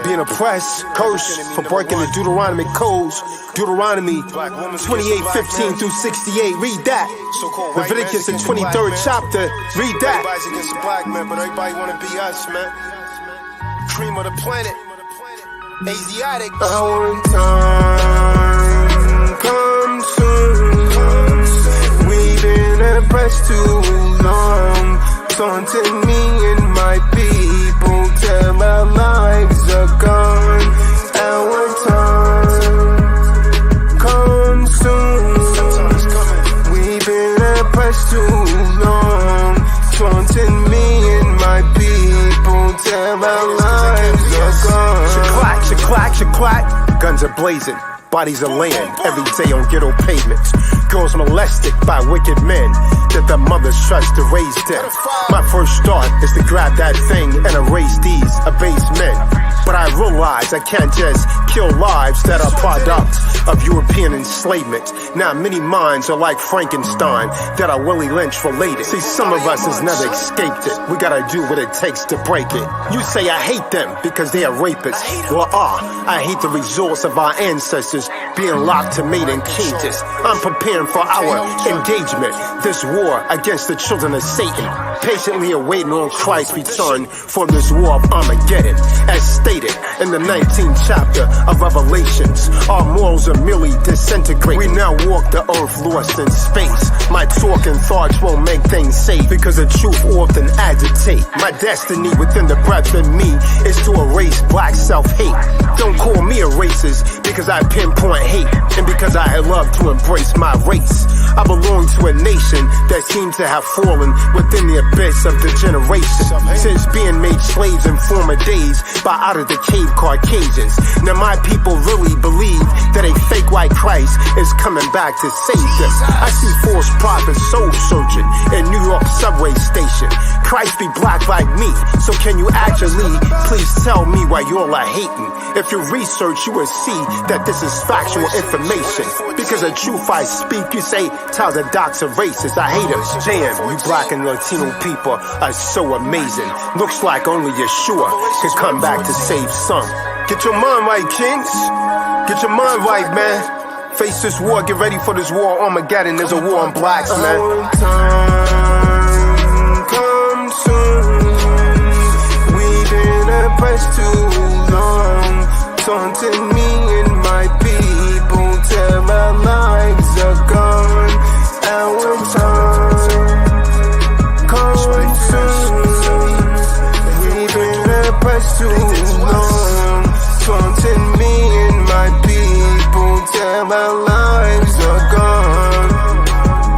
Being oppressed, cursed for breaking the Deuteronomic codes. Deuteronomy 28:15 through 68. Read that. Leviticus, the 23rd chapter. Read that. Everybody's against the black man, but everybody wanna be us, man. Cream of the planet. Asiatic. Our time come soon. We've been oppressed too long. Taunting me and my people till our lives are gone. Our time come soon. We've been oppressed too long. Taunting me and my people till our lives are gone. Shaklack, shaklack, shaklack. Guns are blazing. Bodies are laying every day on ghetto pavements. Girls molested by wicked men that their mothers trust to raise them. My first thought is to grab that thing and erase these abased men. But I realize I can't just kill lives that are products of European enslavement. Now many minds are like Frankenstein that are Willie Lynch related. See, some of us has never escaped it. We gotta do what it takes to break it. You say I hate them because they are rapists. Well, I hate the results of our ancestors being locked to mate in cages. I'm preparing for our engagement, this war against the children of Satan, patiently awaiting on Christ's return for this war of Armageddon. As stated in the 19th chapter of Revelations, our morals are merely disintegrate. We now walk the earth lost in space. My talk and thoughts won't make things safe because the truth often agitate. My destiny within the breath in me is to erase black self-hate. Don't call me a racist because I pinpoint hate and because I love to embrace my race. I belong to a nation that seems to have fallen within the abyss of the generation since being made slaves in former days by out of the cave Caucasians. Now my people really believe that a fake white Christ is coming back to save them. I see false prophets soul searching in New York subway station. Christ be black like me, so can you actually please tell me why y'all are hating? If you research, you will see that this is factual information. Because the truth I speak, you say Tazadaq's a racist. I hate him. Damn, you black and Latino people are so amazing. Looks like only Yeshua can come back to save some. Get your mind right, kings. Get your mind right, man. Face this war, get ready for this war. Armageddon, there's a war on blacks, man. Our time come soon. We've been oppressed too long. Taunting me and my people till our lives are gone. Our time come soon. We've been oppressed too long. Taunting me and my people till our lives are gone.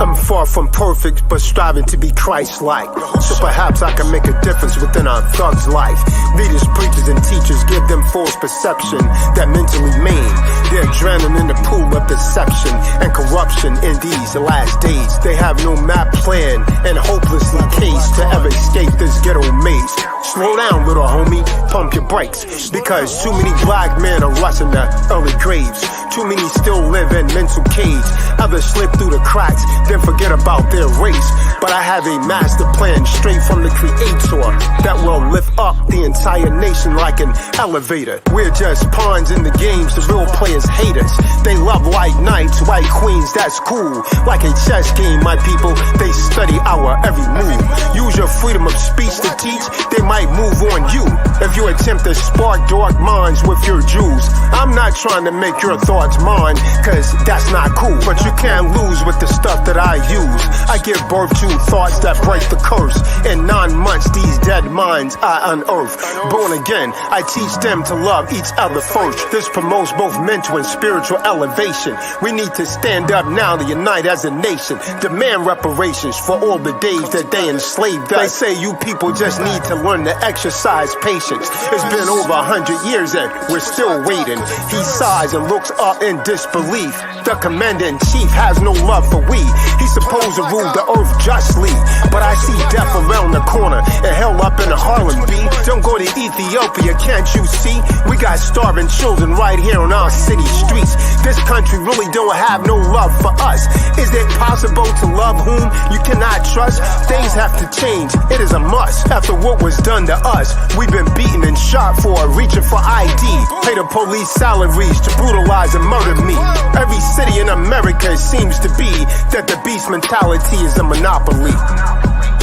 I'm far from perfect, but striving to be Christ-like. So perhaps I can make a difference within our thugs' life. Leaders, preachers, and teachers give them false perception that mentally maim. They're drowning in the pool of deception and corruption in these last days. They have no map, plan, and hopelessly cased to ever escape this ghetto maze. Slow down, little homie, pump your brakes. Because too many black men are rushing to early graves. Too many still live in mental cage. Others slip through the cracks, then forget about their race. But I have a master plan straight from the Creator that will lift up the entire nation like an elevator. We're just pawns in the games, the real players hate us. They love white knights, white queens, that's cool. Like a chess game, my people, they study our every move. Use your freedom of speech to teach, they might move on you. If you attempt to spark dark minds with your Jews, I'm not trying to make your thoughts mine, cause that's not cool. But you can't lose with the stuff that I use. I give birth to thoughts that break the curse. In 9 months, these dead minds I unearth. Born again, I teach them to love each other first. This promotes both mental and spiritual elevation. We need to stand up now to unite as a nation. Demand reparations for all the days that they enslaved us. They say you people just need to learn to exercise patience. It's been over 100 years and we're still waiting. He sighs and looks up in disbelief. The commander-in-chief has no love for we. He's supposed to rule the earth justly, but I see death around the corner and hell up in Harlem, B. Don't go to Ethiopia, can't you see? see, we got starving children right here on our city streets. This country really don't have no love for us. Is it possible to love whom you cannot trust? Things have to change, it is a must. After what was done to us, we've been beaten and shot for reaching for ID. Pay the police salaries to brutalize and murder me. Every city in America seems to be that the beast mentality is a monopoly.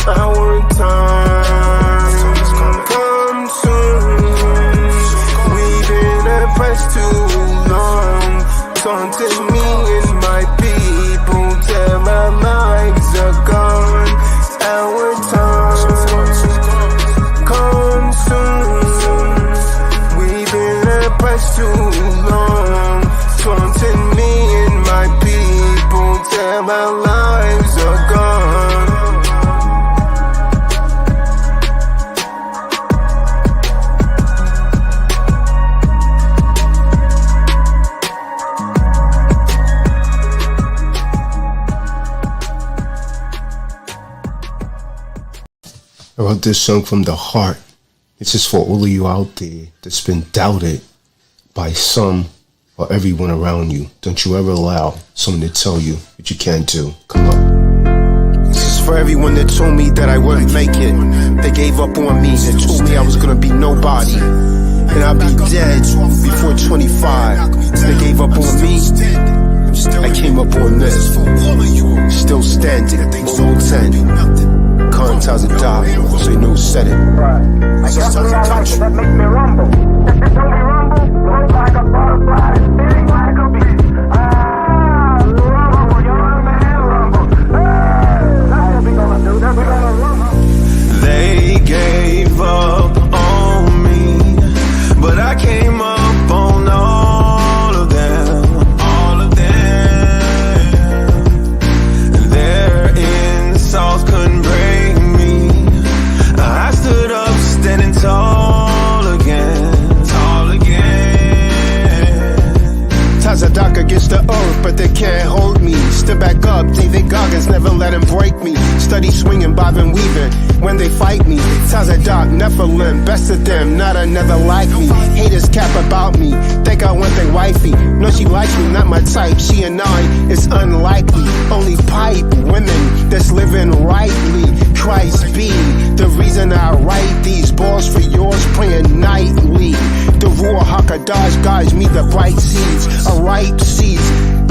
Our time come soon. We've been oppressed too long. Taunting me and my people till our lives are gone. Our time come soon. We've been oppressed too long. Taunting me and my people till our lives are gone. I wrote this song from the heart. This is for all of you out there that's been doubted by some or everyone around you. Don't you ever allow someone to tell you what you can't do. Come on. This is for everyone that told me that I wouldn't make it. They gave up on me and told me I was gonna be nobody. And I'll be dead before 25. They gave up on me. I came up on this. Still standing. Full 10. Tazadaq, so you know said it. I guess we all like it, that makes me rumble. Don't be rumble, look like a butterfly, sting like a bee. Rumble, young man, rumble. That's what we gonna do, that's what we gonna rumble. They gave up on me, but I came up on all of them. All of them. Their insults couldn't break. I stood up, standing tall again, tall again. Tazadaq against the earth, but they can't hold me. Stood back up, David Goggins never let him break me. Study swinging, bobbing, weaving when they fight me. Tazadaq, Nephilim, best of them, not another like me. Haters cap about me, think I want their wifey. No, she likes me, not my type, she and I, it's unlikely. Only pipe women that's living rightly. Christ be the reason I write these balls for yours, praying nightly. The Ruach HaKodesh guides me the bright seeds, a ripe seeds.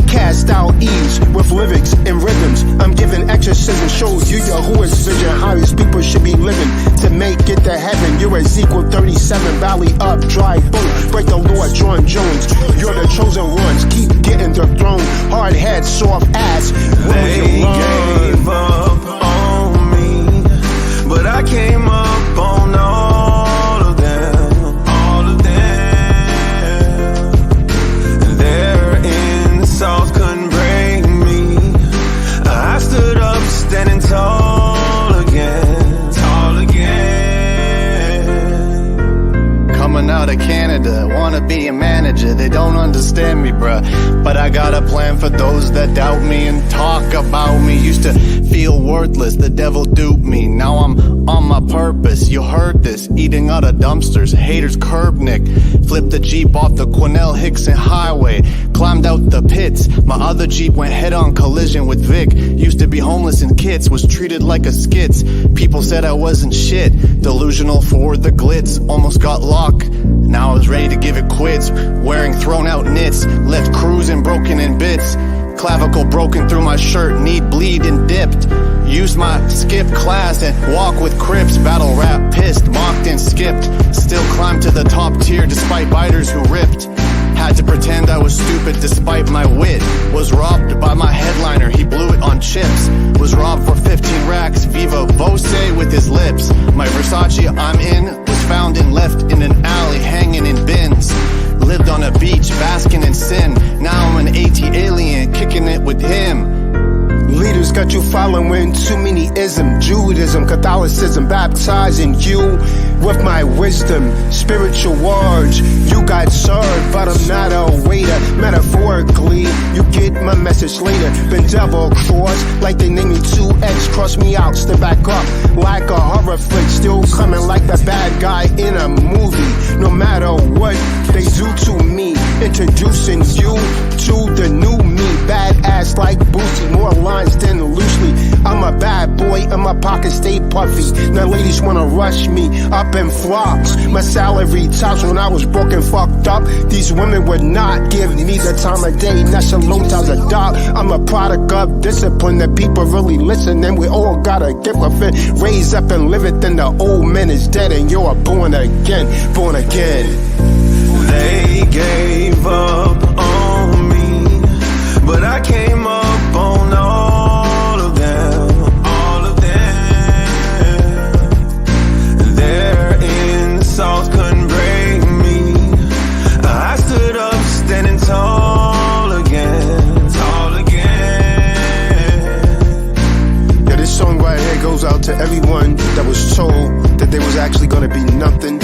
Cast out ease with lyrics and rhythms. I'm giving exorcism, show you Yahuwah's vision, how his people should be living to make it to heaven. You're Ezekiel 37, valley up, dry bone. Break the Lord, John Jones. You're the chosen ones, keep getting the throne. Hard head, soft ass. They gave up on me, but I came up on all of them, all of them. Their insults couldn't break me. I stood up, standing tall again, tall again. Coming out of Canada, wanna be a manager. They don't understand me, bruh, but I got a plan for those that doubt me and talk about me. Used to feel worthless, the devil duped me. Now I'm on my purpose, you heard this. Eating out of dumpsters, haters curb nick. Flipped the Jeep off the Quinnell Hickson Highway, climbed out the pits. My other Jeep went head-on collision with Vic. Used to be homeless in kits, was treated like a skits. People said I wasn't shit, delusional for the glitz. Almost got luck, now I was ready to give it quits. Wearing thrown out knits, left cruising broken in bits. Clavicle broken through my shirt, knee bleed and dipped. Used my skip class and walk with Crips. Battle rap, pissed, mocked and skipped. Still climbed to the top tier despite biters who ripped. Had to pretend I was stupid despite my wit. Was robbed by my headliner, he blew it on chips. Was robbed for 15 racks, Viva Voce with his lips. My Versace I'm in was found and left in an alley hanging in bins. Lived on a beach, basking in sin. Now I'm an AT alien, kicking it with him. Leaders got you following too many ism, Judaism, Catholicism, baptizing you with my wisdom, spiritual words. You got served, but I'm not a waiter. Metaphorically, you get my message later. Been double crossed, like they named me 2X. Cross me out, step back up, like a horror flick. Still coming like the bad guy in a movie. No matter what Introducing you to the new me, badass like Boosie, more lines than loosely. I'm a bad boy and my pockets stay puffy. Now ladies wanna rush me up in flocks. My salary tops when I was broke and fucked up. These women would not give me the time of day. That's a low Tazadaq. I'm a product of discipline that people really listen, and we all got a gift of it. Raise up and live it, then the old man is dead and you're born again, born again. They gave up on me, but I came up on all of them, all of them. Their insults couldn't break me. I stood up standing tall again, tall again. Yeah, this song right here goes out to everyone that was told that there was actually gonna be nothing,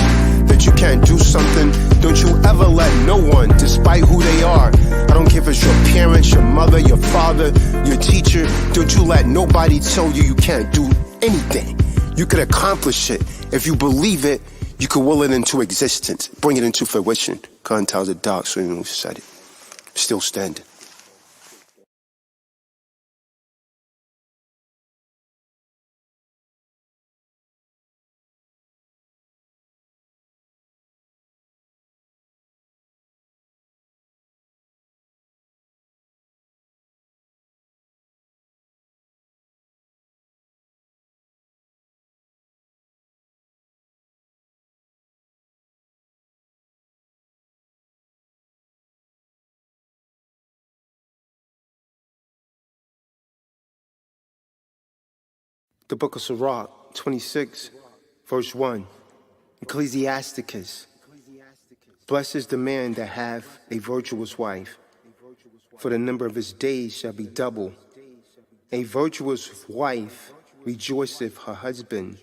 that you can't do something. Don't you ever let no one, despite who they are, I don't care if it's your parents, your mother, your father, your teacher, don't you let nobody tell you you can't do anything. You could accomplish it. If you believe it, you could will it into existence, bring it into fruition. Tazadaq, so you know who said it. Still standing. The book of Sirach, 26, verse 1. Ecclesiasticus. Blessed is the man that hath a virtuous wife, for the number of his days shall be double. A virtuous wife rejoiceth her husband,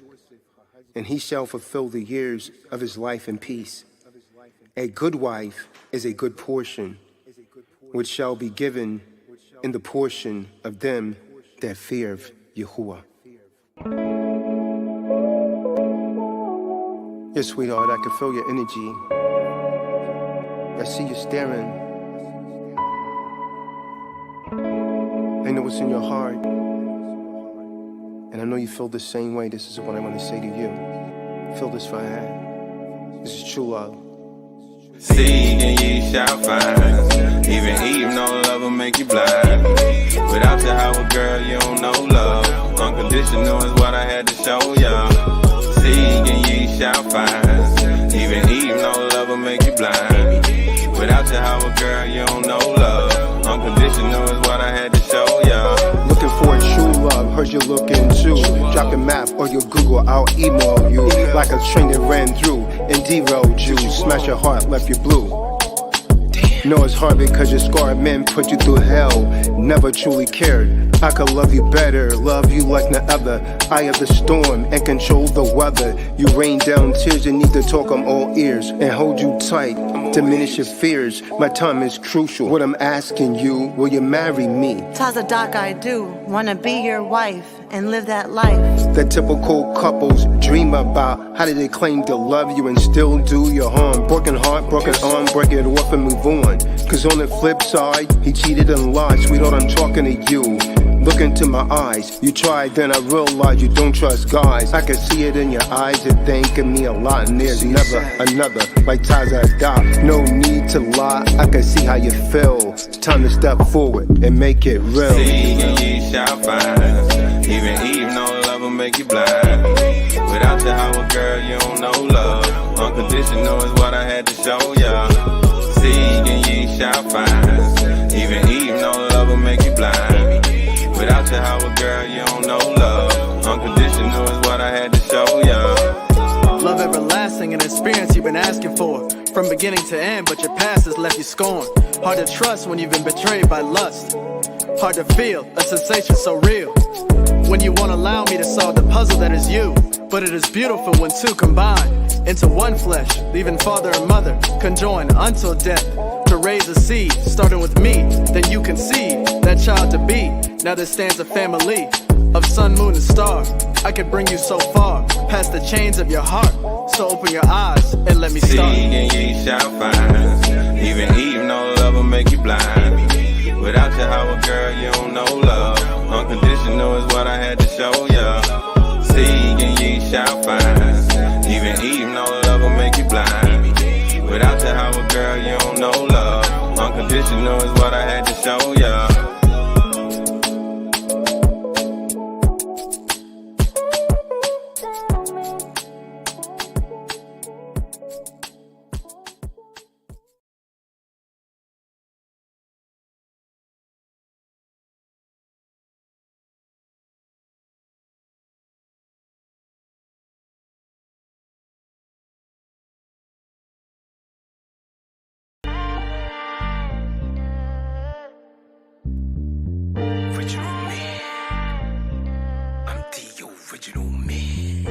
and he shall fulfill the years of his life in peace. A good wife is a good portion, which shall be given in the portion of them that fear Yahuwah. Yes, sweetheart, I can feel your energy. I see you staring. I know what's in your heart. And I know you feel the same way. This is what I want to say to you. Feel this for her. This is true love. Seek and ye shall find. Even Eve, no love will make you blind. Without your Howard girl, you don't know love. Unconditional is what I had to show ya. Seek and ye shall find. Even Eve, no love will make you blind. Without your Howard girl, you don't know love. Unconditional is what I had to show ya. Looking for a true love, heard you looking too. Drop your map or your Google, I'll email you. Like a train that ran through and derailed you. Smash your heart, left you blue. Know it's hard because your scarred men put you through hell. Never truly cared. I could love you better, love you like no other. Eye of the storm and control the weather. You rain down tears and need to talk, I'm all ears. And hold you tight, diminish your fears. My time is crucial. What I'm asking you, will you marry me? Tazadaq, I do. Wanna be your wife and live that life. That typical couples dream about. How do they claim to love you and still do your harm? Broken heart, broken arm, break it off and move on. Cause on the flip side, he cheated and lied. Sweetheart, I'm talking to you. Look into my eyes. You tried, then I realized you don't trust guys. I can see it in your eyes, you're thanking me a lot. And there's never another like Tazadaq. No need to lie, I can see how you feel. It's time to step forward and make it real. Seek and ye shall find. Even Eve, no love will make you blind. Without your Howard girl, you don't know love. Unconditional is what I had to show ya. Seek and ye shall find. Even Eve, no love will make you blind. Without your Howard girl, you don't know love. Unconditional is what I had to show ya. Love everlasting, an experience you've been asking for. From beginning to end, but your past has left you scorned. Hard to trust when you've been betrayed by lust. Hard to feel, a sensation so real. When you won't allow me to solve the puzzle that is you. But it is beautiful when two combine into one flesh, leaving father and mother, conjoined until death. To raise a seed, starting with me, then you conceive that child to be. Now there stands a family of sun, moon, and star. I could bring you so far, past the chains of your heart. So open your eyes and let me start. Seek and ye shall find. Even Eve, no a girl you don't know love. Unconditional is what I had to show ya. Seek and ye shall find. Even Eve know love will make you blind. Without you, how a girl you don't know love. Unconditional is what I had to show ya.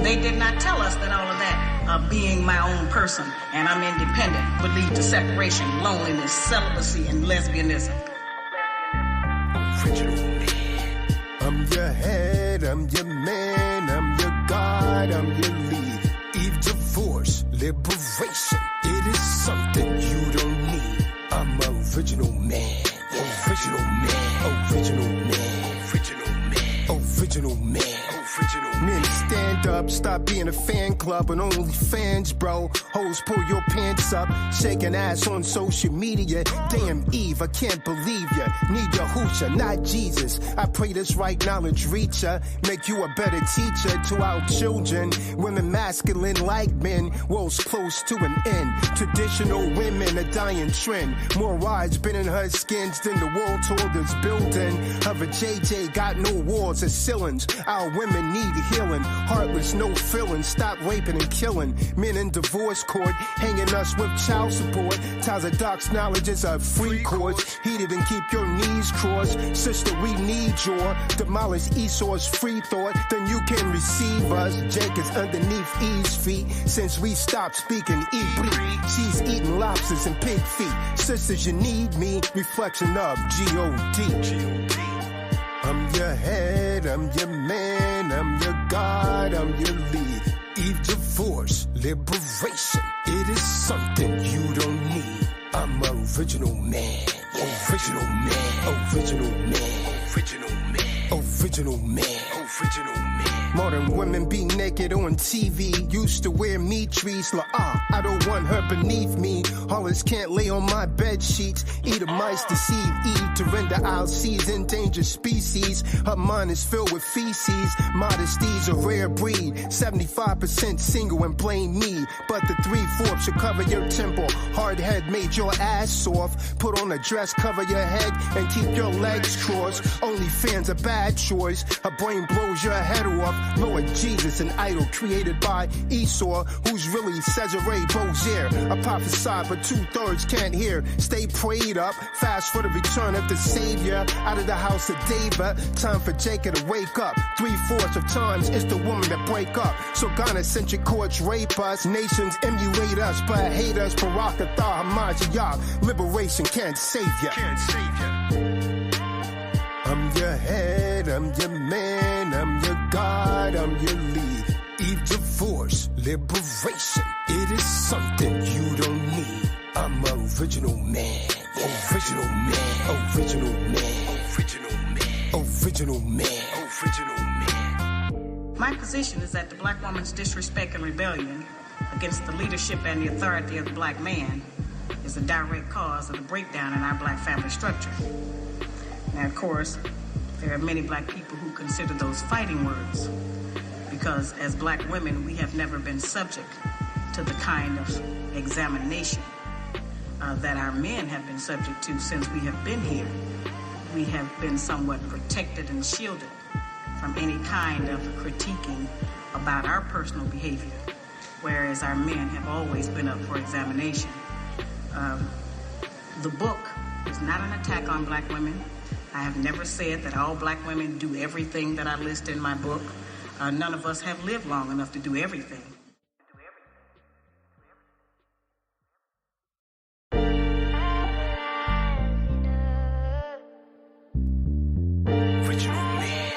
They did not tell us that all of that, being my own person and I'm independent, would lead to separation, loneliness, celibacy, and lesbianism. Original man. I'm your head, I'm your man, I'm your God, I'm your lead. Eve divorce, liberation. It is something you don't need. I'm original man. Original man. Original man. Original man. Original man. Men, stand up, stop being a fan club and only fans, bro. Hoes, pull your pants up, shaking ass on social media. Damn, Eve, I can't believe ya. Need your hoochah, not Jesus. I pray this right knowledge reach ya. Make you a better teacher to our children. Women masculine like men, world's close to an end. Traditional women, a dying trend. More rides been in her skins than the world told us building. Of a JJ, got no walls or ceilings. Our women need healing. Heartless, no feelings. Stop raping and killing. Men in divorce court, hanging us with child support. Tazadaq's knowledge is a free course. Heated and keep your knees crossed. Sister, we need your demolish Esau's free thought. Then you can receive us. Jake is underneath Eve's feet. Since we stopped speaking Hebrew, she's eating lobsters and pig feet. Sisters, you need me. Reflection of G-O-D. I'm your head, I'm your man, I'm your God, I'm your lead. Eve divorce, liberation. It is something you don't need. I'm original man. Original man. Original man. Original man. Original man. Original man. Modern women be naked on TV. Used to wear meat trees. I don't want her beneath me. Hollis can't lay on my bed sheets. Eat a mice, deceive Eve to render our seeds endangered species. Her mind is filled with feces. Modesty's a rare breed. 75% single and blame me. But the 3/4 should cover your temple. Hard head made your ass soft. Put on a dress, cover your head, and keep your legs crossed. Only fans a bad choice. Her brain blows your head off. Lord Jesus, an idol created by Esau, who's really Cesare Bozier. I prophesy, but 2/3 can't hear. Stay prayed up, fast for the return of the Savior. Out of the house of David, time for Jacob to wake up. 3/4 of times it's the woman that break up. So Ghana-centric courts rape us. Nations emulate us, but hate us. Barakatha Hamajiyah. Liberation can't save ya. I'm your head, I'm your man, I'm your God, I'm your lead. Eve divorce, liberation. It is something you don't need. I'm original man. Original man. Original man. Original man. Original man. Original man. My position is that the black woman's disrespect and rebellion against the leadership and the authority of the black man is a direct cause of the breakdown in our black family structure. Now, of course, there are many black people who consider those fighting words because as black women, we have never been subject to the kind of examination that our men have been subject to since we have been here. We have been somewhat protected and shielded from any kind of critiquing about our personal behavior, whereas our men have always been up for examination. The book is not an attack on black women. I have never said that all black women do everything that I list in my book. None of us have lived long enough to do everything. Original man.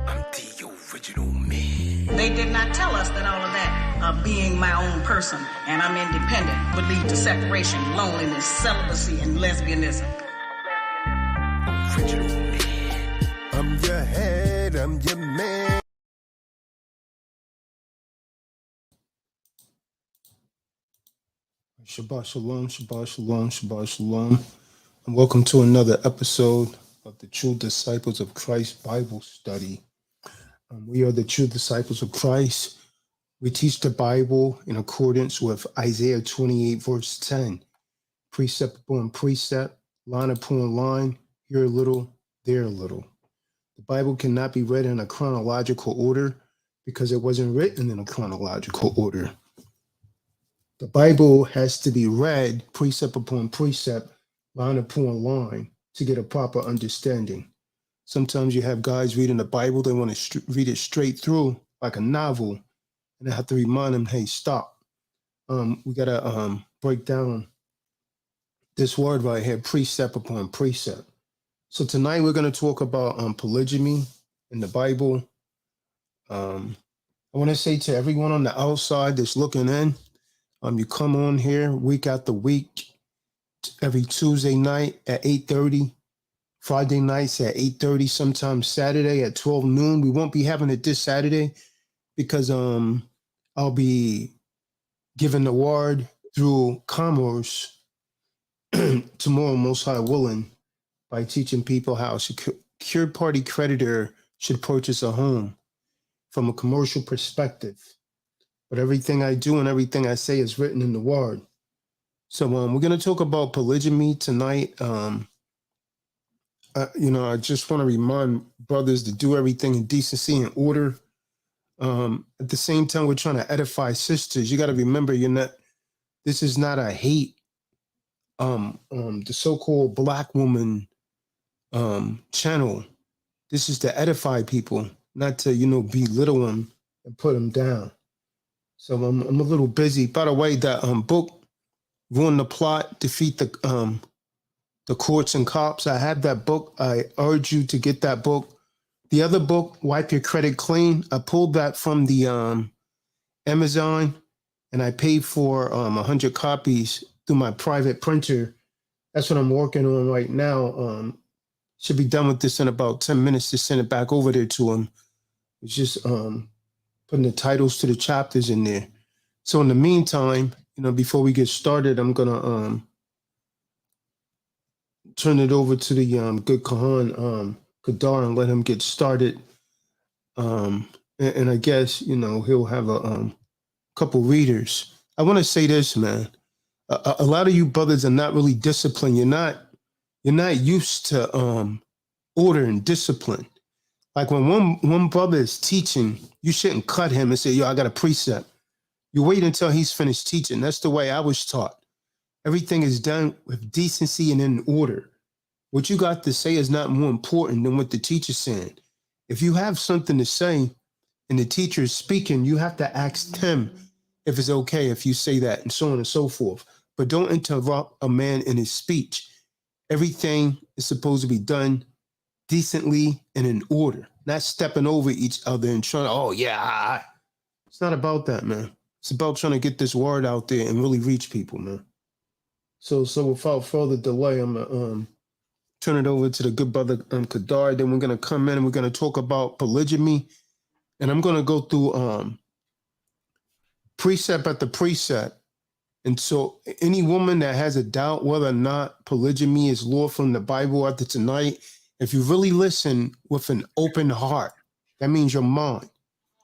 I'm the original man. They did not tell us that all of that, being my own person and I'm independent, would lead to separation, loneliness, celibacy, and lesbianism. I'm your head, I'm your man. Shabbat shalom, Shabbat shalom, Shabbat shalom. And welcome to another episode of the True Disciples of Christ Bible Study. We are the True Disciples of Christ. We teach the Bible in accordance with Isaiah 28, verse 10. Precept upon precept, line upon line, here a little, there a little. The Bible cannot be read in a chronological order because it wasn't written in a chronological order. The Bible has to be read precept upon precept, line upon line, to get a proper understanding. Sometimes you have guys reading the Bible, they want to read it straight through like a novel, and I have to remind them, hey, stop. We got to break down this word right here, precept upon precept. So tonight we're going to talk about polygamy in the Bible. I want to say to everyone on the outside that's looking in, you come on here week after week, every Tuesday night at 8:30, Friday nights at 8:30, sometimes Saturday at 12 noon. We won't be having it this Saturday because I'll be giving the word through commerce tomorrow, most high willing, by teaching people how a secured party creditor should purchase a home from a commercial perspective. But everything I do and everything I say is written in the word. So we're going to talk about polygamy tonight. I just want to remind brothers to do everything in decency and order. At the same time, we're trying to edify sisters. You got to remember, this is not a hate. The so-called Black woman channel. This is to edify people, not to, belittle them and put them down. So I'm a little busy. By the way, that book, Ruin the Plot, Defeat the Courts and Cops, I have that book. I urge you to get that book. The other book, Wipe Your Credit Clean, I pulled that from the Amazon, and I paid for 100 copies through my private printer. That's what I'm working on right now. Should be done with this in about 10 minutes to send it back over there to him. It's just putting the titles to the chapters in there. So in the meantime, before we get started, I'm gonna turn it over to the good Kahan Kadar and let him get started. And I guess he'll have a couple readers. I want to say this, man. A lot of you brothers are not really disciplined. You're not used to order and discipline. Like when one brother is teaching, you shouldn't cut him and say, yo, I got a precept. You wait until he's finished teaching. That's the way I was taught. Everything is done with decency and in order. What you got to say is not more important than what the teacher's saying. If you have something to say and the teacher is speaking, you have to ask him if it's okay if you say that, and so on and so forth. But don't interrupt a man in his speech. Everything is supposed to be done decently and in order, not stepping over each other and trying to, it's not about that, man. It's about trying to get this word out there and really reach people, man. So without further delay, I'm gonna turn it over to the good brother Kadar. Then we're gonna come in and we're gonna talk about polygamy, and I'm gonna go through precept after precept. And so any woman that has a doubt whether or not polygamy is lawful in the Bible after tonight, if you really listen with an open heart, that means your mind.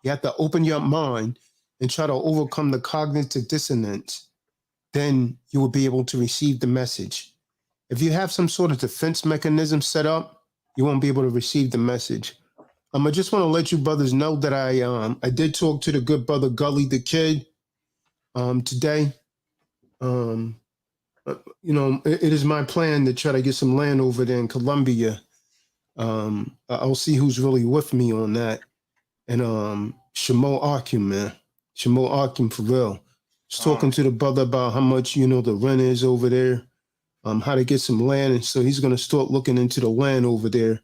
You have to open your mind and try to overcome the cognitive dissonance. Then you will be able to receive the message. If you have some sort of defense mechanism set up, you won't be able to receive the message. I just want to let you brothers know that I did talk to the good brother Gully the Kid today. It is my plan to try to get some land over there in Colombia. I'll see who's really with me on that. And Shamo Akim, man. Shamo Akim for real. Just talking to the brother about how much, the rent is over there, how to get some land. And so he's going to start looking into the land over there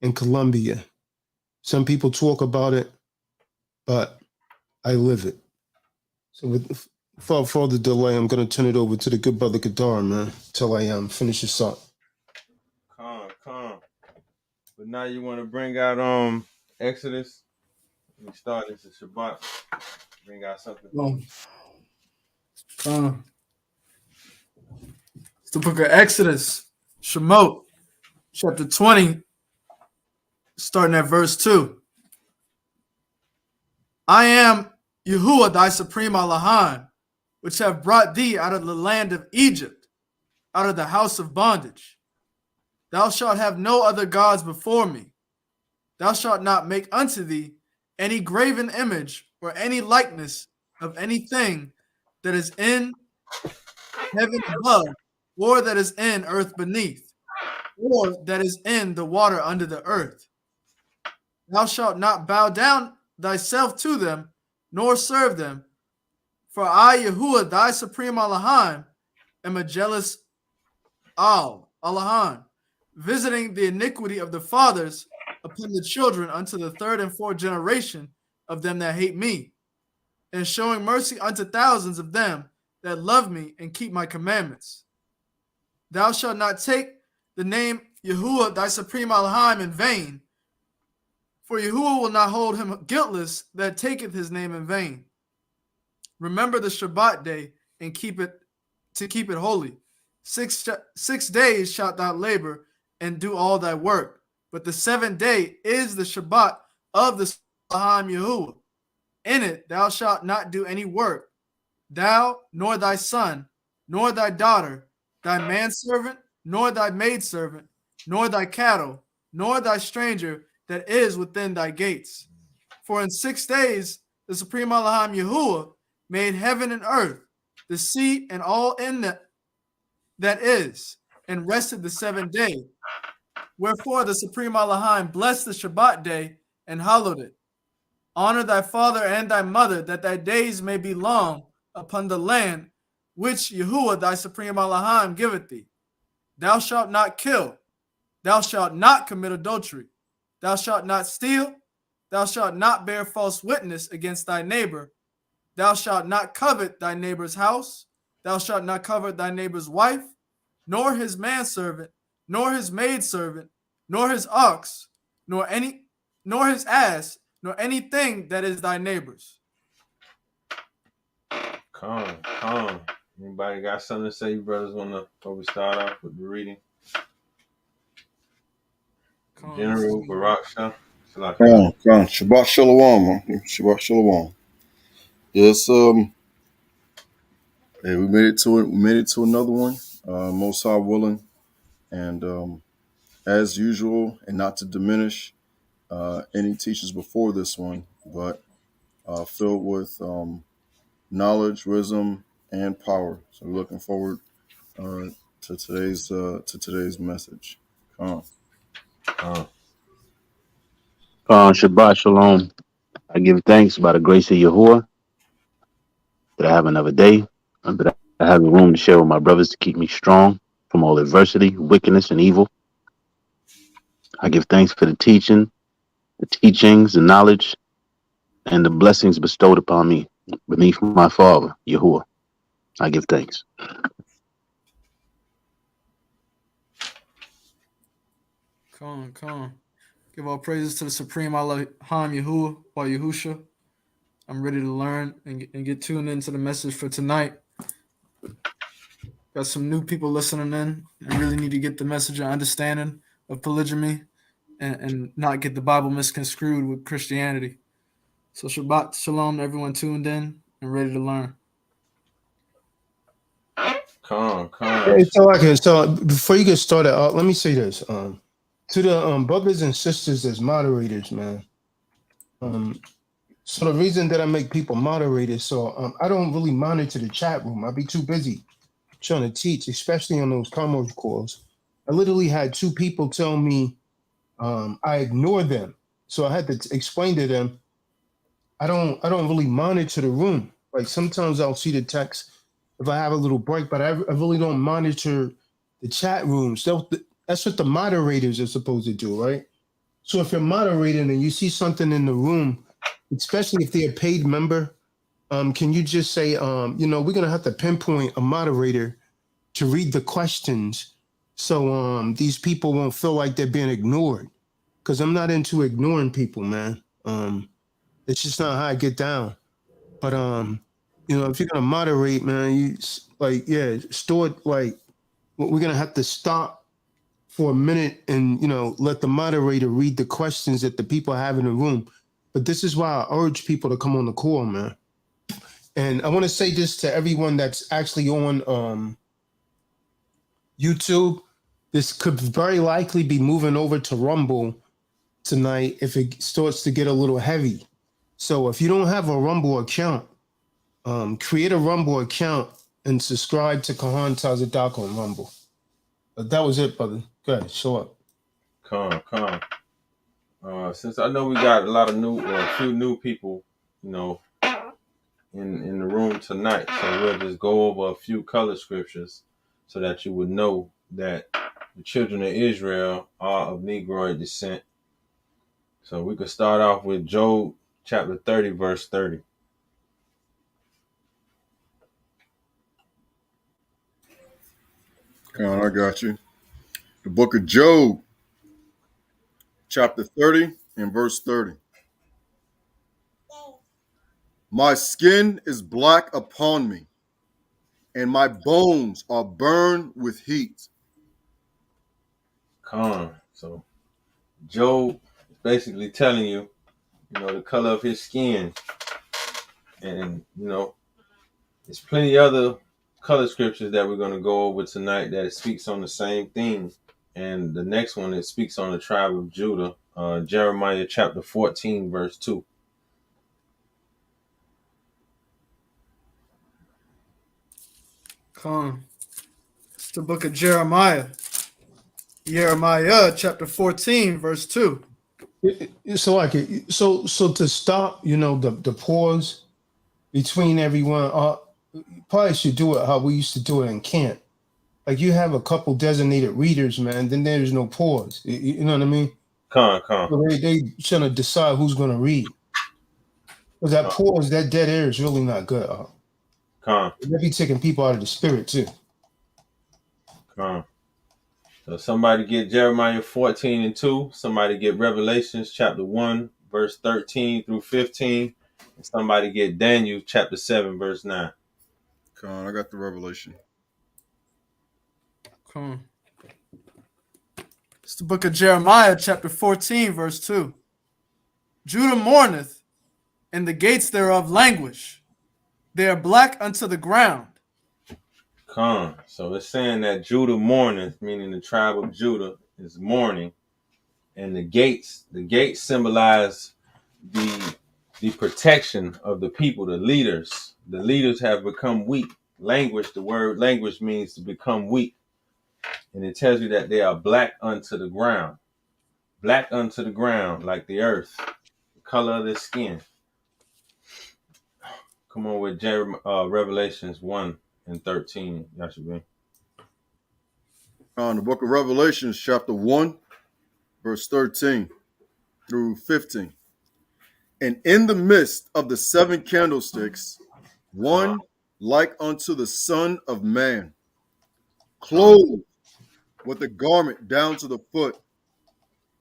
in Colombia. Some people talk about it, but I live it. So without further delay, I'm going to turn it over to the good brother Kadar, man, till I finish this up. Calm. But now you want to bring out Exodus. We start this Shabbat. Bring out something. It's the book of Exodus, Shemot, chapter 20, starting at verse 2. I am Yahuwah, thy supreme Elohim, which have brought thee out of the land of Egypt, out of the house of bondage. Thou shalt have no other gods before me. Thou shalt not make unto thee any graven image or any likeness of anything that is in heaven above, or that is in earth beneath, or that is in the water under the earth. Thou shalt not bow down thyself to them, nor serve them. For I, Yahuwah, thy supreme Elohim, am a jealous Elohim, visiting the iniquity of the fathers upon the children unto the third and fourth generation of them that hate me, and showing mercy unto thousands of them that love me and keep my commandments. Thou shalt not take the name Yahuwah, thy supreme Elohim, in vain, for Yahuwah will not hold him guiltless that taketh his name in vain. Remember the Shabbat day and keep it holy. 6 days shalt thou labor and do all thy work, but the 7th day is the Shabbat of the Elohim Yahuwah. In it thou shalt not do any work, thou, nor thy son, nor thy daughter, thy manservant, nor thy maidservant, nor thy cattle, nor thy stranger that is within thy gates. For in 6 days the supreme Elohim Yahuwah made heaven and earth, the sea, and all in that is, and rested the 7th day. Wherefore the supreme Elohim blessed the Shabbat day and hallowed it. Honor thy father and thy mother, that thy days may be long upon the land which Yahuwah thy supreme Elohim giveth thee. Thou shalt not kill. Thou shalt not commit adultery. Thou shalt not steal. Thou shalt not bear false witness against thy neighbor. Thou shalt not covet thy neighbor's house. Thou shalt not covet thy neighbor's wife, nor his manservant, nor his maidservant, nor his ox, nor his ass, nor anything that is thy neighbor's. Come. Anybody got something to say, brothers? Before we start off with the reading? General Barak Shah. Shabbat Shalom. Shabbat Shalom. Yes, hey, we made it to another one. Most High willing, and as usual, and not to diminish any teachers before this one, but filled with knowledge, wisdom, and power. So we're looking forward to today's message. Shabbat Shalom. I give thanks by the grace of Yahuwah that I have another day, and that I have a room to share with my brothers to keep me strong from all adversity, wickedness, and evil. I give thanks for the teachings, the knowledge, and the blessings bestowed upon me beneath my Father, Yahuwah. I give thanks. Come on. Give all praises to the supreme Elohim Yahuwah by Yahusha. I'm ready to learn and get tuned into the message for tonight. Got some new people listening in. I really need to get the message and understanding of polygamy and not get the Bible misconstrued with Christianity. So Shabbat Shalom to everyone tuned in and ready to learn. Come. Hey, so before you get started, let me say this. To the brothers and sisters as moderators, man. So the reason that I make people moderators, so I don't really monitor the chat room. I'll be too busy trying to teach, especially on those commerce calls. I literally had 2 people tell me I ignore them. So I had to explain to them, I don't really monitor the room. Like sometimes I'll see the text if I have a little break, but I really don't monitor the chat rooms. That's what the moderators are supposed to do, right? So if you're moderating and you see something in the room, especially if they're a paid member, can you just say, we're going to have to pinpoint a moderator to read the questions so these people won't feel like they're being ignored. because I'm not into ignoring people, man. It's just not how I get down. But if you're gonna moderate, man, store it. Like, we're gonna have to stop for a minute and let the moderator read the questions that the people have in the room. But this is why I urge people to come on the call, man. And I want to say this to everyone that's actually on YouTube. This could very likely be moving over to Rumble tonight if it starts to get a little heavy. So if you don't have a Rumble account, create a Rumble account and subscribe to Tazadaq on Rumble. But that was it, brother. Go ahead, show up. Come. Since I know we got a few new people, in the room tonight, so we'll just go over a few color scriptures so that you would know that the children of Israel are of Negroid descent. So we could start off with Job chapter 30, verse 30. Come on, I got you. The book of Job, chapter 30 and verse 30. My skin is black upon me, and my bones are burned with heat. So Job is basically telling you, the color of his skin. And, there's plenty other color scriptures that we're going to go over tonight that speaks on the same thing. And the next one, it speaks on the tribe of Judah, Jeremiah chapter 14, verse 2. It's the book of Jeremiah. Jeremiah chapter 14, verse 2. So to stop, the pause between everyone, probably should do it how we used to do it in camp. Like, you have a couple designated readers, man, then there's no pause. You know what I mean? So they trying to decide who's going to read. Because that pause, that dead air is really not good. They be taking people out of the spirit, too. So somebody get Jeremiah 14 and 2. Somebody get Revelations chapter 1, verse 13 through 15. And somebody get Daniel chapter 7, verse 9. I got the Revelation. It's the book of Jeremiah chapter 14, verse 2. Judah mourneth, and the gates thereof languish. They are black unto the ground. So it's saying that Judah mourneth, meaning the tribe of Judah is mourning, and the gates symbolize the protection of the people, the leaders. The leaders have become weak. Language, the word language means to become weak, and it tells you that they are black unto the ground, like the earth, the color of their skin. Come on with Revelations 1 and 13, Yashabin. The book of Revelations, chapter 1, verse 13 through 15. And in the midst of the 7 candlesticks, one like unto the Son of Man, clothed with a garment down to the foot,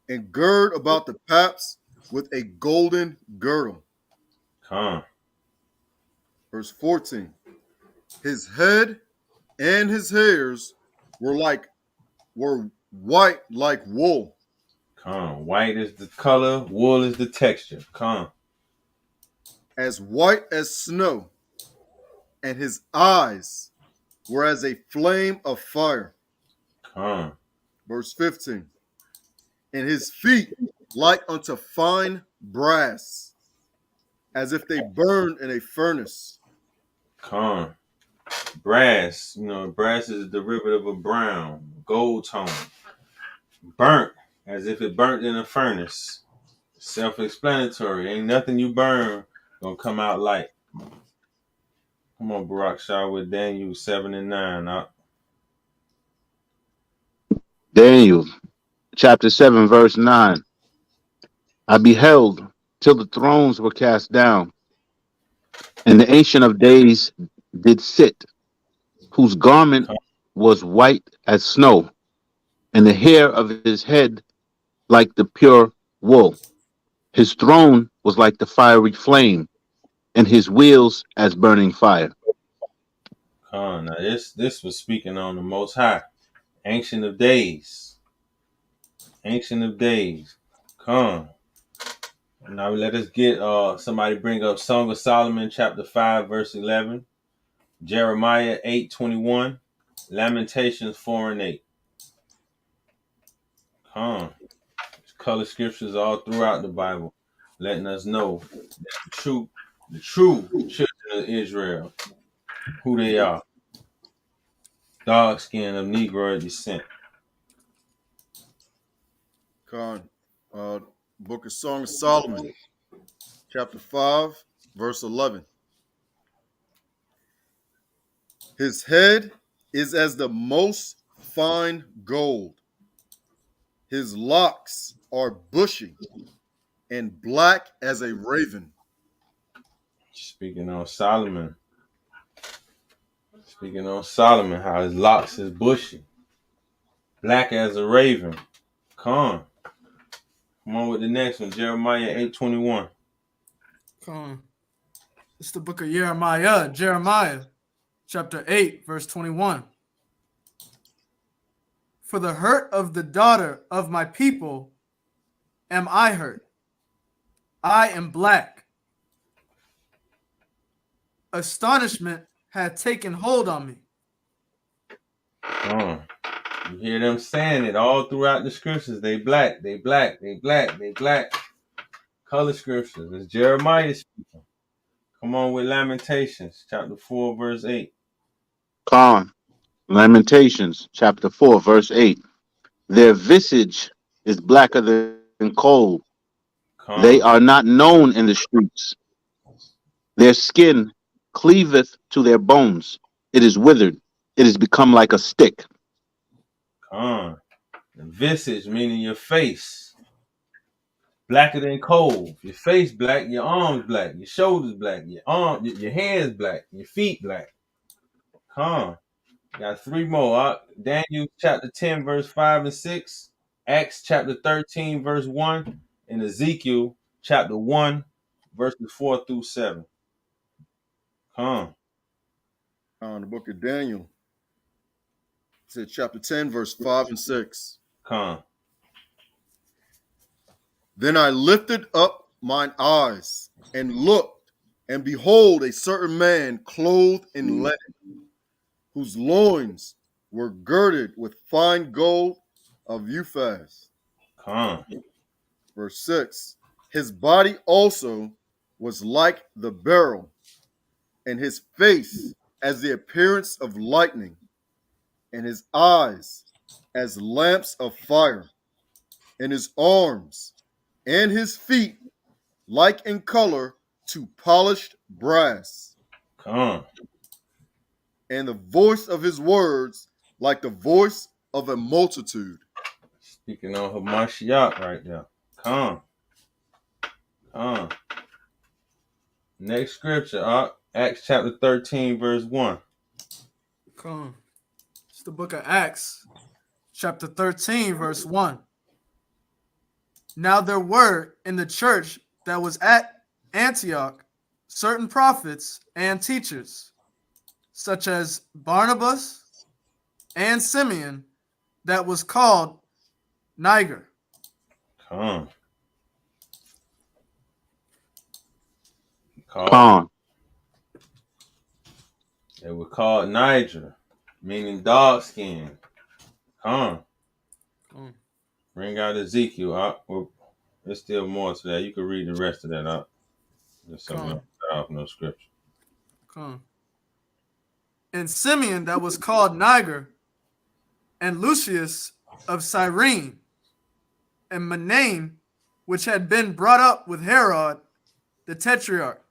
and gird about the paps with a golden girdle. Verse 14. His head and his hairs were white like wool. White is the color, wool is the texture. As white as snow, and his eyes were as a flame of fire. Verse 15. And his feet like unto fine brass, as if they burned in a furnace. Brass, brass is a derivative of brown, gold tone. Burnt, as if it burnt in a furnace. Self-explanatory. Ain't nothing you burn gonna come out light. Come on, Barak Shah, with Daniel 7 and 9. Daniel chapter 7, verse 9. I beheld till the thrones were cast down, and the Ancient of Days did sit, whose garment was white as snow, and the hair of his head like the pure Woe. His throne was like the fiery flame, and his wheels as burning fire. Now this was speaking on the Most High, Ancient of Days, Ancient of Days. Now let us get somebody bring up Song of Solomon chapter 5 verse 11, Jeremiah 8:21, Lamentations 4 and 8. Color scriptures all throughout the Bible, letting us know that the true children of Israel, who they are, dark skin of Negro descent. Book of Song of Solomon, chapter 5, verse 11. His head is as the most fine gold. His locks are bushy and black as a raven. Speaking on Solomon. How his locks is bushy, black as a raven. Come on with the next one, Jeremiah 8:21. It's the book of Jeremiah, chapter 8, verse 21. For the hurt of the daughter of my people am I hurt. I am black. Astonishment had taken hold on me. You hear them saying it all throughout the scriptures. They black, they black, they black, they black. Color scriptures. It's Jeremiah speaking. Come on with Lamentations, chapter 4, verse 8. Lamentations, chapter 4, verse 8. Their visage is blacker than coal. They are not known in the streets. Their skin cleaveth to their bones. It is withered. It is become like a stick. The visage, meaning your face. Blacker than coal. Your face black, your arms black, your shoulders black, your hands black, your feet black. Got three more. Daniel chapter 10, verse 5 and 6. Acts chapter 13, verse 1. And Ezekiel chapter 1, verses 4 through 7. The book of Daniel. It said chapter 10, verse 5 and 6. Then I lifted up mine eyes and looked, and behold, a certain man clothed in linen, whose loins were girded with fine gold of Uphaz. Verse 6. His body also was like the beryl, and his face as the appearance of lightning, and his eyes as lamps of fire, and his arms and his feet like in color to polished brass. And the voice of his words like the voice of a multitude. Speaking on Hamashiach right there. Next scripture, Acts chapter 13, verse 1. It's the book of Acts, chapter 13, verse 1. Now there were in the church that was at Antioch certain prophets and teachers, such as Barnabas and Simeon, that was called Niger. They were called Niger, meaning dog skin. Bring out Ezekiel. There's still more to that. You can read the rest of that up. There's something else out no scripture. And Simeon that was called Niger, and Lucius of Cyrene, and Manaen, which had been brought up with Herod the Tetrarch,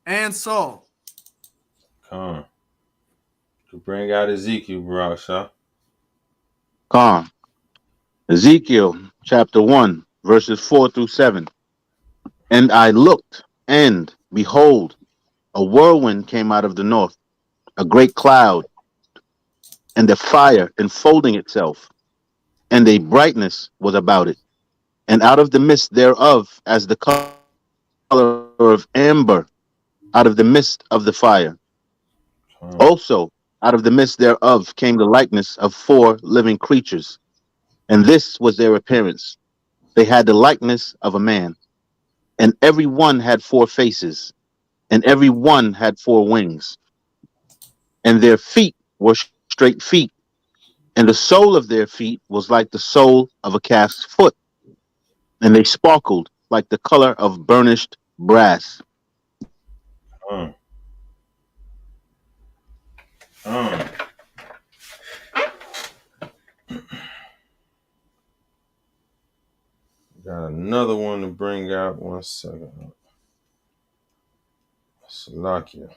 and Saul. To bring out Ezekiel, Barasha. Ezekiel chapter 1, verses 4 through 7. And I looked, and behold, a whirlwind came out of the north, a great cloud, and a fire enfolding itself, and a brightness was about it. and out of the midst thereof, as the color of amber, out of the midst of the fire. Also, out of the midst thereof came the likeness of four living creatures, and this was their appearance. They had the likeness of a man, and every one had four faces, and every one had four wings, and their feet were straight feet, and the sole of their feet was like the sole of a calf's foot, and they sparkled like the color of burnished brass. Got another one to bring out. 1 second. Salakia.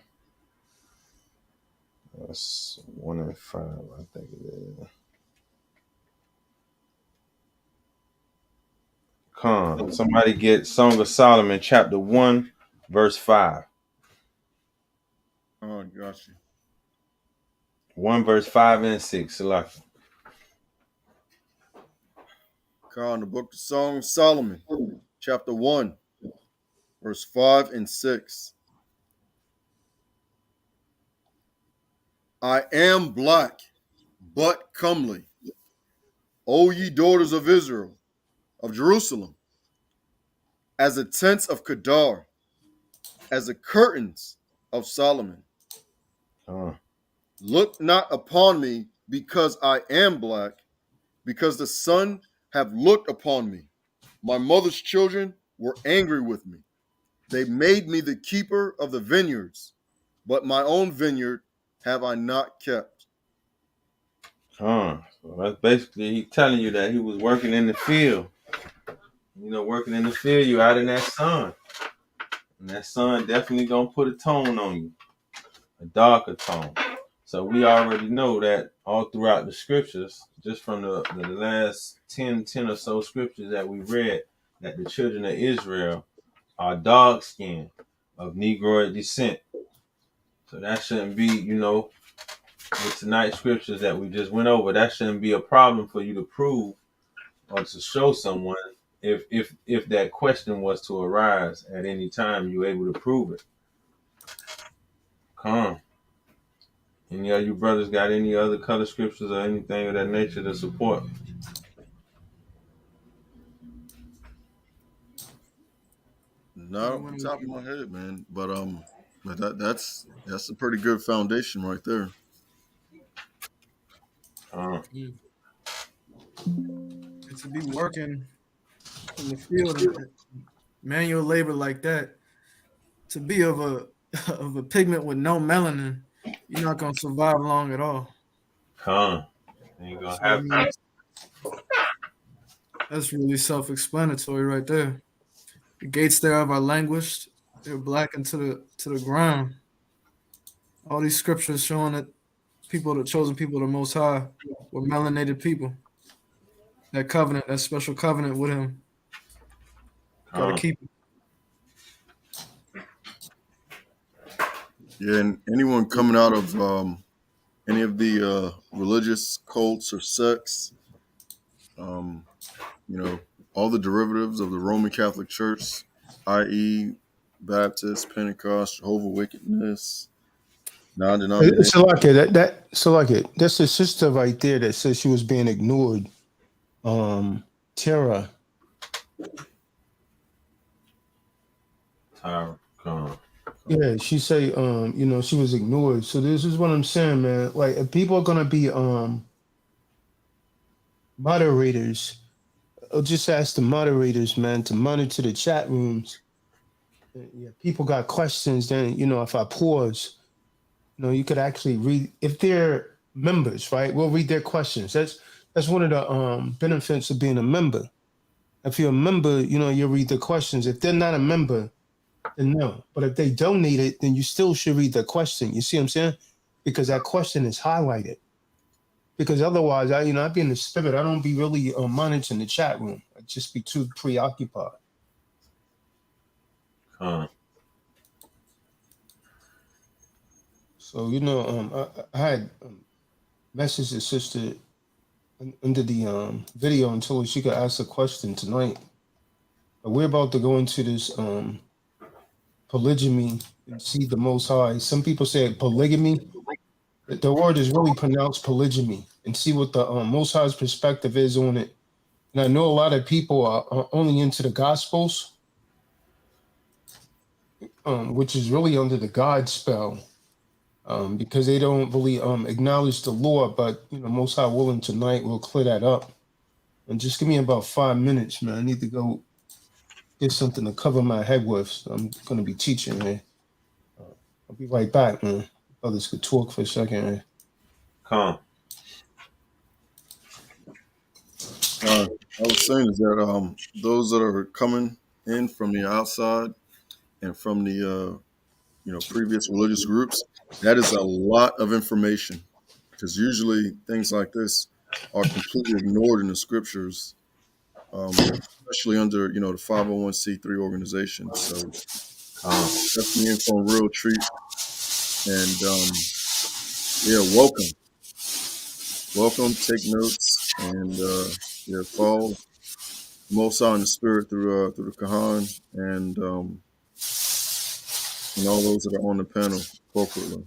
That's 1 and 5, I think it is. Somebody get Song of Solomon, chapter 1, verse 5. Oh, got you. 1 verse 5 and 6. Salakia. The book of Song of Solomon, chapter 1, verse 5 and 6. I am black, but comely. O ye daughters of Israel, of Jerusalem, as the tents of Kedar, as the curtains of Solomon. Look not upon me because I am black, because the sun have looked upon me. My mother's children were angry with me. They made me the keeper of the vineyards, but my own vineyard have I not kept. So that's basically he telling you that he was working in the field. You know, working in the field, you out in that sun. And that sun definitely gonna put a tone on you. A darker tone. So we already know that all throughout the scriptures, just from the last 10 or so scriptures that we read, that the children of Israel are dark skinned, of Negroid descent. So that shouldn't be, with tonight's scriptures that we just went over, that shouldn't be a problem for you to prove or to show someone if that question was to arise at any time, you're able to prove it. Any of you brothers got any other color scriptures or anything of that nature to support? Not off the top of my head, man. But that's a pretty good foundation right there. And to be working in the field and manual labor like that, to be of a pigment with no melanin, you're not gonna survive long at all. Ain't gonna happen. That's really self-explanatory right there. The gates thereof are languished; they're blackened to the ground. All these scriptures showing that the chosen people of the Most High, were melanated people. That covenant, that special covenant with Him, gotta keep it. Yeah, and anyone coming out of any of the religious cults or sects, all the derivatives of the Roman Catholic Church, i.e., Baptist, Pentecost, Jehovah's Witness, non-denominational. Salakia, that's the sister right there that says she was being ignored. Tara. Yeah, she say, she was ignored. So this is what I'm saying, man. Like, if people are gonna be moderators, I'll just ask the moderators, man, to monitor the chat rooms. Yeah, people got questions. Then if I pause, you could actually read if they're members, right? We'll read their questions. That's one of the benefits of being a member. If you're a member, you'll read the questions. If they're not a member, then no. But if they donate it, then you still should read the question. You see what I'm saying? Because that question is highlighted. Because otherwise, I'd be in the spirit. I don't be really monitoring the chat room. I'd just be too preoccupied. So, I had messaged the sister under the video and told her she could ask a question tonight. We're about to go into this polygamy and see the Most High. Some people say polygamy. The word is really pronounced polygamy, and see what the Most High's perspective is on it. And I know a lot of people are only into the Gospels, which is really under the God spell, because they don't really acknowledge the law. But Most High willing, tonight we'll clear that up. And just give me about 5 minutes, man. I need to go get something to cover my head with. So I'm going to be teaching, man. I'll be right back, man. Others could talk for a second, man. Come. I was saying is that those that are coming in from the outside and from the previous religious groups, that is a lot of information, because usually things like this are completely ignored in the scriptures, especially under the 501c3 organizations. So definitely in for a real treat, and welcome, take notes, and follow Most High in the Spirit through the Kahan and all those that are on the panel corporately.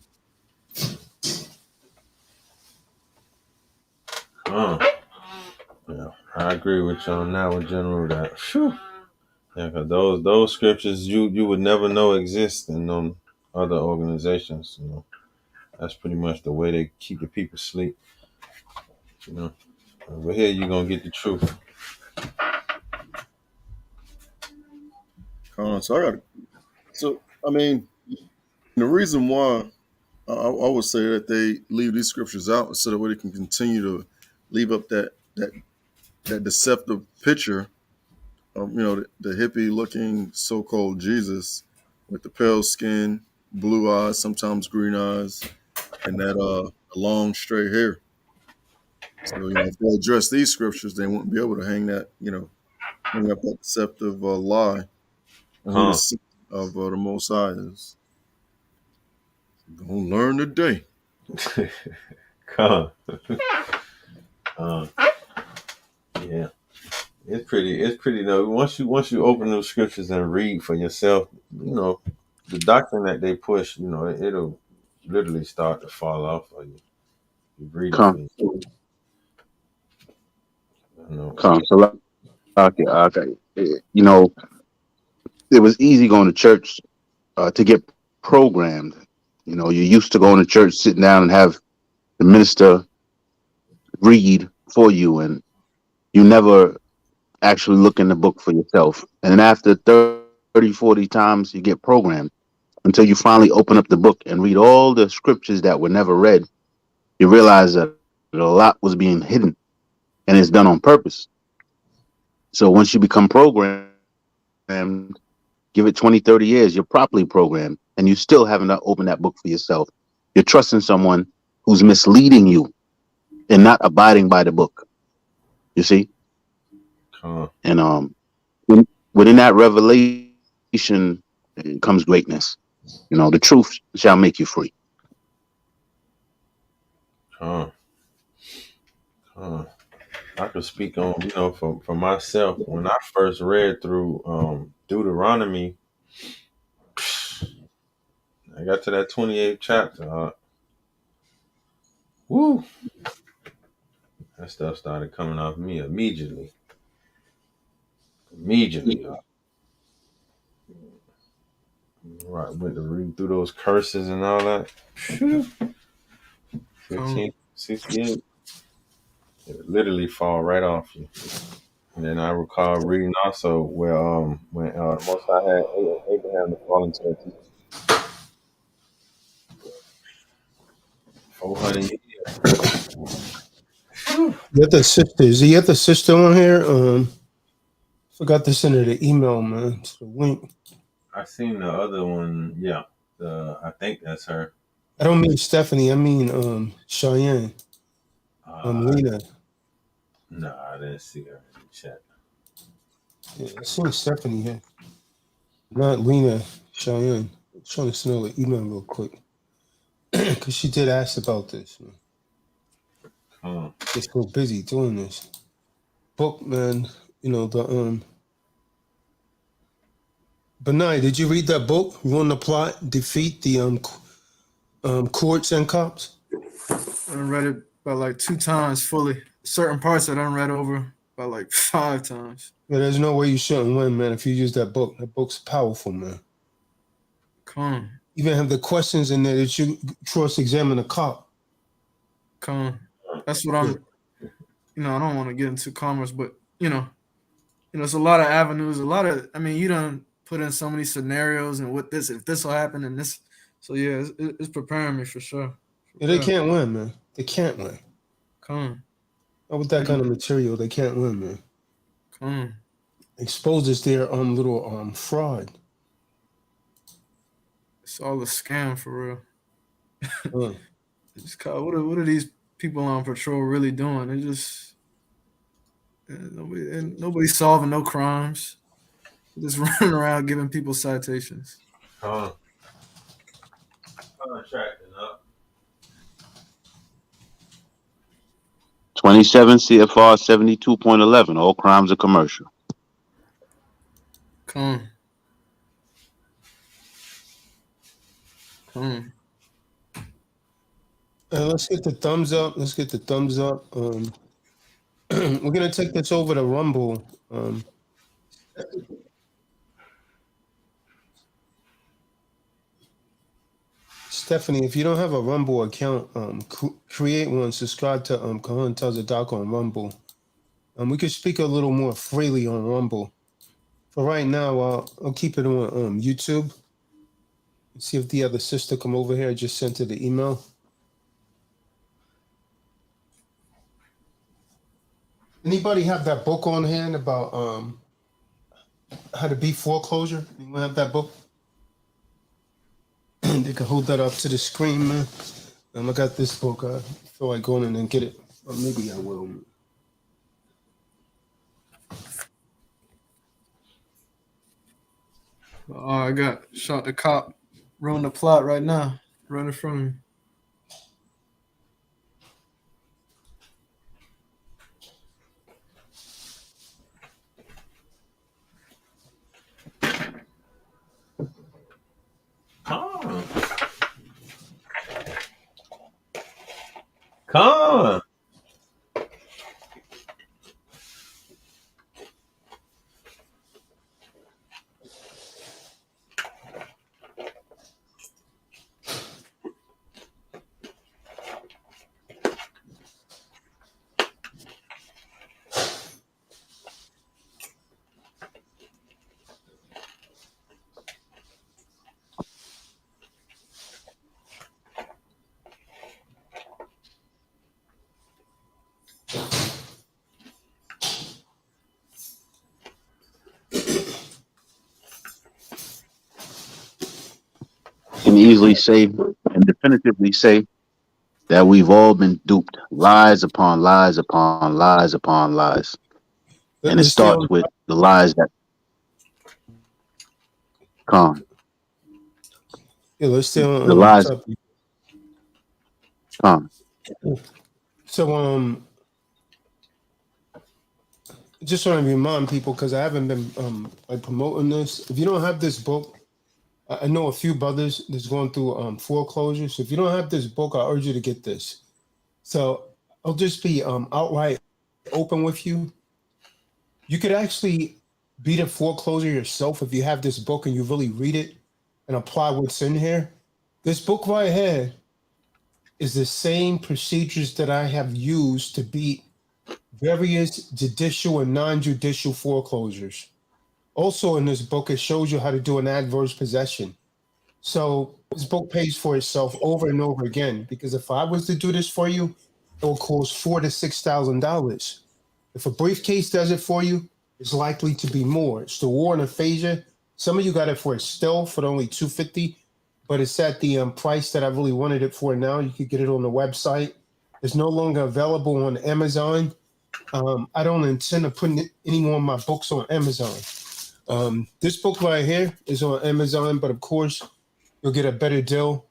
Yeah, I agree with you on that one, General. That, whew. Yeah, because those scriptures you would never know exist in other organizations. That's pretty much the way they keep the people asleep. But here you're gonna get the truth. So I mean, the reason why I would say that they leave these scriptures out so that way they can continue to leave up that deceptive picture of the hippie looking so-called Jesus with the pale skin, blue eyes, sometimes green eyes, and that long straight hair. So if they address these scriptures, they won't be able to hang that hang up that deceptive lie on who the son of the Most High is. Gonna learn today. Come. Yeah. It's pretty though. Once you open those scriptures and read for yourself, the doctrine that they push, it'll literally start to fall off for you. You read it for Come. So, okay. It was easy going to church to get programmed. You're used to going to church, sitting down and have the minister read for you, and you never actually look in the book for yourself. And then after 30, 40 times, you get programmed until you finally open up the book and read all the scriptures that were never read. You realize that a lot was being hidden, and it's done on purpose. So once you become programmed, give it 20, 30 years, you're properly programmed, and you still haven't opened that book for yourself. You're trusting someone who's misleading you and not abiding by the book. You see? And within that revelation comes greatness. The truth shall make you free. I could speak on, for myself. When I first read through Deuteronomy, I got to that 28th chapter. Woo! That stuff started coming off me immediately. Right, went to read through those curses and all that. 15, 68. It literally fall right off you. And then I recall reading also where when the Most High had Abraham to fall into that 400 years. You got the sister. Is he got the sister on here? Forgot to send her the email, man. To the link. I seen the other one. Yeah, I think that's her. I don't mean Stephanie. I mean Cheyenne. Lena. No, I didn't see her in the chat. Yeah, I seen Stephanie here. Not Lena. Cheyenne. I'm trying to send her the email real quick because she did ask about this. Man. Just so busy doing this book, man. The Benai, did you read that book? Run the Plot, Defeat the Courts and Cops? I done read it about like 2 times fully. Certain parts I done read over about like 5 times. Yeah, there's no way you shouldn't win, man, if you use that book. That book's powerful, man. Come. Even have the questions in there that you cross-examine a cop. Come. That's what I'm, I don't want to get into commerce, but, it's a lot of avenues, you done put in so many scenarios and if this will happen and this. So, yeah, it's preparing me for sure. Yeah, they can't win, man. They can't win. Come. Not with that kind of material, they can't win, man. Come. Exposes their little fraud. It's all a scam for real. What are these people on patrol really doing? They just nobody's solving no crimes. They're just running around giving people citations. Contracting up. 27 CFR 72.11. All crimes are commercial. Come. Let's get the thumbs up. We're gonna take this over to Rumble. Stephanie, if you don't have a Rumble account, create one. Subscribe to Tazadaq on Rumble. We could speak a little more freely on Rumble. For right now, I'll keep it on YouTube. See if the other sister come over here. I just sent her the email. Anybody have that book on hand about how to beat foreclosure? Anyone have that book? They can hold that up to the screen, man. I got this book. I feel like going in and get it. Or maybe I will. I got shot the cop. Run the plot right now. Right in front of me. Come. Can easily say and definitively say that we've all been duped. Lies upon lies upon lies upon lies. And it starts with the lies that come. Yeah, let's stay on the lies topic. come. So just want to remind people, because I haven't been like promoting this. If you don't have this book, I know a few brothers that's going through foreclosure. So if you don't have this book, I urge you to get this. So I'll just be outright open with you. You could actually beat a foreclosure yourself if you have this book and you really read it and apply what's in here. This book right here is the same procedures that I have used to beat various judicial and non-judicial foreclosures. Also in this book, it shows you how to do an adverse possession. So this book pays for itself over and over again, because if I was to do this for you, it will cost $4,000 to $6,000. If a briefcase does it for you, it's likely to be more. It's the War and Aphasia. Some of you got it for a still for only $250, but it's at the price that I really wanted it for now. You could get it on the website. It's no longer available on Amazon. I don't intend to put any more of my books on Amazon. This book right here is on Amazon, but of course, you'll get a better deal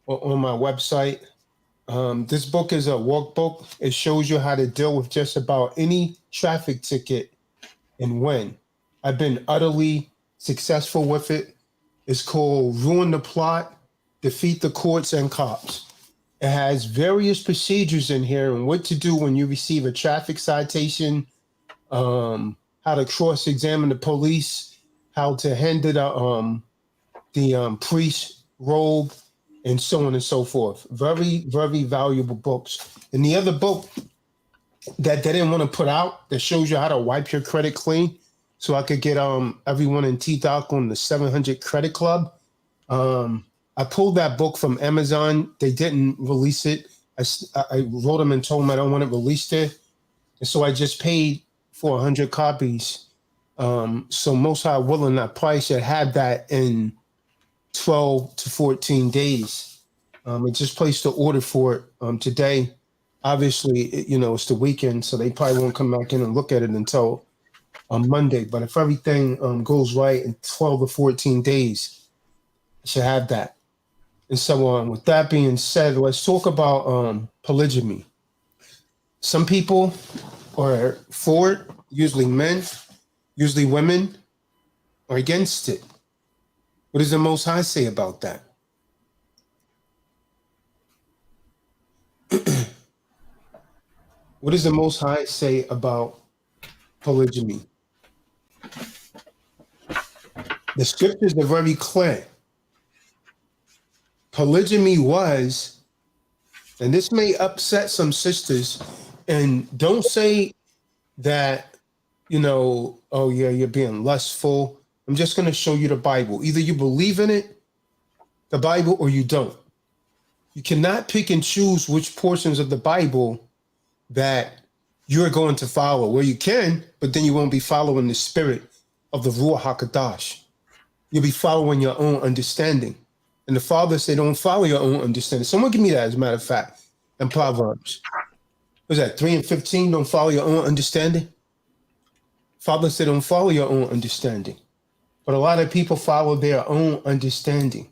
on my website. This book is a workbook. It shows you how to deal with just about any traffic ticket and when. I've been utterly successful with it. It's called Ruin the Plot, Defeat the Courts and Cops. It has various procedures in here and what to do when you receive a traffic citation, how to cross-examine the police, how to handle the priest robe, and so on and so forth. Very, very valuable books. And the other book that they didn't want to put out that shows you how to wipe your credit clean, so I could get everyone in Tazadaq on the 700 Credit Club. I pulled that book from Amazon. They didn't release it. I wrote them and told them I don't want it released there. And so I just paid for 100 copies. So Most High willing, I probably should have that in 12 to 14 days. I just placed the order for it today. Obviously, it's the weekend, so they probably won't come back in and look at it until on Monday. But if everything goes right in 12 to 14 days, I should have that. And so on. With that being said, let's talk about polygamy. Some people are for it, usually men, usually women, are against it. What does the Most High say about that? What does the Most High say about polygamy? The scriptures are very clear. Polygamy was, and this may upset some sisters, and don't say that, oh yeah, you're being lustful. I'm just going to show you the Bible. Either you believe in it, the Bible, or you don't. You cannot pick and choose which portions of the Bible that you're going to follow. Well, you can, but then you won't be following the spirit of the Ruach HaKadosh. You'll be following your own understanding. And the Father said, don't follow your own understanding. Someone give me that, as a matter of fact, in Proverbs. What's that, 3 and 15? Don't follow your own understanding? Father said, don't follow your own understanding. But a lot of people follow their own understanding.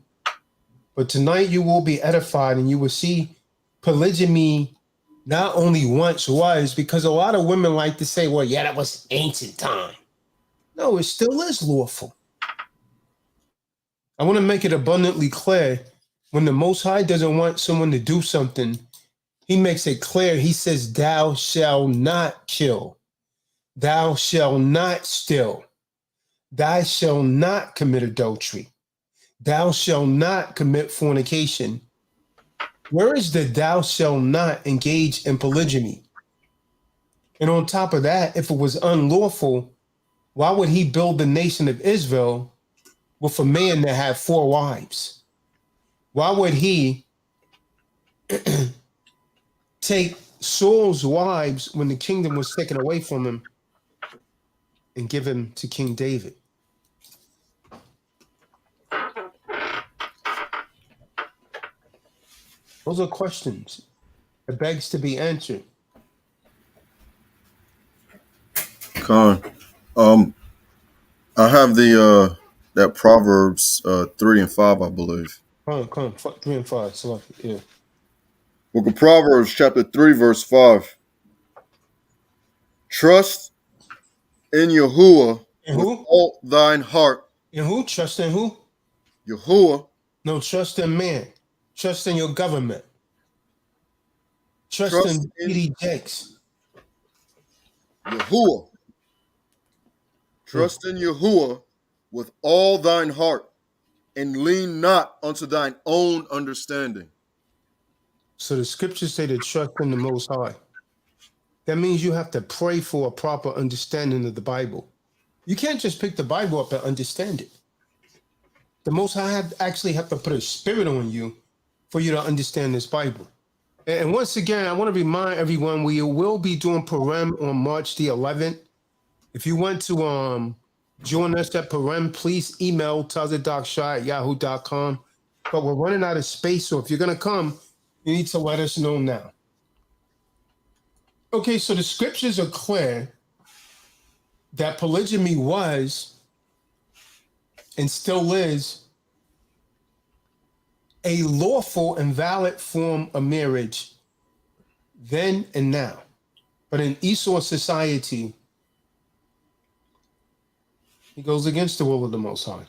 But tonight you will be edified and you will see polygamy not only once was, because a lot of women like to say, well, yeah, that was ancient time. No, it still is lawful. I want to make it abundantly clear, when the Most High doesn't want someone to do something, he makes it clear. He says, thou shalt not kill. Thou shalt not steal. Thou shalt not commit adultery. Thou shalt not commit fornication. Where is the thou shalt not engage in polygamy? And on top of that, if it was unlawful, why would he build the nation of Israel with a man that had 4 wives? Why would he take Saul's wives when the kingdom was taken away from him and give him to King David? Those are questions that begs to be answered. Con, I have the that Proverbs 3 and 5, I believe. Come, 3 and 5. So yeah. Book of Proverbs, chapter 3, verse 5. Trust in Yahuwah with all thine heart. In who? Trust in who? Yahuwah. No, trust in man. Trust in your government. Trust in P.D. Jakes. Yahuwah. Trust in Yahuwah with all thine heart, and lean not unto thine own understanding. So the scriptures say to trust in the Most High. That means you have to pray for a proper understanding of the Bible. You can't just pick the Bible up and understand it. The Most High actually have to put a spirit on you for you to understand this Bible. And once again, I want to remind everyone, we will be doing Purim on March the 11th. If you want to join us at Purim, please email tazadaq@yahoo.com. But we're running out of space, so if you're going to come, you need to let us know now. Okay, so the scriptures are clear that polygamy was and still is a lawful and valid form of marriage then and now. But in Esau society, He goes against the will of the Most High.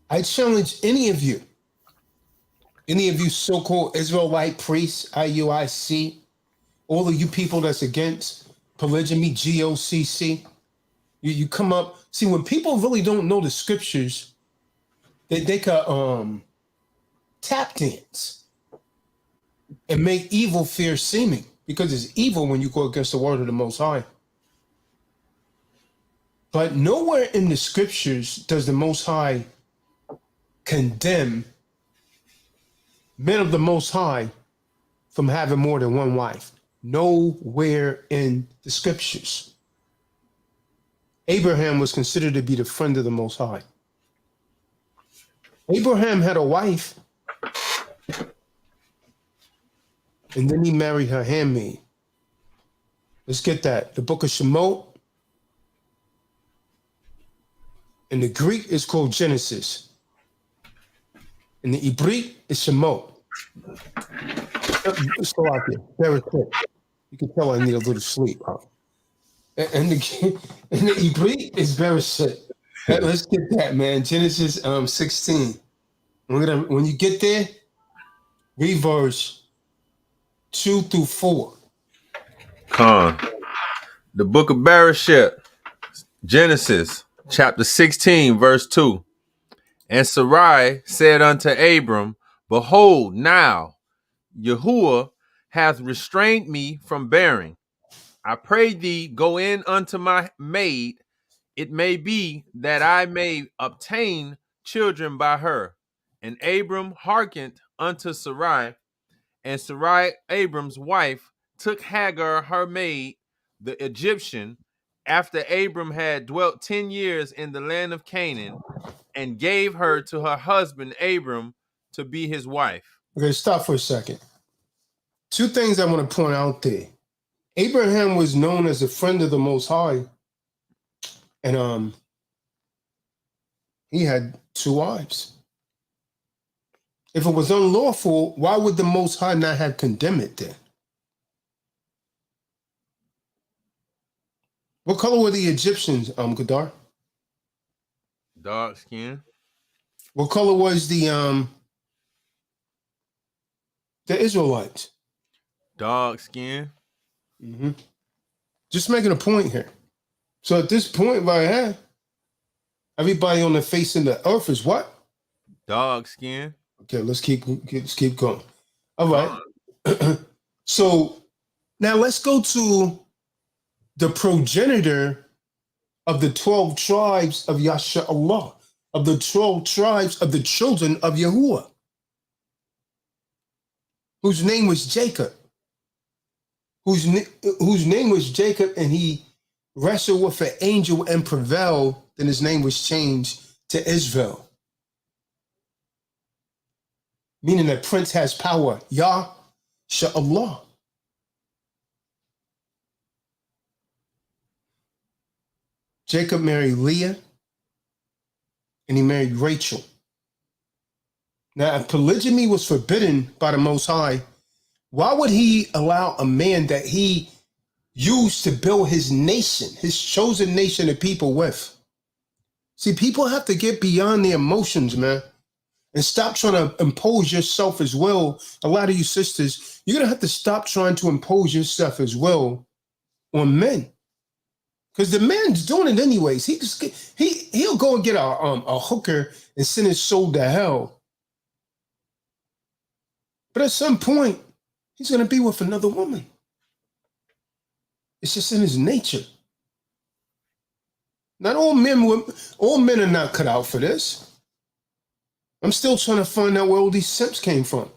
I challenge any of you so-called Israelite priests, IUIC, all of you people that's against polygamy, GOCC, you come up. See, when people really don't know the scriptures, they could tap dance and make evil fear seeming, because it's evil when you go against the word of the Most High. But nowhere in the scriptures does the Most High condemn men of the Most High from having more than one wife. Nowhere in the scriptures. Abraham was considered to be the friend of the Most High. Abraham had a wife, and then he married her handmaid. Let's get that. The book of Shemot, in the Greek, is called Genesis. In the Hebrew, it's Shemot. So out there, very quick. You can tell I need a little sleep. Huh? And the Hebrew is very sick. Let's get that, man. Genesis 16. When you get there, read verse 2 through 4. The book of Bereshit, Genesis, chapter 16, verse 2. And Sarai said unto Abram, Behold, now Yahuwah hath restrained me from bearing. I pray thee, go in unto my maid. It may be that I may obtain children by her. And Abram hearkened unto Sarai, and Sarai, Abram's wife, took Hagar, her maid, the Egyptian, after Abram had dwelt 10 years in the land of Canaan, and gave her to her husband Abram to be his wife. Okay, stop for a second. Two things I want to point out there. Abraham was known as a friend of the Most High, and he had 2 wives. If it was unlawful, why would the Most High not have condemned it then? What color were the Egyptians, Gadar? Dark skin. What color was the Israelites? Dark skin. Mm-hmm. Just making a point here. So at this point right here, everybody on the face of the earth is what? Dark skin. Okay, let's keep going. All right. So now let's go to the progenitor of the 12 tribes of Yasha Allah, of the 12 tribes of the children of Yahuwah, whose name was Jacob, whose name was Jacob, and he wrestled with an angel and prevailed. Then his name was changed to Israel, meaning that prince has power. Yasha Allah. Jacob married Leah, and he married Rachel. Now, if polygamy was forbidden by the Most High, why would he allow a man that he used to build his nation, his chosen nation of people with? See, people have to get beyond their emotions, man, and stop trying to impose yourself as well. A lot of you sisters, you're going to have to stop trying to impose yourself as well on men. Because the man's doing it anyways. He'll go and get a hooker and send his soul to hell. But at some point, he's going to be with another woman. It's just in his nature. Not all men are not cut out for this. I'm still trying to find out where all these simps came from.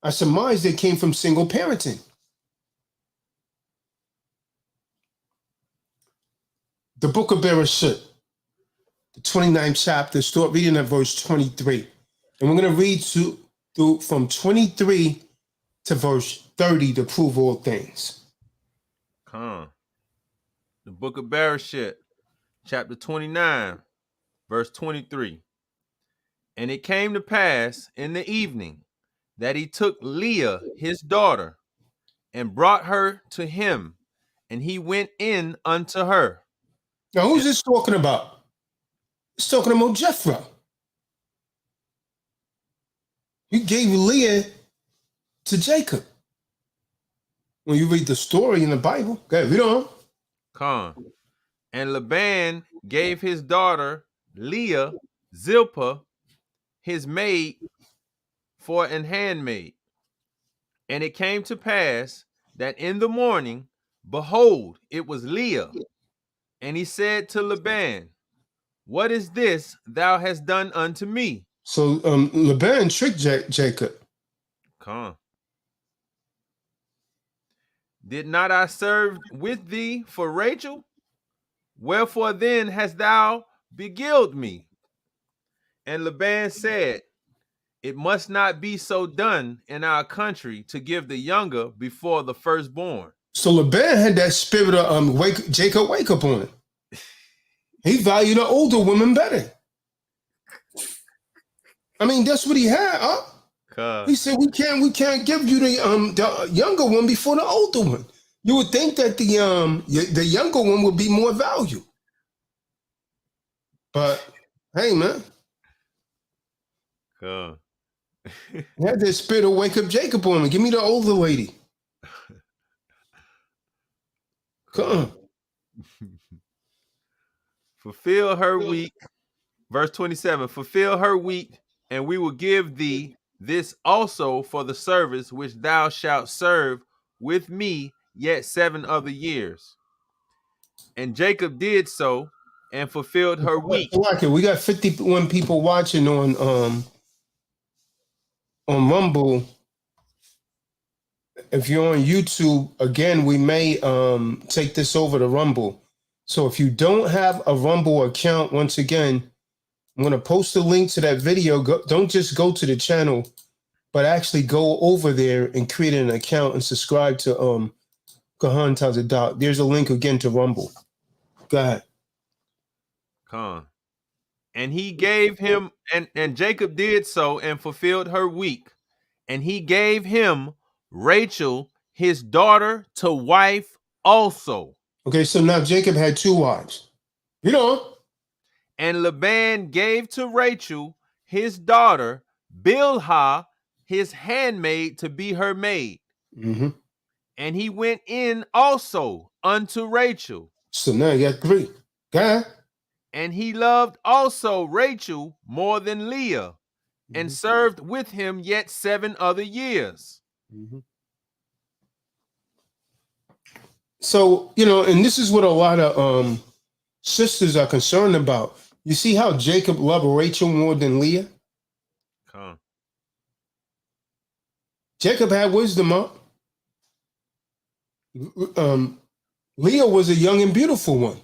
I surmise they came from single parenting. The book of Bereshit, the 29th chapter, start reading at verse 23. And we're going to read through from 23 to verse 30 to prove all things. The book of Bereshit, chapter 29, verse 23. And it came to pass in the evening that he took Leah, his daughter, and brought her to him, and he went in unto her. Now, who's this talking about? It's talking about Jethro. He gave Leah to Jacob. When you read the story in the Bible, okay, read on. Con. And Laban gave his daughter Leah, Zilpah, his maid, for an handmaid. And it came to pass that in the morning, behold, it was Leah. And he said to Laban, what is this thou hast done unto me? So Laban tricked Jacob. Come. Did not I serve with thee for Rachel? Wherefore then hast thou beguiled me? And Laban said, it must not be so done in our country to give the younger before the firstborn. So Laban had that spirit of Jacob wake up on it. He valued the older woman better. I mean, that's what he had, huh? He said, we can't give you the younger one before the older one. You would think that the younger one would be more value. But hey, man. He had that spirit of wake up Jacob on him. Give me the older lady. Come on. Fulfill her week. Verse 27, fulfill her week, and we will give thee this also for the service which thou shalt serve with me yet 7 other years. And Jacob did so and fulfilled her week. We got 51 people watching on Rumble. If you're on YouTube, again, we may take this over to Rumble. So if you don't have a Rumble account, once again, I'm going to post a link to that video. Don't just go to the channel, but actually go over there and create an account and subscribe to Kahan Tazadaq. There's a link again to Rumble. Go ahead. Khan. And he gave him, and Jacob did so and fulfilled her week. And he gave him Rachel, his daughter, to wife also. Okay, so now Jacob had 2 wives. You know. And Laban gave to Rachel, his daughter, Bilhah, his handmaid, to be her maid. Mm-hmm. And he went in also unto Rachel. So now you got 3. Go ahead. And he loved also Rachel more than Leah, and served with him yet 7 other years. Mm-hmm. So, you know, and this is what a lot of sisters are concerned about. You see how Jacob loved Rachel more than Leah? Jacob had wisdom, huh? Leah was a young and beautiful one.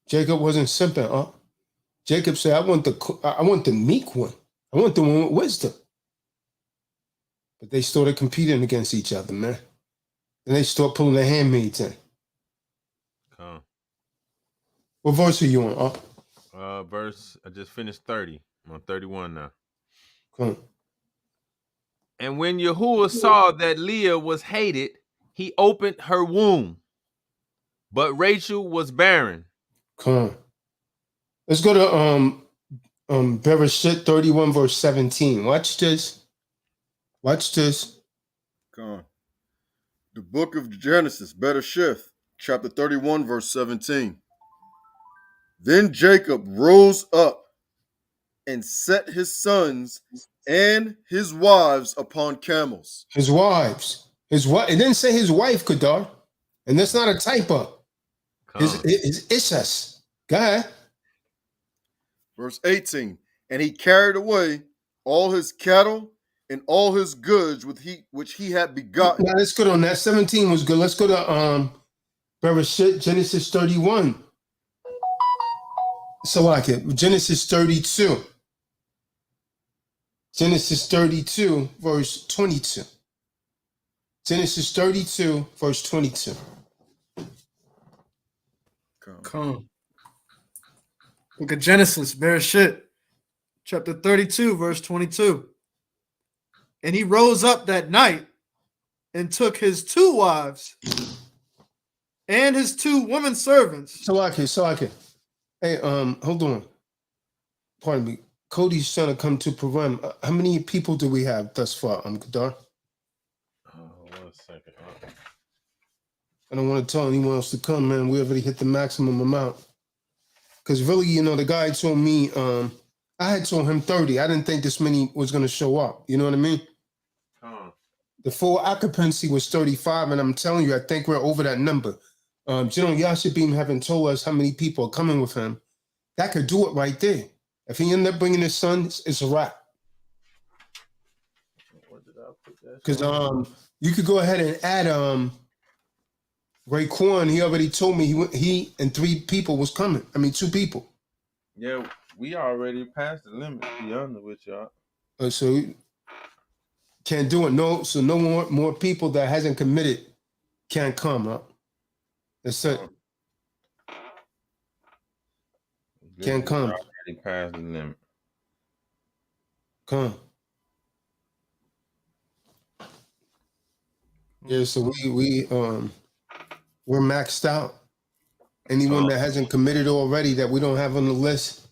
Jacob wasn't simping, huh? Jacob said, I want the meek one. I want the one with wisdom. But they started competing against each other, man. And they start pulling their handmaids in. What verse are you on? Verse, I just finished 30. I'm on 31 now. Come. And when Yahuwah saw that Leah was hated, he opened her womb. But Rachel was barren. Come. Let's go to Bereshit 31 verse 17. Watch this. Watch this. Come. The book of Genesis, Bereshit, chapter 31, verse 17. Then Jacob rose up and set his sons and his wives upon camels. His wives. His wife. It didn't say his wife, Kadar. And that's not a typo. His Ishas. Go ahead. Verse 18. And he carried away all his cattle and all his goods which he had begotten. Now let's go on that. 17 was good. Let's go to Bereshit, Genesis 31. So like it. Genesis 32. Genesis 32, verse 22. Genesis 32, verse 22. Come. Look at Genesis, Bereshit, chapter 32, verse 22. And he rose up that night and took his 2 wives and his 2 women servants. Salaki. Hey, hold on. Pardon me. Cody's trying to come to Param. How many people do we have thus far, Kadar? 1 second. I don't want to tell anyone else to come, man. We already hit the maximum amount. Because really, you know, the guy told me, I had told him 30. I didn't think this many was going to show up. You know what I mean? The full occupancy was 35, and I'm telling you, I think we're over that number. General Yashibim haven't told us how many people are coming with him. That could do it right there. If he ended up bringing his son, it's a wrap. Because you could go ahead and add Raekwon. He already told me he and 3 people was coming. I mean, 2 people. Yeah, we already passed the limit. To be honest with y'all. So can't do it. No, so no more people that hasn't committed can't come up. That's it. Can't come. Already passed the limit. Come. Yeah, so we're maxed out. Anyone that hasn't committed already that we don't have on the list,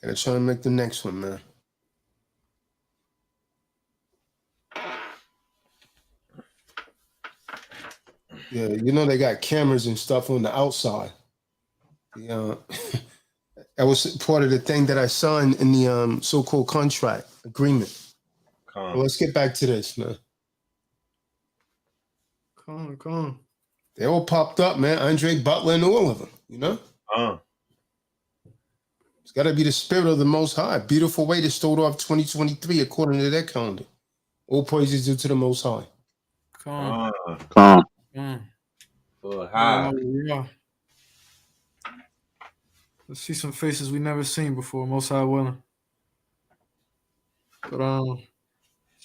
gotta try and make the next one, man. Yeah, you know they got cameras and stuff on the outside. Yeah, that was part of the thing that I signed in the so-called contract agreement. Well, let's get back to this, man. Come. They all popped up, man. Andre Butler and all of them, you know? It's got to be the spirit of the Most High. Beautiful way to start off 2023 according to their calendar. All praises due to the Most High. Come. High. Yeah. Let's see some faces we never seen before. Most High willing. But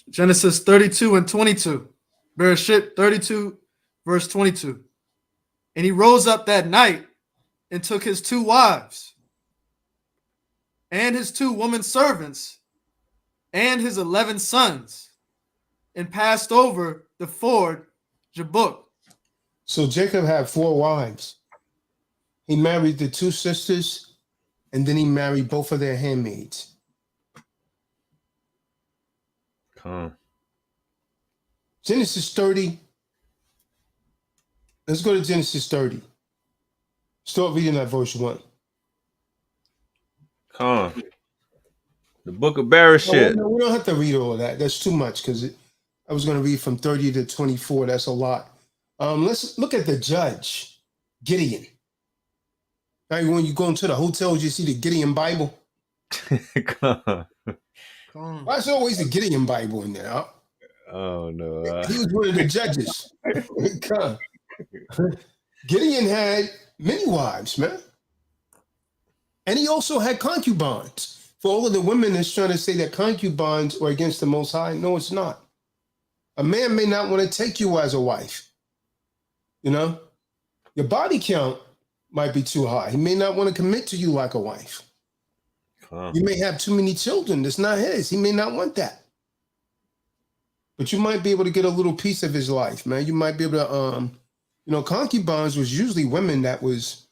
Genesis 32 and 22. Bereshit 32, verse 22. And he rose up that night and took his 2 wives and his 2 women servants and his 11 sons and passed over the ford Jabbok. So Jacob had 4 wives. He married the 2 sisters, and then he married both of their handmaids. Genesis 30. Let's go to Genesis 30. Start reading that verse 1. The book of Bereshit. No, we don't have to read all of that. That's too much because I was going to read from 30 to 24. That's a lot. Let's look at the judge, Gideon. Now, when you go into the hotels, you see the Gideon Bible. Why is always the Gideon Bible in there? Huh? Oh, no. He was one of the judges. Gideon had many wives, man. And he also had concubines. For all of the women that's trying to say that concubines are against the Most High, no, it's not. A man may not want to take you as a wife. You know? Your body count might be too high. He may not want to commit to you like a wife. You may have too many children. That's not his. He may not want that. But you might be able to get a little piece of his life, man. You might be able to, concubines was usually women that was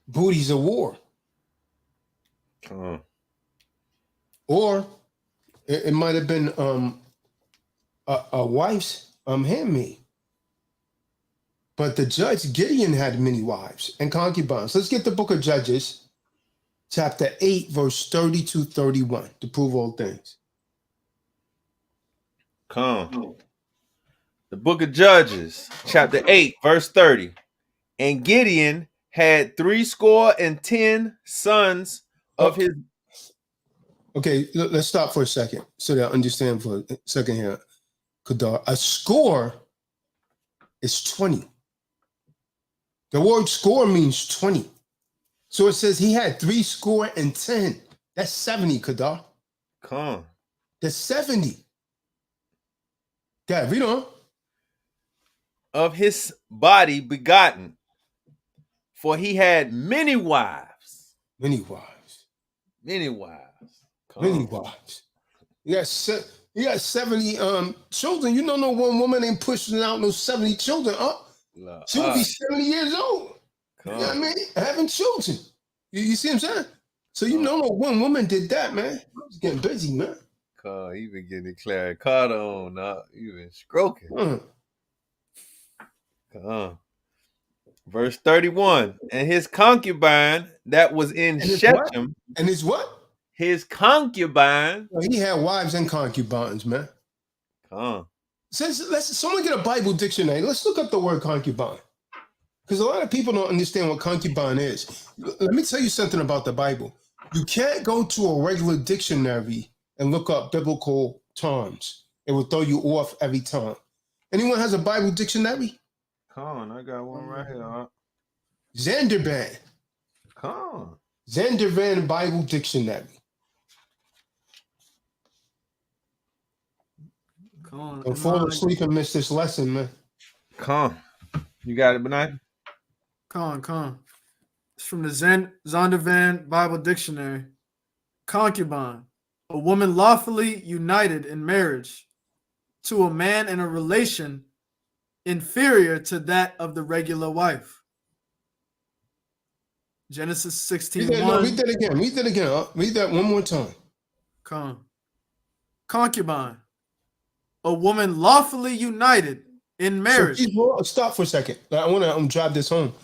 booties of war. Or it might have been a wife's handmaid. But the judge Gideon had many wives and concubines. Let's get the book of Judges, chapter 8, verse 30 to 31, to prove all things. The book of Judges, chapter 8, verse 30. And Gideon had 70 sons of his. Okay, let's stop for a second so that I understand for a second here. Kadar, a score is 20. The word score means 20. So it says he had 70. That's 70, Kadar. That's 70. God, read on. Of his body begotten, for he had many wives. Many wives. Many wives. Many wives. He got 70 children. You know, no one woman ain't pushing out no 70 children up. She would be 70 years old. You know what I mean? Having children. You see what I'm saying? So you know, no one woman did that, man. I was getting busy, man. He been getting declared Carter on, you been stroking. Verse 31. And his concubine that was in Shechem. And his what? His concubine. Well, he had wives and concubines, man. Let's someone get a Bible dictionary. Let's look up the word concubine. Because a lot of people don't understand what concubine is. Let me tell you something about the Bible. You can't go to a regular dictionary and look up biblical terms. It will throw you off every time. Anyone has a Bible dictionary? I got one right here. Zandervan. Zandervan Bible Dictionary. Don't fall asleep and miss this lesson, man. You got it, Benai? It's from the Zondervan Bible Dictionary. Concubine, a woman lawfully united in marriage to a man in a relation inferior to that of the regular wife. Genesis 16:1. Read that again. Read that one more time. Concubine, a woman lawfully united in marriage. So stop for a second. I want to drive this home.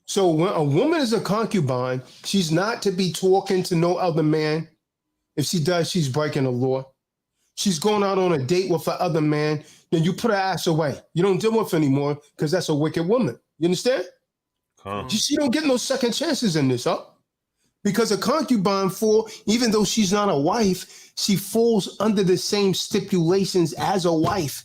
So when a woman is a concubine, she's not to be talking to no other man. If she does, she's breaking the law. She's going out on a date with another man, then you put her ass away. You don't deal with her anymore because that's a wicked woman. You understand? She don't get no second chances in this, because a concubine, even though she's not a wife, she falls under the same stipulations as a wife.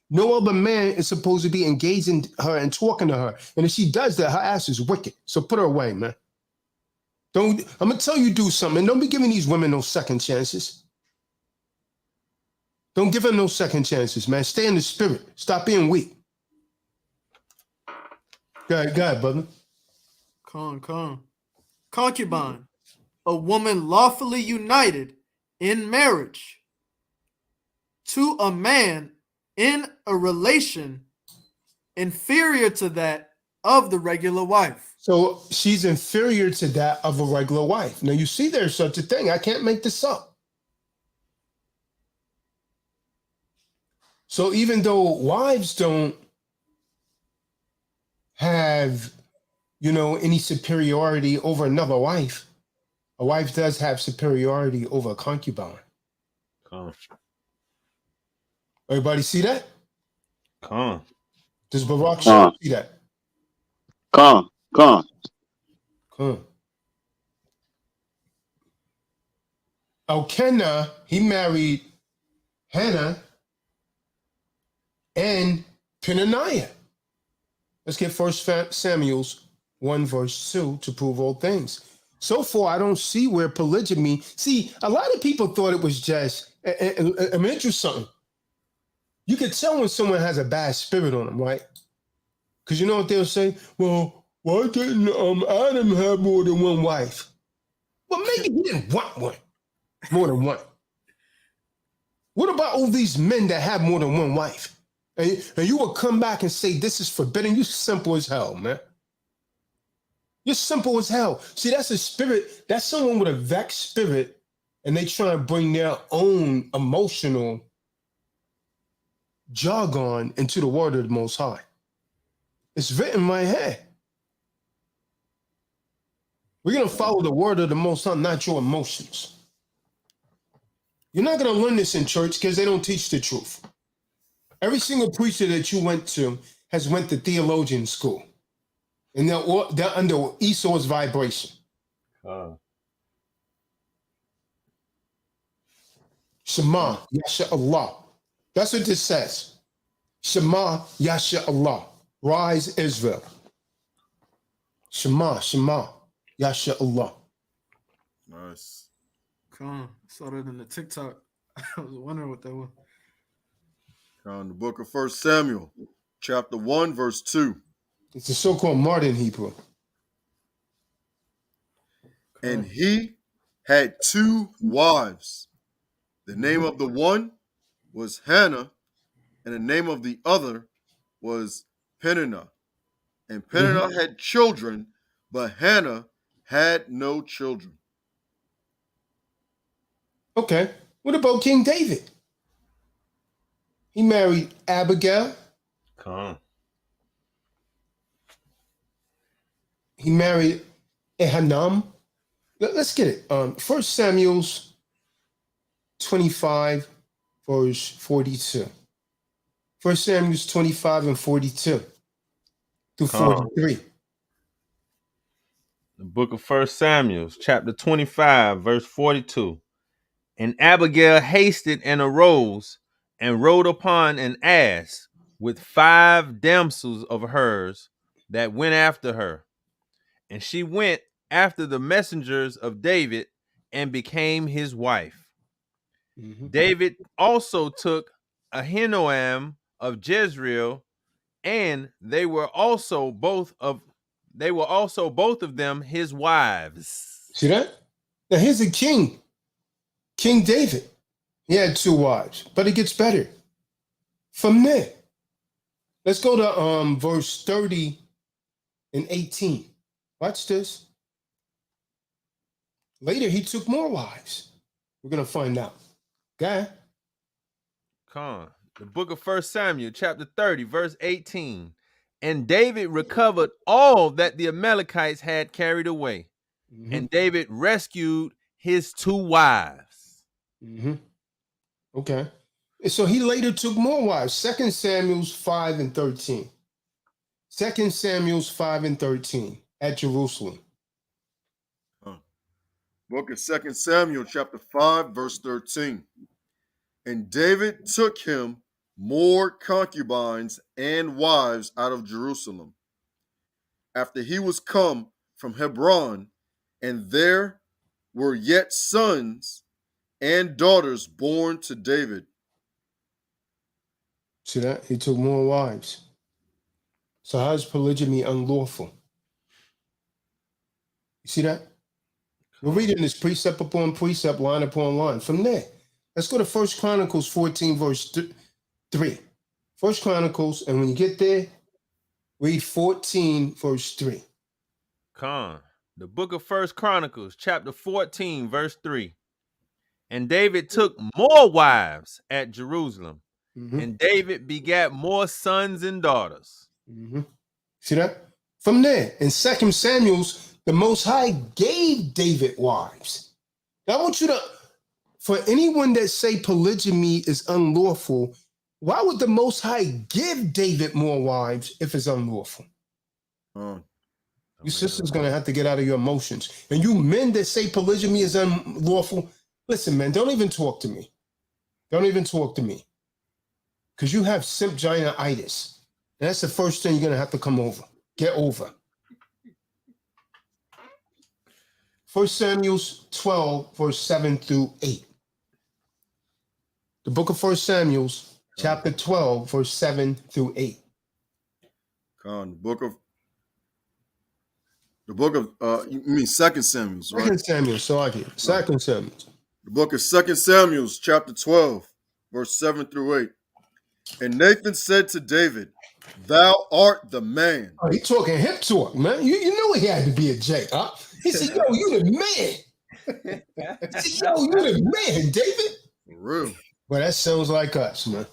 No other man is supposed to be engaging her and talking to her. And if she does that, her ass is wicked. So put her away, man. I'm going to tell you do something. Don't be giving these women no second chances. Don't give her no second chances, man. Stay in the spirit. Stop being weak. Go ahead, brother. Concubine, a woman lawfully united in marriage to a man in a relation inferior to that of the regular wife. So she's inferior to that of a regular wife. Now you see there's such a thing. I can't make this up. So even though wives don't have, any superiority over another wife, a wife does have superiority over a concubine. Everybody see that? Does Barak see that? Elkanah, he married Hannah and Peninnah. Let's get 1 Samuel's 1 verse 2 to prove all things. So far, I don't see where polygamy. See, a lot of people thought it was just. I'm interested. You can tell when someone has a bad spirit on them, right? Because you know what they'll say? Well, why didn't Adam have more than one wife? Well, maybe he didn't want one. More than one. What about all these men that have more than one wife? And you will come back and say this is forbidden. You simple as hell, man. You're simple as hell. See, that's a spirit. That's someone with a vexed spirit, and they try to bring their own emotional jargon into the word of the Most High. It's written right here. We're going to follow the word of the Most High, not your emotions. You're not going to learn this in church because they don't teach the truth. Every single preacher that you went to has went to theologian school. And they're under Esau's vibration. Shema, Yasha Allah. That's what this says. Shema, Yasha Allah. Rise, Israel. Shema, Yasha Allah. Nice. Saw that in the TikTok. I was wondering what that was. The book of 1 Samuel, chapter 1, verse 2. It's the so-called modern Hebrew. And he had 2 wives, The name of the one was Hannah, and the name of the other was Peninnah. And Peninnah had children, but Hannah had no children. Okay. What about King David? He married Abigail. Come. He married Ehanam. Let's get it. 1 Samuel's 25, verse 42. 1 Samuel's 25 and 42 through 43. The book of 1 Samuel, chapter 25, verse 42. And Abigail hasted and arose and rode upon an ass with 5 damsels of hers that went after her. And she went after the messengers of David and became his wife. David also took Ahinoam of Jezreel, and they were also both of them his wives. See that? Now here's a king. King David. He had 2 wives, but it gets better. From there, let's go to verse 30 and 18. Watch this. Later, he took more wives. We're going to find out. Go ahead. Come. The book of 1 Samuel, chapter 30, verse 18. And David recovered all that the Amalekites had carried away. And David rescued his 2 wives. Okay. So he later took more wives. 2 Samuel's 5 and 13. 2 Samuel's 5 and 13 at Jerusalem. Book of 2 Samuel, chapter 5, verse 13. And David took him more concubines and wives out of Jerusalem, after he was come from Hebron, and there were yet sons and daughters born to David. See that? He took more wives. So how is polygamy unlawful? You see that? We're reading this precept upon precept, line upon line. From there, let's go to 1 Chronicles 14, verse 3. 1 Chronicles, and when you get there, read 14, verse 3. Come. The book of 1 Chronicles, chapter 14, verse 3. And David took more wives at Jerusalem, and David begat more sons and daughters. See that? From there, in 2 Samuel's, the Most High gave David wives. Now I want you to, for anyone that say polygamy is unlawful, why would the Most High give David more wives if it's unlawful? You sisters going to have to get out of your emotions. And you men that say polygamy is unlawful, listen, man, don't even talk to me. Don't even talk to me. Because you have simp-gina-itis. And that's the first thing you're going to have to come over. Get over. 1 Samuel 12, verse 7 through 8. The book of 1 Samuel, chapter 12, verse 7 through 8. The book of you mean 2 Samuel, right? 2 Samuel, so I get 2 Samuel. The book of 2 Samuel, chapter 12, verse 7 through 8. And Nathan said to David, "Thou art the man." Oh, he talking hip talk, man. You know he had to be a J, huh? He said, "Yo, you the man." He said, "Yo, you the man, David." For real. Well, that sounds like us, man.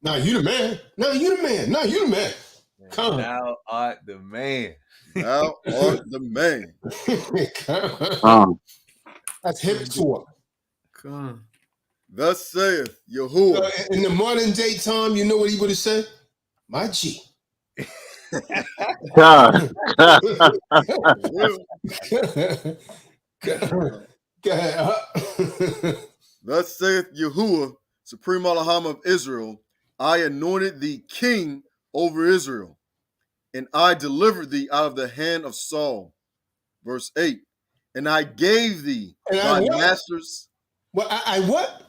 Nah, you the man. Nah, you the man. Nah, you the man. Come. Thou art the man. Thou art the man. That's hip talk. Come. Thus saith Yahuwah. In the modern day time, you know what he would have said? My G. God. Thus saith Yahuwah, Supreme Elohim of Israel, I anointed thee king over Israel, and I delivered thee out of the hand of Saul. Verse 8. And I gave thee thy masters. Well, I what?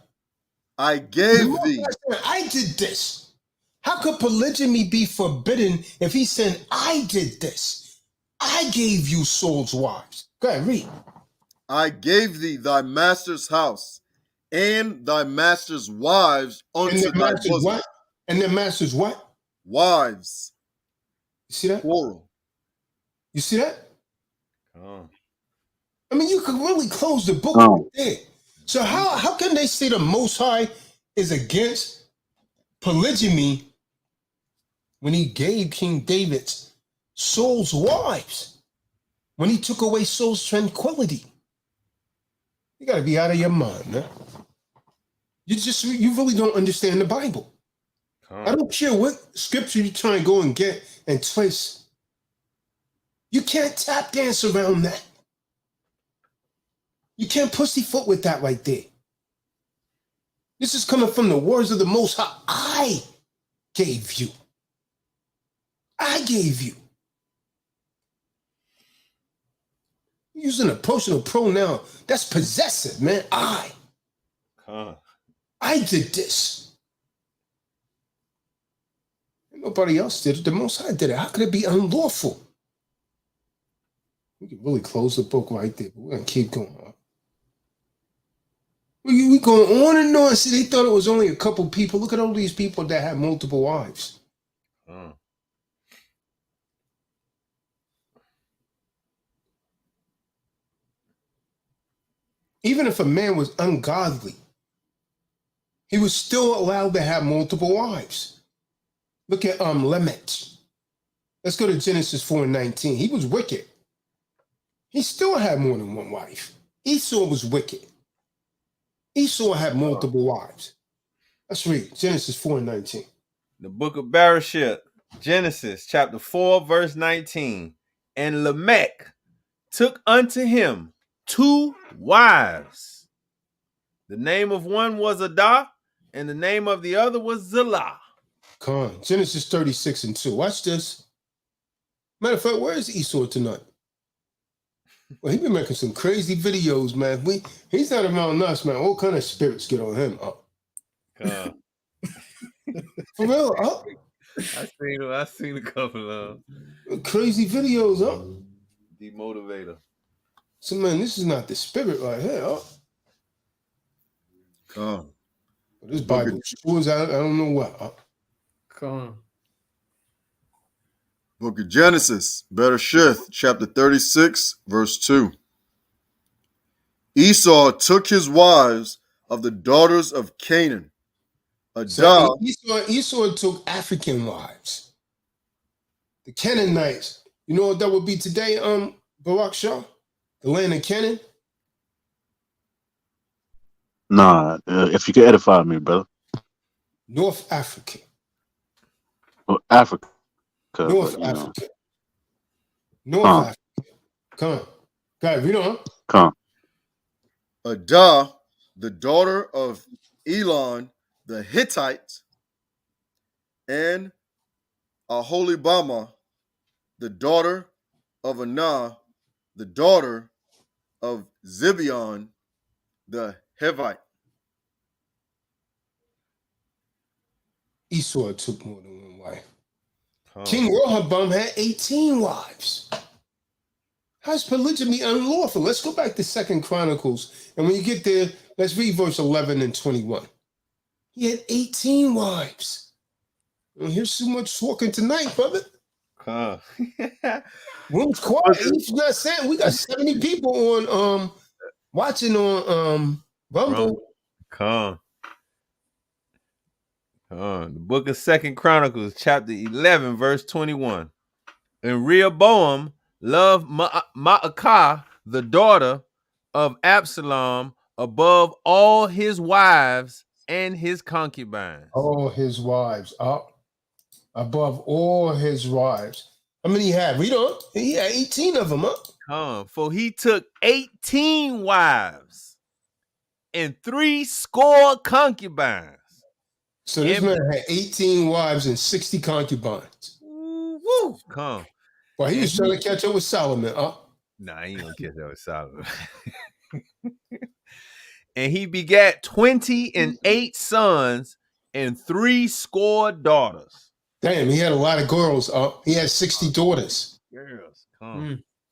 I gave thee. I did this. How could polygamy be forbidden if he said, I did this? I gave you Saul's wives. Go ahead, read. I gave thee thy master's house and thy master's wives And unto their thy masters bosom. what? And their masters what? Wives. You see that? Plural. You see that? Come. I mean, you could really close the book Come. right there. So how can they say the Most High is against polygamy when he gave King David Saul's wives, when he took away Saul's tranquility? You got to be out of your mind, man. You really don't understand the Bible. I don't care what scripture you try and go and get and twist. You can't tap dance around that. You can't pussyfoot with that right there. This is coming from the words of the Most High. I gave you. I gave you. Using a personal pronoun, that's possessive, man. I did this. Nobody else did it. The Most High did it. How could it be unlawful? We could really close the book right there, but we're going to keep going. We going on and on. See, they thought it was only a couple people. Look at all these people that have multiple wives. Even if a man was ungodly, he was still allowed to have multiple wives. Look at Lamech. Let's go to Genesis 4:19. He was wicked. He still had more than one wife. Esau was wicked. Esau had multiple wives. Let's read Genesis 4:19. The book of Bereshit, Genesis chapter 4, verse 19. And Lamech took unto him 2 wives. The name of one was Adah, and the name of the other was Zillah. Come on, Genesis 36:2. Watch this. Matter of fact, where is Esau tonight? Well, he been making some crazy videos, man. He's not around us, man. All kind of spirits get on him. For real, I seen a couple of crazy videos, huh? Demotivator. So, man, this is not the spirit right here, huh? This Bible shows I don't know what. Book of Genesis, Bereshith, chapter 36, verse 2. Esau took his wives of the daughters of Canaan. So Esau took African wives. The Canaanites. You know what that would be today, Barak Shah? The land of Canaan? Nah, if you could edify me, brother. North Africa. Well, Africa. North Africa. North Africa. Come on. Go ahead, read on. Come. Adah, the daughter of Elon the Hittite, and Aholibama, the daughter of Anah, the daughter of Zibeon the Hivite. Esau took more than one wife. King Rehoboam had 18 wives. How's polygamy unlawful? Let's go back to 2 Chronicles. And when you get there, let's read verse 11 and 21. He had 18 wives. Well, here's so much talking tonight, brother. Room's quiet. He's not saying we got 70 people on watching on Rumble. The book of 2 Chronicles, chapter 11, verse 21. And Rehoboam loved Maacah, the daughter of Absalom, above all his wives and his concubines. All his wives, above all his wives. How many he had? Read on. He had 18 of them, huh? For he took 18 wives and 70 concubines. So this man had 18 wives and 60 concubines. Woo! Well, he was trying to catch up with Solomon, huh? Nah, he ain't gonna catch up with Solomon. And he begat 28 sons and 70 daughters. Damn, he had a lot of girls. He had 60 daughters. Girls,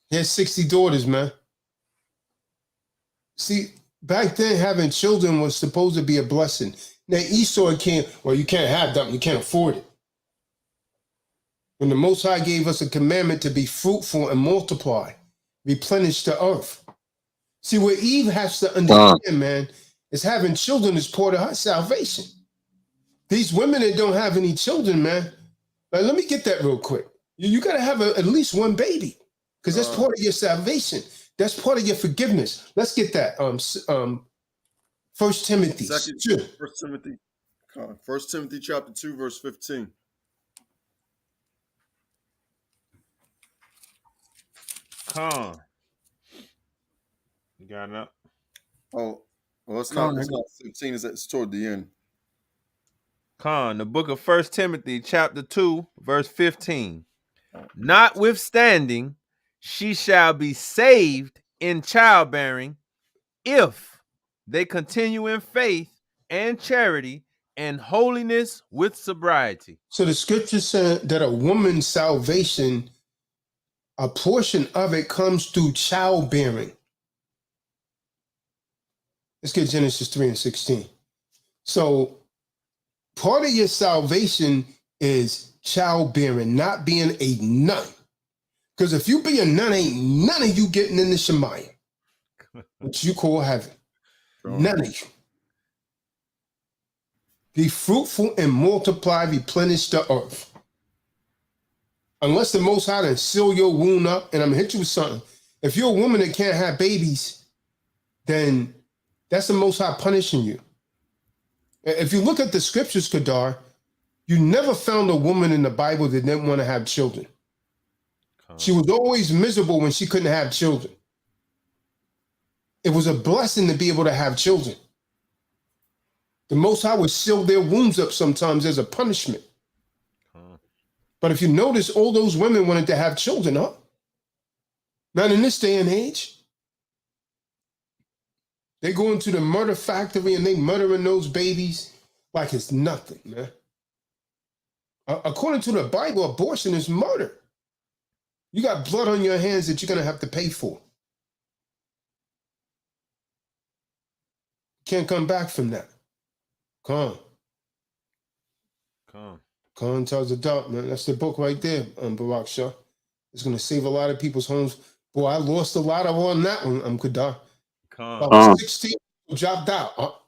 He had 60 daughters, man. See, back then having children was supposed to be a blessing. Now Esau can't, well, you can't have them, you can't afford it. When the Most High gave us a commandment to be fruitful and multiply, replenish the earth. See, what Eve has to understand, man, is having children is part of her salvation. These women that don't have any children, man, like, let me get that real quick. You got to have at least one baby, because that's part of your salvation. That's part of your forgiveness. Let's get that. 1 Timothy 2. 1 Timothy chapter 2, verse 15. You got it up? Oh, well, it's not 15. It's toward the end. The book of 1 Timothy chapter 2, verse 15. Notwithstanding, she shall be saved in childbearing if they continue in faith and charity and holiness with sobriety. So the scripture said that a woman's salvation, a portion of it comes through childbearing. Let's get Genesis 3 and 16. So part of your salvation is childbearing, not being a nun. Because if you be a nun, ain't none of you getting in the Shemayim, which you call heaven. None of you. Be fruitful and multiply, replenish the earth. Unless the Most High done seal your wound up, and I'm going to hit you with something. If you're a woman that can't have babies, then that's the Most High punishing you. If you look at the scriptures, Kedar, you never found a woman in the Bible that didn't want to have children. She was always miserable when she couldn't have children. It was a blessing to be able to have children. The Most High would seal their wounds up sometimes as a punishment. But if you notice, all those women wanted to have children, huh? Not in this day and age. They go into the murder factory and they murdering those babies like it's nothing, man. According to the Bible, abortion is murder. You got blood on your hands that you're going to have to pay for. Can't come back from that. Khan Tazadaq, man. That's the book right there, Barak Shah. It's going to save a lot of people's homes. Boy, I lost a lot of on that one, Kedar. About 16 dropped out.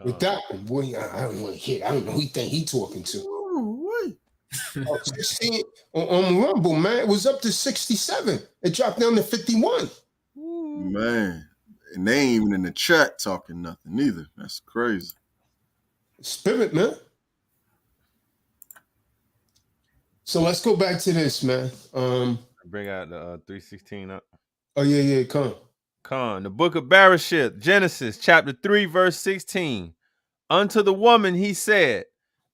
With that one, boy, I don't want to hear. I don't know who he talking to. 16 on Rumble, man. It was up to 67. It dropped down to 51. Man, and they ain't even in the chat talking nothing either. That's crazy. Spirit, man. So let's go back to this, man. Bring out the 316 up. Oh, yeah, come. The book of Bereshith, Genesis, chapter 3, verse 16. Unto the woman he said,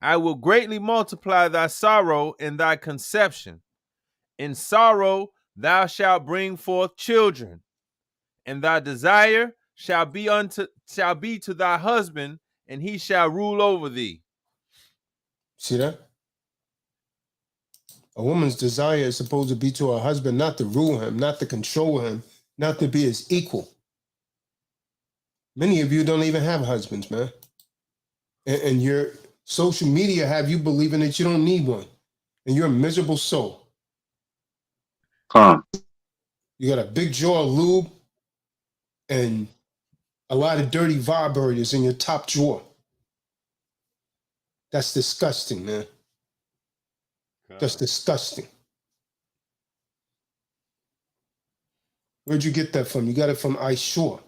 I will greatly multiply thy sorrow and thy conception. In sorrow thou shalt bring forth children, and thy desire shall be to thy husband, and he shall rule over thee. See that? A woman's desire is supposed to be to her husband, not to rule him, not to control him, not to be his equal. Many of you don't even have husbands, man. And your social media have you believing that you don't need one. And you're a miserable soul. You got a big jar of lube and a lot of dirty vibrators in your top drawer. That's disgusting, man. That's disgusting. Where'd you get that from? You got it from iSure.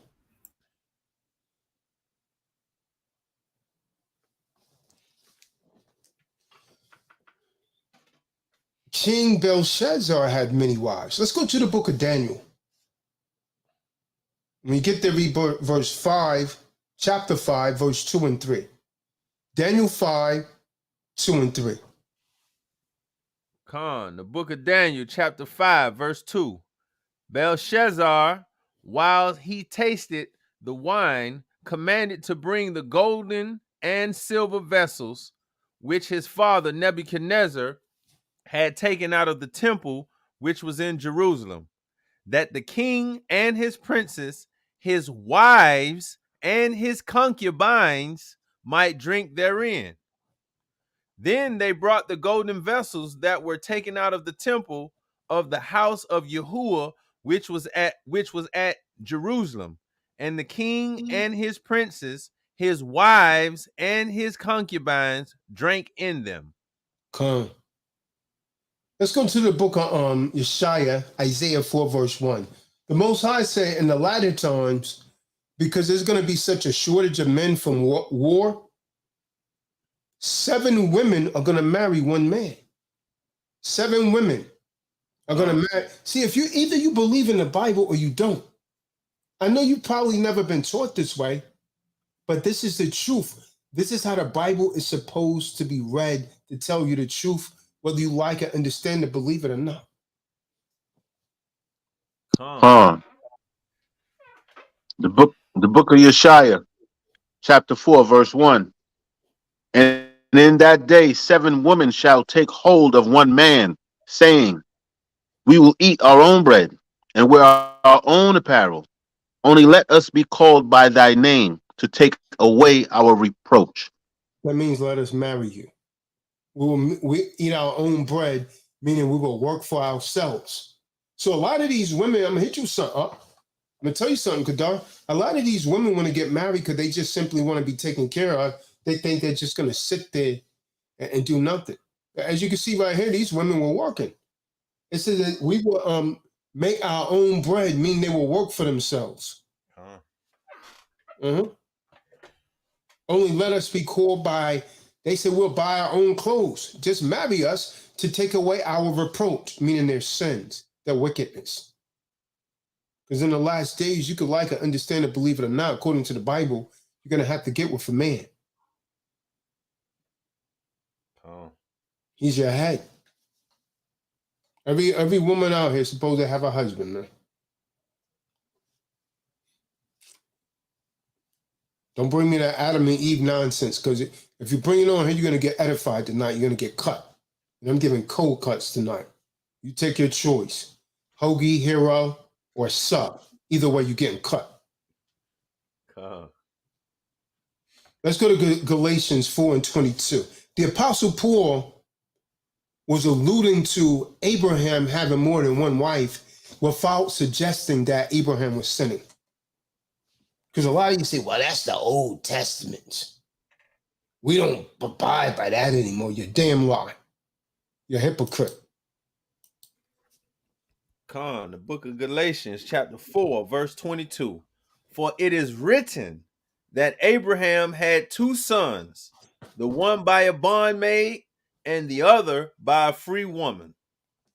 King Belshazzar had many wives. Let's go to the book of Daniel. When you get there, read verse 5, chapter 5, verse 2 and 3. Daniel 5, 2 and 3. The book of Daniel, chapter 5, verse 2. Belshazzar, while he tasted the wine, commanded to bring the golden and silver vessels, which his father Nebuchadnezzar had taken out of the temple which was in Jerusalem, that the king and his princes, his wives and his concubines might drink therein. Then they brought the golden vessels that were taken out of the temple of the house of Yahuwah, which was at Jerusalem, and the king and his princes, his wives and his concubines drank in them. Come. Let's go to the book of Yeshaya, Isaiah 4, verse 1. The Most High said in the latter times, because there's going to be such a shortage of men from war, 7 women are going to marry 1 man. 7 women are going to marry. See, if you either you believe in the Bible or you don't. I know you've probably never been taught this way, but this is the truth. This is how the Bible is supposed to be read, to tell you the truth, whether you like it, understand it, believe it or not. The book of Yeshaya, chapter 4, verse 1. And in that day 7 women shall take hold of 1 man, saying, we will eat our own bread and wear our own apparel. Only let us be called by thy name to take away our reproach. That means let us marry you. We eat our own bread, meaning we will work for ourselves. So a lot of these women, I'm going to hit you something up. I'm going to tell you something, Kadar. A lot of these women want to get married because they just simply want to be taken care of. They think they're just going to sit there and do nothing. As you can see right here, these women were working. It says that we will make our own bread, meaning they will work for themselves. Only let us be called by, they said we'll buy our own clothes. Just marry us to take away our reproach, meaning their sins, their wickedness. Because in the last days, you could like it, understand it, believe it or not, according to the Bible, you're going to have to get with a man. He's your head. Every woman out here is supposed to have a husband, man. Don't bring me that Adam and Eve nonsense, because if you bring it on here, you're going to get edified tonight. You're going to get cut. And I'm giving cold cuts tonight. You take your choice. Hoagie, hero, or sub. Either way, you're getting cut. Let's go to Galatians 4 and 22. The Apostle Paul was alluding to Abraham having more than 1 wife without suggesting that Abraham was sinning. Because a lot of you say, well, that's the Old Testament. We don't abide by that anymore. You're damn lie. You're a hypocrite. The book of Galatians, chapter 4, verse 22. For it is written that Abraham had 2 sons, the one by a bondmaid and the other by a free woman.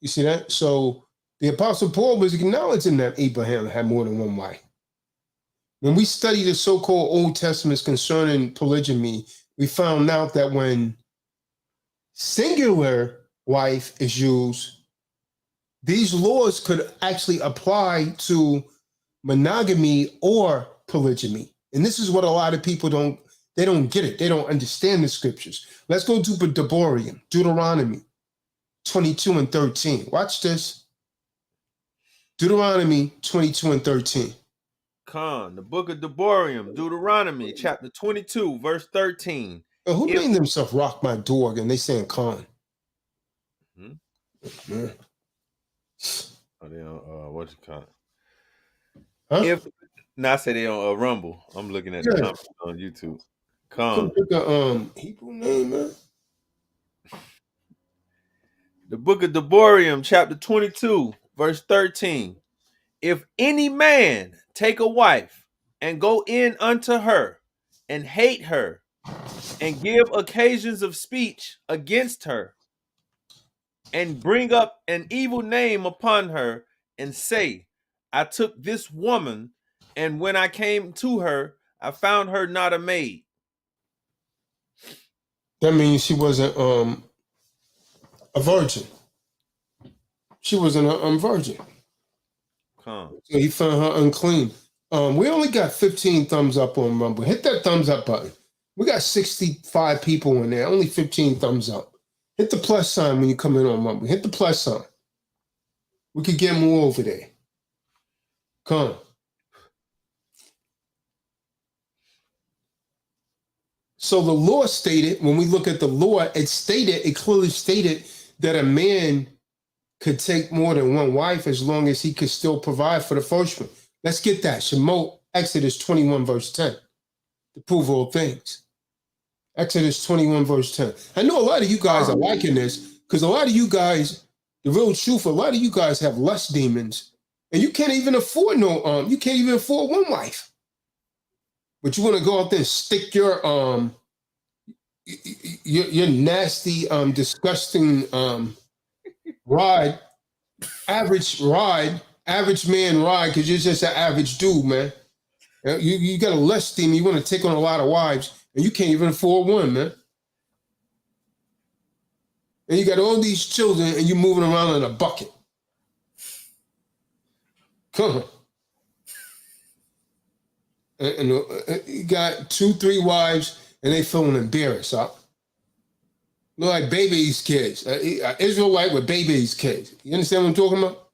You see that? So the Apostle Paul was acknowledging that Abraham had more than 1 wife. When we study the so-called Old Testaments concerning polygamy, we found out that when singular wife is used, these laws could actually apply to monogamy or polygamy. And this is what a lot of people don't get it. They don't understand the scriptures. Let's go to Deuteronomy 22 and 13. Watch this. Deuteronomy 22 and 13. The book of Deuteronomy, chapter 22, verse 13. Who named themselves Rock My Dog and they saying Khan? Oh, they on what you call it? Huh? I say they on Rumble. I'm looking at the comments on YouTube. Hebrew name, man. The book of Deborah, chapter 22, verse 13. If any man take a wife and go in unto her and hate her and give occasions of speech against her and bring up an evil name upon her and say, I took this woman, and when I came to her, I found her not a maid. That means she wasn't a virgin. She wasn't a virgin. So he found her unclean. We only got 15 thumbs up on Rumble. Hit that thumbs up button. We got 65 people in there. Only 15 thumbs up. Hit the plus sign when you come in on Rumble. Hit the plus sign. We could get more over there. Come. So the law stated, when we look at the law, it clearly stated that a man could take more than one wife as long as he could still provide for the first one. Let's get that. Shemot, Exodus 21, verse 10, to prove all things. Exodus 21, verse 10. I know a lot of you guys are liking this because a lot of you guys, the real truth, a lot of you guys have lust demons and you can't even afford you can't even afford one wife. But you want to go out there and stick your nasty, disgusting average man ride, because you're just an average dude, man. You got a lust demon, you want to take on a lot of wives, and you can't even afford one, man. And you got all these children, and you're moving around in a bucket. Come on. And you got 2-3 wives, and they feeling embarrassed, huh? Look like baby's kids. Israelite with baby's kids. You understand what I'm talking about?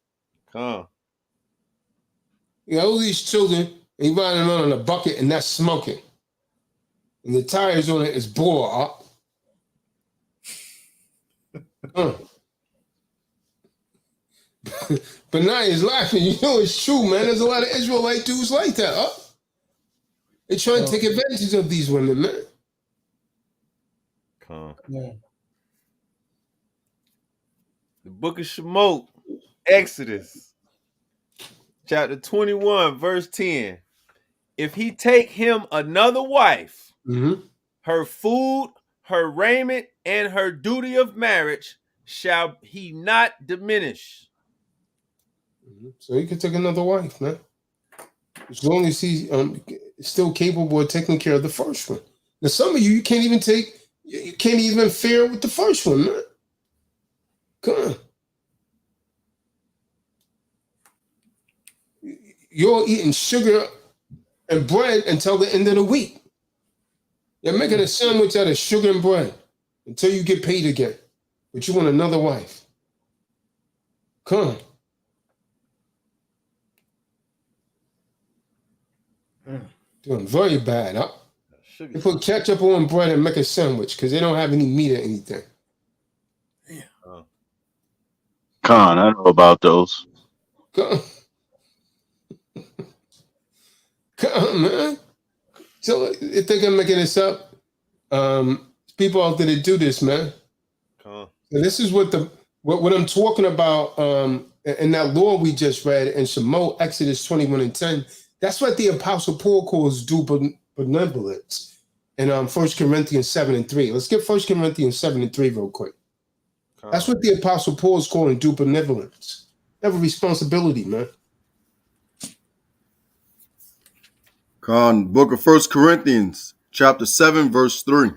You got all these children, and you riding around in a bucket, and that's smoking. And the tires on it is bore up. But now he's laughing. You know it's true, man. There's a lot of Israelite dudes like that, huh? They trying to take advantage of these women, man. The book of Shemot, Exodus, chapter 21, verse 10. If he take him another wife, her food, her raiment, and her duty of marriage shall he not diminish. So he can take another wife, man. As long as he's still capable of taking care of the first one. Now, some of you can't even fare with the first one, man. Come on. You're eating sugar and bread until the end of the week. You're making a sandwich out of sugar and bread until you get paid again. But you want another wife. Come on. Doing very bad, huh? They put ketchup on bread and make a sandwich because they don't have any meat or anything. Con, I know about those. Come on, man. So if they're gonna making this up, people out there that do this, man. So this is what I'm talking about in that law we just read in Shemot, Exodus 21 and 10. That's what the Apostle Paul calls due benevolence in 1 Corinthians 7 and 3. Let's get 1 Corinthians 7 and 3 real quick. That's what the Apostle Paul is calling due benevolence. They have a responsibility, man. Book of 1 Corinthians, chapter 7, verse 3.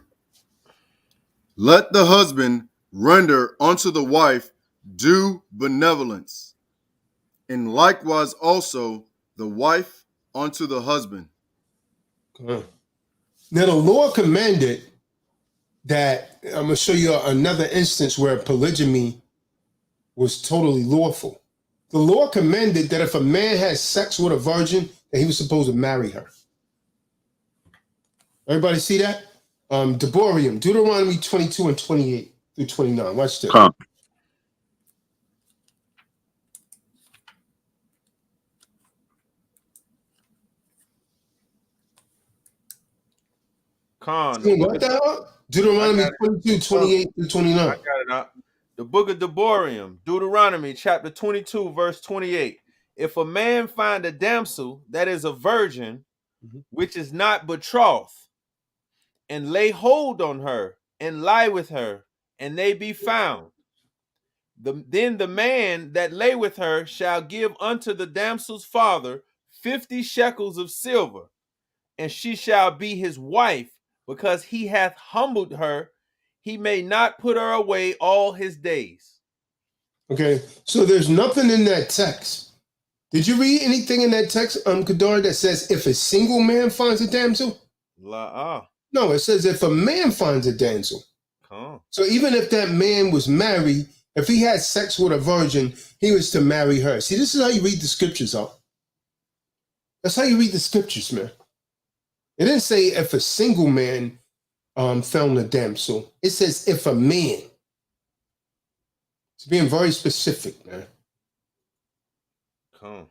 Let the husband render unto the wife due benevolence, and likewise also the wife unto the husband. Now the law commanded that, I'm going to show you another instance where polygamy was totally lawful. The law commanded that if a man has sex with a virgin, that he was supposed to marry her. Everybody see that? Deuteronomy 22 and 28 through 29. Watch this. Deuteronomy 22, 28 through 29. I got it up. The book of Deuteronomy, chapter 22, verse 28. If a man find a damsel that is a virgin, which is not betrothed, and lay hold on her, and lie with her, and they be found, then the man that lay with her shall give unto the damsel's father 50 shekels of silver, and she shall be his wife, because he hath humbled her. He may not put her away all his days. Okay, so there's nothing in that text. Did you read anything in that text, Kadar, that says if a single man finds a damsel? No, it says if a man finds a damsel. So even if that man was married, if he had sex with a virgin, he was to marry her. See, this is how you read the scriptures, huh? That's how you read the scriptures, man. It didn't say if a single man found a damsel. It says if a man. It's being very specific, man. Come.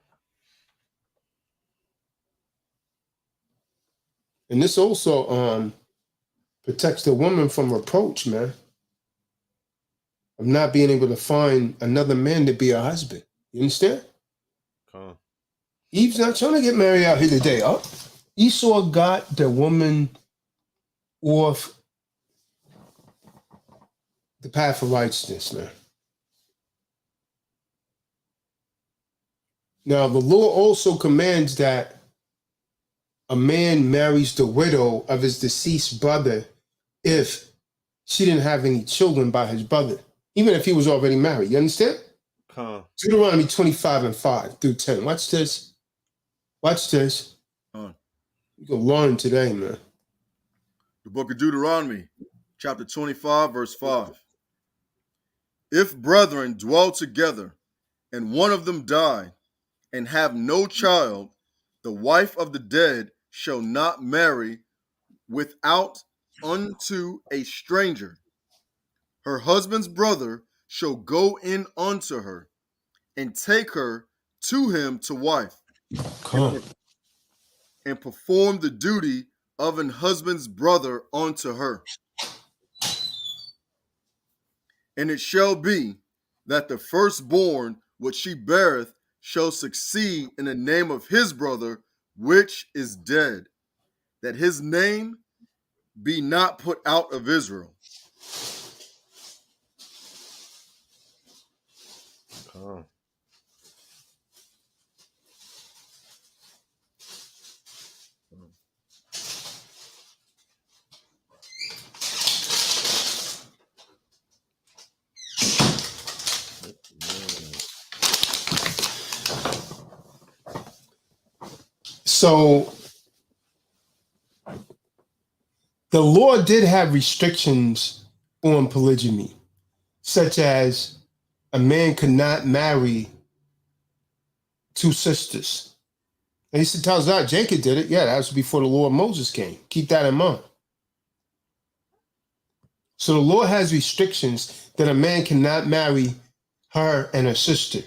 And this also protects the woman from reproach, man. Of not being able to find another man to be a husband. You understand? Come. Eve's not trying to get married out here today. Oh, Esau got the woman off the path of righteousness, man. Now, the law also commands that a man marries the widow of his deceased brother if she didn't have any children by his brother, even if he was already married. You understand? Come. Deuteronomy 25 and 5 through 10. Watch this. Watch this. You can learn today, man. The book of Deuteronomy, chapter 25, verse 5. If brethren dwell together, and one of them die, and have no child, the wife of the dead shall not marry without unto a stranger. Her husband's brother shall go in unto her, and take her to him to wife, and perform the duty of an husband's brother unto her. And it shall be that the firstborn which she beareth shall succeed in the name of his brother which is dead, that his name be not put out of Israel. Come. So the law did have restrictions on polygamy, such as a man could not marry two sisters. And he said, Tazadaq, Jacob did it. Yeah, that was before the law of Moses came. Keep that in mind. So the law has restrictions that a man cannot marry her and her sister.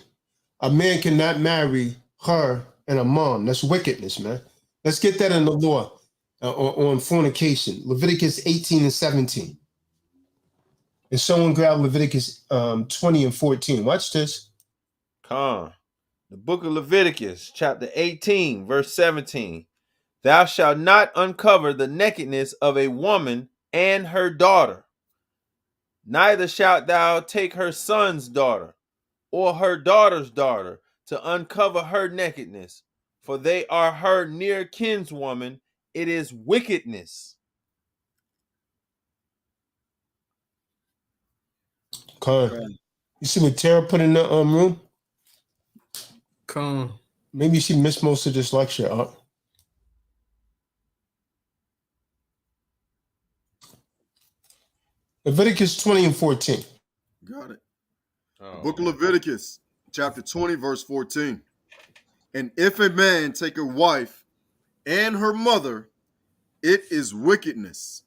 A man cannot marry her and a mom. That's wickedness, man. Let's get that in the law on fornication. Leviticus 18 and 17. And someone grab Leviticus 20 and 14. Watch this. Come. The book of Leviticus, chapter 18, verse 17. Thou shalt not uncover the nakedness of a woman and her daughter. Neither shalt thou take her son's daughter or her daughter's daughter to uncover her nakedness, for they are her near kinswoman. It is wickedness. Con. You see what Tara put in the room? Con. Maybe she missed most of this lecture. Leviticus 20 and 14. Got it. The book of Leviticus, chapter 20, verse 14. And if a man take a wife and her mother, it is wickedness.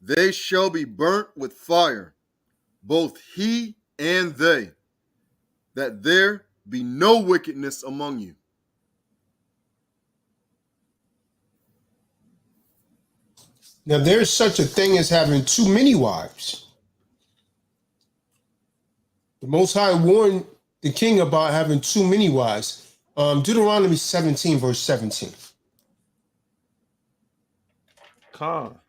They shall be burnt with fire, both he and they, that there be no wickedness among you. Now, there's such a thing as having too many wives. The Most High warned the king about having too many wives. Deuteronomy 17, verse 17. Come.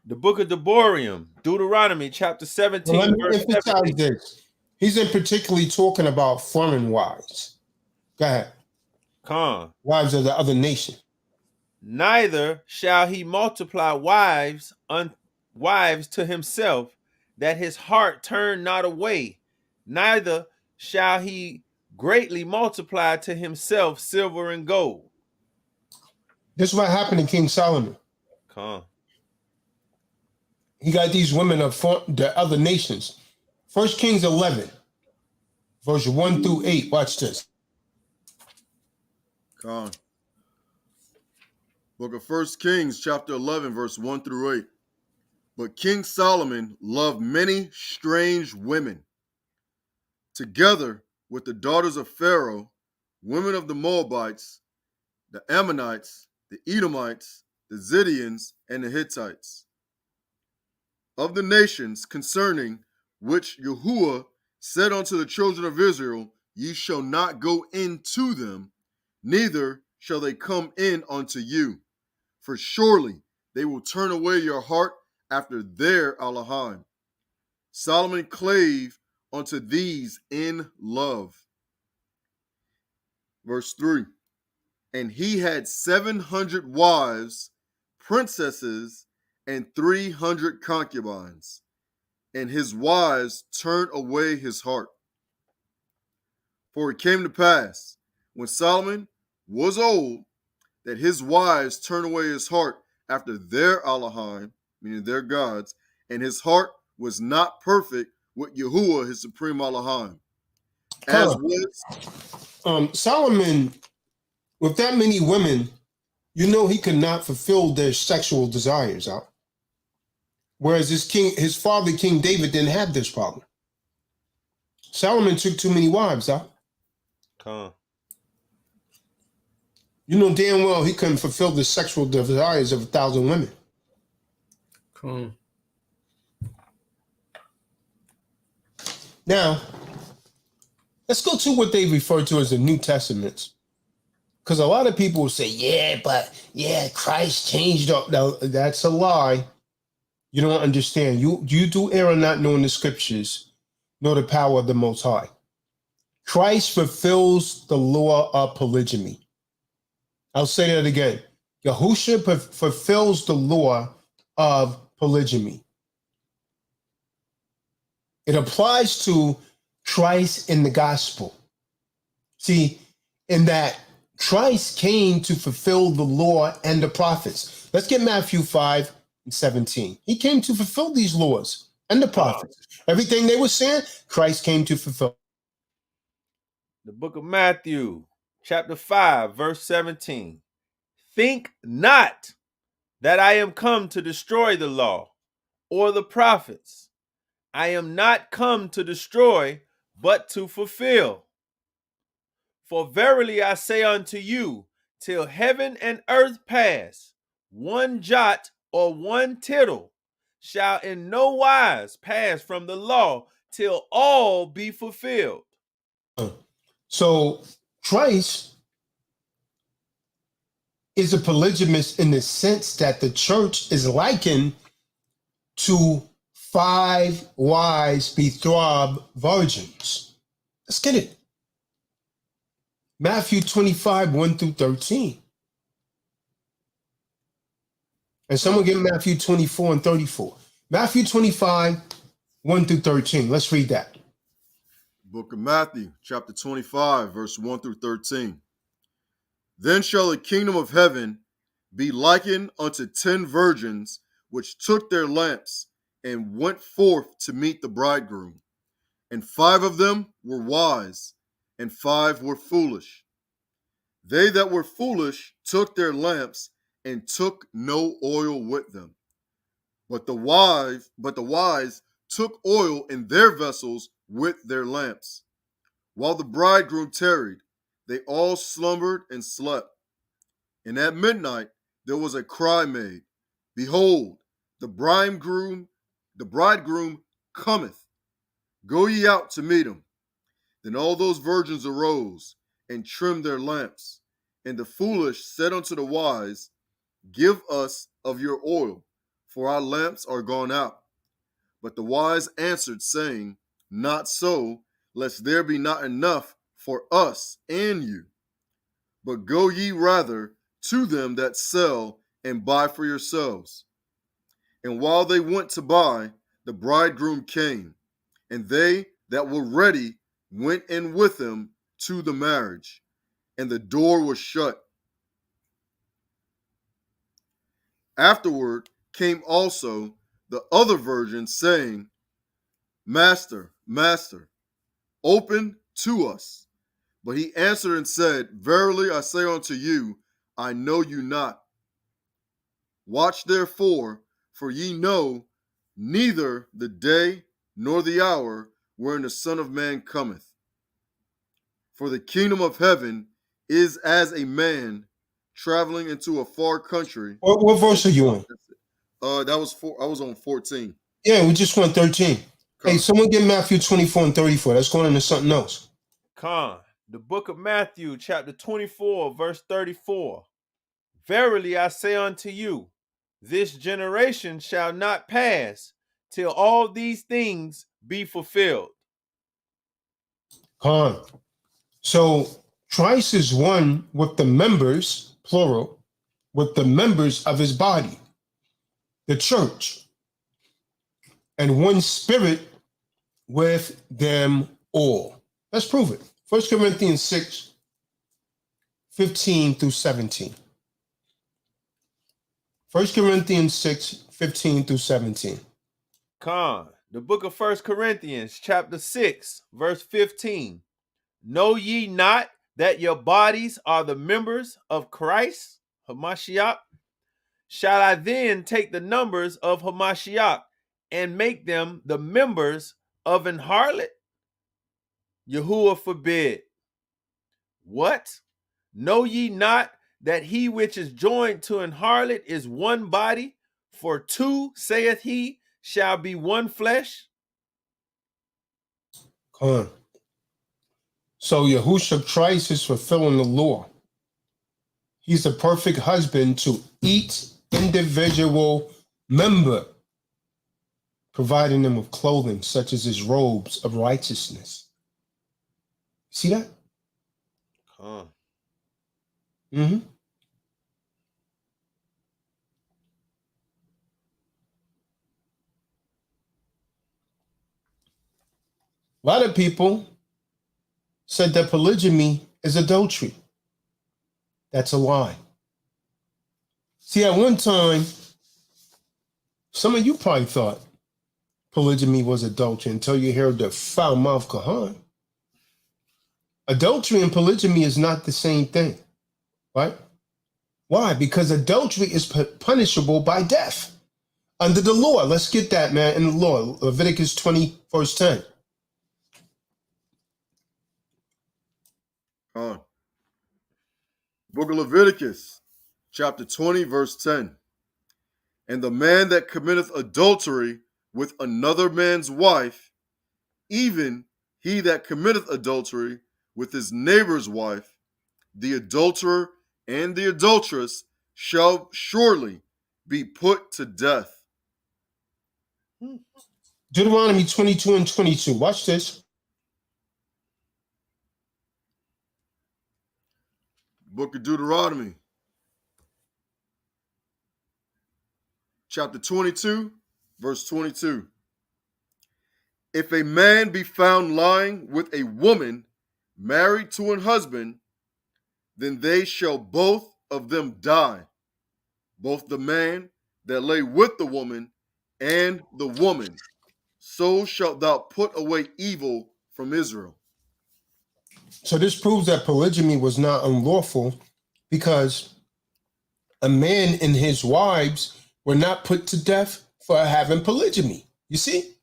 The book of Deborah, Deuteronomy chapter 17, Well, let me verse emphasize 17. this. He's in particularly talking about foreign wives. Go ahead. Come. Wives of the other nation. Neither shall he multiply wives to himself, that his heart turn not away. Neither shall he greatly multiply to himself silver and gold. This is what happened to King Solomon. Come. He got these women of the other nations. 1 Kings 11, verse 1 through 8. Watch this. Con. Book of 1 Kings, chapter 11, verse 1 through 8. But King Solomon loved many strange women, together with the daughters of Pharaoh, women of the Moabites, the Ammonites, the Edomites, the Zidonians, and the Hittites. Of the nations concerning which Yahuwah said unto the children of Israel, Ye shall not go into them, neither shall they come in unto you. For surely they will turn away your heart after their Elohim. Solomon clave unto these in love. Verse 3. And he had 700 wives, princesses, and 300 concubines, and his wives turned away his heart. For it came to pass, when Solomon was old, that his wives turned away his heart after their Elohim, meaning their gods, and his heart was not perfect with Yahuwah, his supreme Elohim. As was Solomon, with that many women, you know he could not fulfill their sexual desires out. Whereas his father, King David, didn't have this problem. Solomon took too many wives out. You know damn well he couldn't fulfill the sexual desires of 1,000 women. Now, let's go to what they refer to as the New Testament. Because a lot of people will say, Christ changed up. Now, that's a lie. You don't understand. You do err not knowing the scriptures, nor the power of the Most High. Christ fulfills the law of polygamy. I'll say that again. Yahusha fulfills the law of polygamy. It applies to Christ in the gospel. See, in that Christ came to fulfill the law and the prophets. Let's get Matthew 5:17. He came to fulfill these laws and the prophets. Everything they were saying, Christ came to fulfill. The book of Matthew, chapter 5, verse 17. Think not that I am come to destroy the law or the prophets. I am not come to destroy, but to fulfill. For verily I say unto you, till heaven and earth pass, one jot or one tittle shall in no wise pass from the law till all be fulfilled. So Christ is a polygamist in the sense that the church is likened to 5 wise betrothed virgins. Let's get it. Matthew 25, 1-13. And someone get Matthew 24 and 34. Matthew 25, 1-13. Let's read that. Book of Matthew, chapter 25, verse 1-13. Then shall the kingdom of heaven be likened unto 10 virgins, which took their lamps and went forth to meet the bridegroom. And 5 of them were wise, and 5 were foolish. They that were foolish took their lamps and took no oil with them. But the wise took oil in their vessels with their lamps. While the bridegroom tarried, they all slumbered and slept. And at midnight there was a cry made, Behold, the bridegroom cometh. Go ye out to meet him. Then all those virgins arose and trimmed their lamps. And the foolish said unto the wise, Give us of your oil, for our lamps are gone out. But the wise answered, saying, Not so, lest there be not enough for us and you. But go ye rather to them that sell, and buy for yourselves. And while they went to buy, the bridegroom came, and they that were ready went in with him to the marriage, and the door was shut. Afterward came also the other virgins, saying, Master, Master, open to us. But he answered and said, Verily I say unto you, I know you not. Watch therefore, for ye know neither the day nor the hour wherein the Son of Man cometh. For the kingdom of heaven is as a man traveling into a far country. What verse are you on? I was on 14. Yeah, we just went 13. Hey, someone get Matthew 24 and 34. That's going into something else. Con, the book of Matthew, chapter 24, verse 34. Verily I say unto you, this generation shall not pass till all these things be fulfilled. Con. So Christ is one with the members, plural, with the members of his body, the church, and one spirit with them all. Let's prove it. 1 Corinthians 6, 15 through 17. 1 Corinthians 6, 15 through 17. Con, the book of 1 Corinthians, chapter 6, verse 15. Know ye not that your bodies are the members of Christ, Hamashiach? Shall I then take the numbers of Hamashiach and make them the members of an harlot? Yahuwah forbid. What? Know ye not that he which is joined to an harlot is one body? For two, saith he, shall be one flesh? Come on. So Yahushua Christ is fulfilling the law. He's the perfect husband to each individual member, providing them with clothing such as his robes of righteousness. See that? Con. Mm-hmm. A lot of people said that polygamy is adultery. That's a lie. See, at one time, some of you probably thought polygamy was adultery until you heard the foul mouth Kahan. Adultery and polygamy is not the same thing, right? Why? Because adultery is punishable by death under the law. Let's get that, man, in the law. Leviticus 20, verse 10. Book of Leviticus, chapter 20, verse 10. And the man that committeth adultery with another man's wife, even he that committeth adultery with his neighbor's wife, the adulterer and the adulteress shall surely be put to death. Deuteronomy 22 and 22. Watch this. Book of Deuteronomy, chapter 22, verse 22. If a man be found lying with a woman married to an husband, then they shall both of them die, both the man that lay with the woman and the woman. So shalt thou put away evil from Israel. So this proves that polygamy was not unlawful because a man and his wives were not put to death for having polygamy. You see?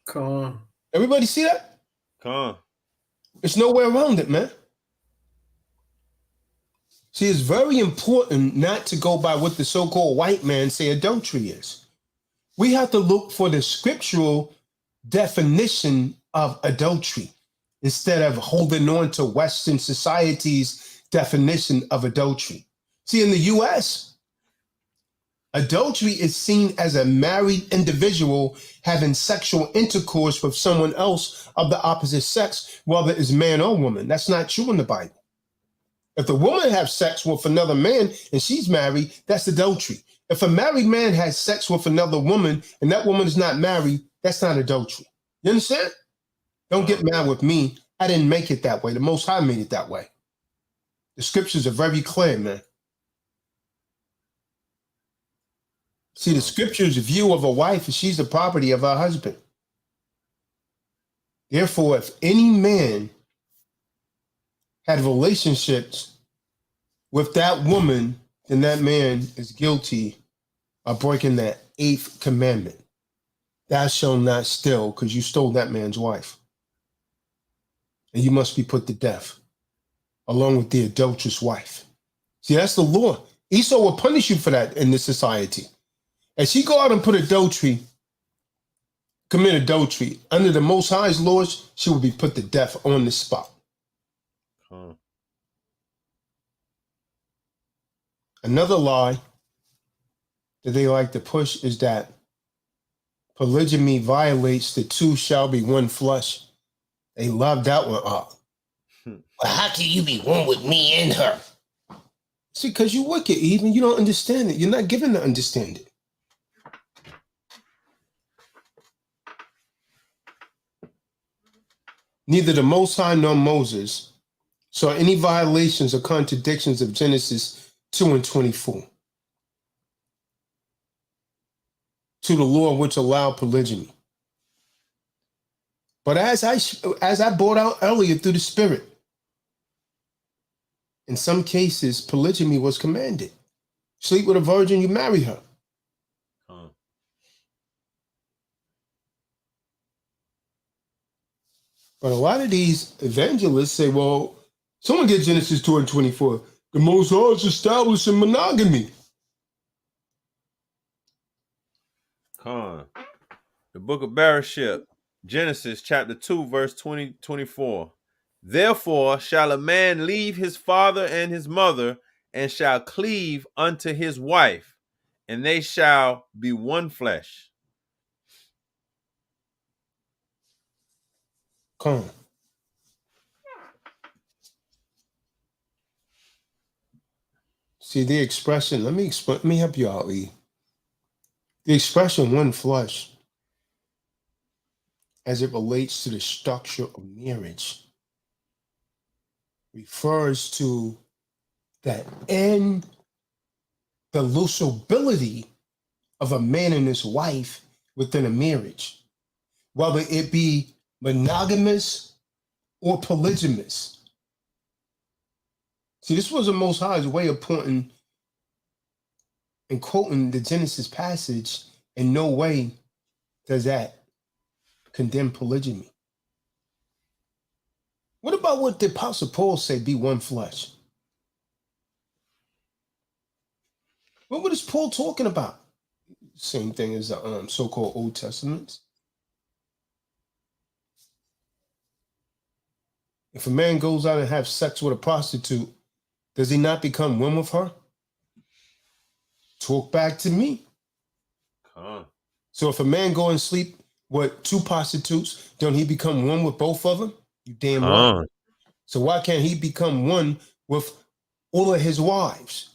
Come on. Everybody see that? Come on. There's no way around it, man. See, it's very important not to go by what the so-called white man say adultery is. We have to look for the scriptural definition of adultery instead of holding on to Western society's definition of adultery. See, in the U.S., adultery is seen as a married individual having sexual intercourse with someone else of the opposite sex, whether it's man or woman. That's not true in the Bible. If the woman has sex with another man and she's married, that's adultery. If a married man has sex with another woman and that woman is not married, that's not adultery. You understand? Don't get mad with me. I didn't make it that way. The Most High made it that way. The scriptures are very clear, man. See, the scripture's view of a wife is she's the property of her husband. Therefore, if any man had relationships with that woman, then that man is guilty of breaking that 8th commandment. thou shalt not steal, because you stole that man's wife. And you must be put to death, along with the adulterous wife. See, that's the law. Esau will punish you for that in this society. As she go out and commit adultery, under the Most High's laws, she will be put to death on the spot. Another lie that they like to push is that polygamy violates the two shall be one flesh. They love that one up. Well, how can you be one with me and her? See, because you're wicked, even. You don't understand it. You're not given to understand it. Neither the Most High nor Moses saw any violations or contradictions of Genesis 2:24 to the law which allowed polygamy. But as I brought out earlier through the Spirit, in some cases, polygamy was commanded. Sleep with a virgin, you marry her. But a lot of these evangelists say, well, someone get Genesis 2:24. The Most High is establishing monogamy. The book of Bereshit, Genesis chapter 2, verse 24. Therefore shall a man leave his father and his mother, and shall cleave unto his wife, and they shall be one flesh. Come on. See, the expression, let me help you out, Lee. The expression one flesh, as it relates to the structure of marriage, refers to that indissolubility of a man and his wife within a marriage, whether it be monogamous or polygamous. See, this was the Most High's way of pointing and quoting the Genesis passage. In no way does that condemn polygamy. What about what the Apostle Paul say, be one flesh? What is Paul talking about? Same thing as the so-called Old Testament. If a man goes out and have sex with a prostitute, does he not become one with her? Talk back to me. So if a man go and sleep with two prostitutes, don't he become one with both of them? You damn right. So why can't he become one with all of his wives?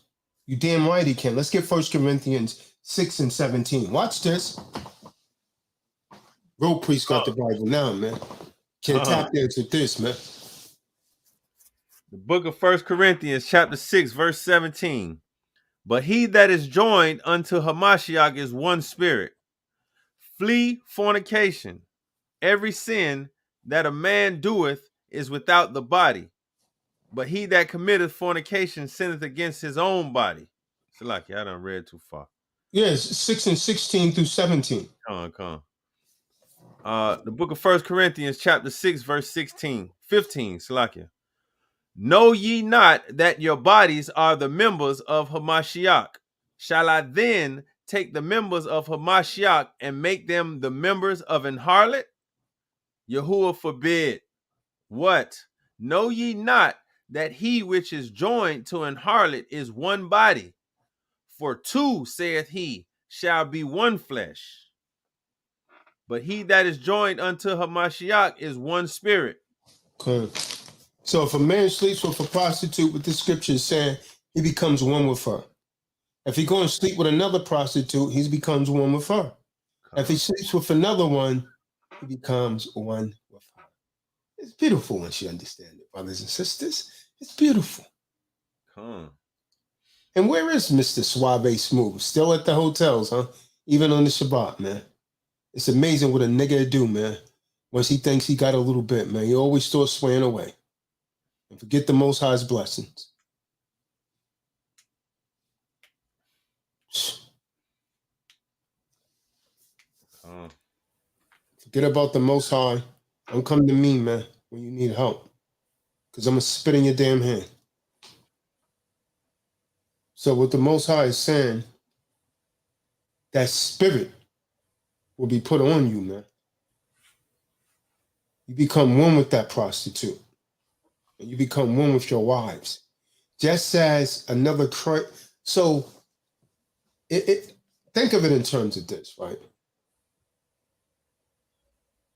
You damn right he can. Let's get 1 Corinthians 6:17. Watch this. Road priest got the Bible now, man. Can't tap dance with this, man. The book of 1 Corinthians chapter 6, verse 17. But he that is joined unto Hamashiach is one spirit. Flee fornication. Every sin that a man doeth is without the body, but he that committeth fornication sinneth against his own body. It's like I done read too far. Yes, 6 and 16 through 17. Come on. The book of 1 Corinthians chapter 6, verse 15. Salakia. Know ye not that your bodies are the members of Hamashiach? Shall I then take the members of Hamashiach and make them the members of an harlot? Yahuwah forbid. What? Know ye not that he which is joined to an harlot is one body? For two, saith he, shall be one flesh. But he that is joined unto Hamashiach is one spirit. Okay. So if a man sleeps with a prostitute, what the scripture is saying, he becomes one with her. If he goes and sleep with another prostitute, he becomes one with her. If he sleeps with another one, he becomes one with her. It's beautiful once you understand it, brothers and sisters. It's beautiful. And where is Mr. Suave Smooth? Still at the hotels, huh? Even on the Shabbat, man. It's amazing what a nigga do, man. Once he thinks he got a little bit, man, he always starts swaying away. And forget the Most High's blessings. Forget about the Most High. Don't come to me, man, when you need help. Because I'm going to spit in your damn hand. So what the Most High is saying, that spirit will be put on you, man. You become one with that prostitute. And you become one with your wives. Just as another... So think of it in terms of this, right?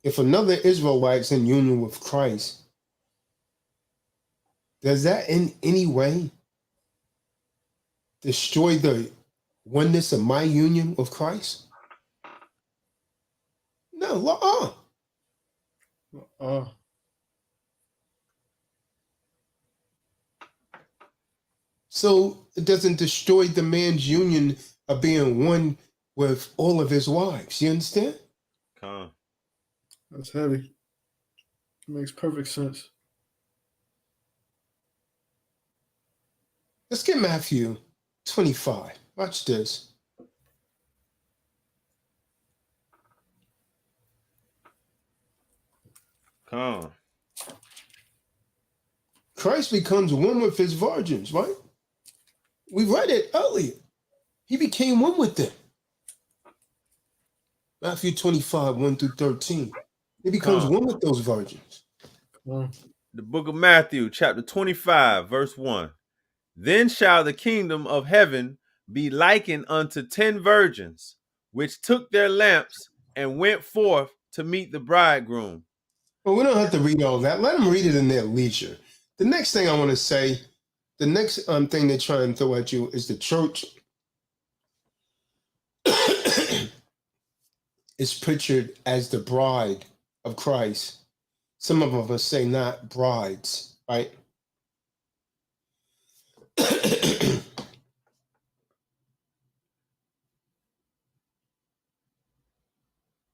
If another Israelite's in union with Christ, does that in any way destroy the oneness of my union with Christ? No, So it doesn't destroy the man's union of being one with all of his wives. You understand? That's heavy. It makes perfect sense. Let's get Matthew 25. Watch this. Christ becomes one with his virgins, right? We read it earlier. He became one with them. Matthew 25, 1 through 13. He becomes one with those virgins. The book of Matthew, chapter 25, verse 1. Then shall the kingdom of heaven be likened unto 10 virgins, which took their lamps and went forth to meet the bridegroom. Well, we don't have to read all that. Let them read it in their leisure. The next thing I want to say, the next thing they try and throw at you is the church is pictured as the bride of Christ. Some of us say not brides, right?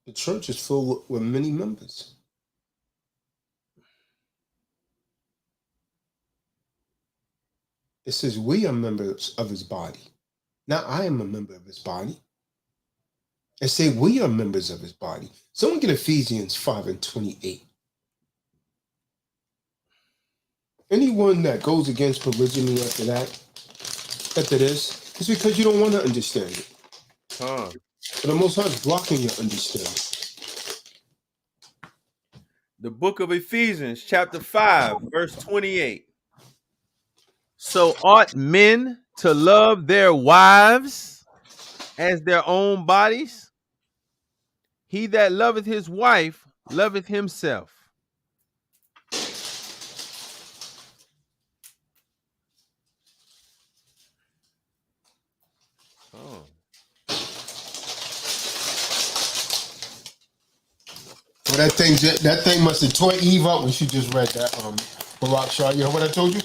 The church is full with many members. It says we are members of his body. Now I am a member of his body. It say we are members of his body. Someone get Ephesians 5 and 28. Anyone that goes against polygyny after this, it's because you don't want to understand it. But the Most High is blocking your understanding. The book of Ephesians, chapter 5, verse 28. So ought men to love their wives as their own bodies? He that loveth his wife loveth himself. Well, that thing must have tore Eve up when she just read that. Barak Shah, you heard what I told you?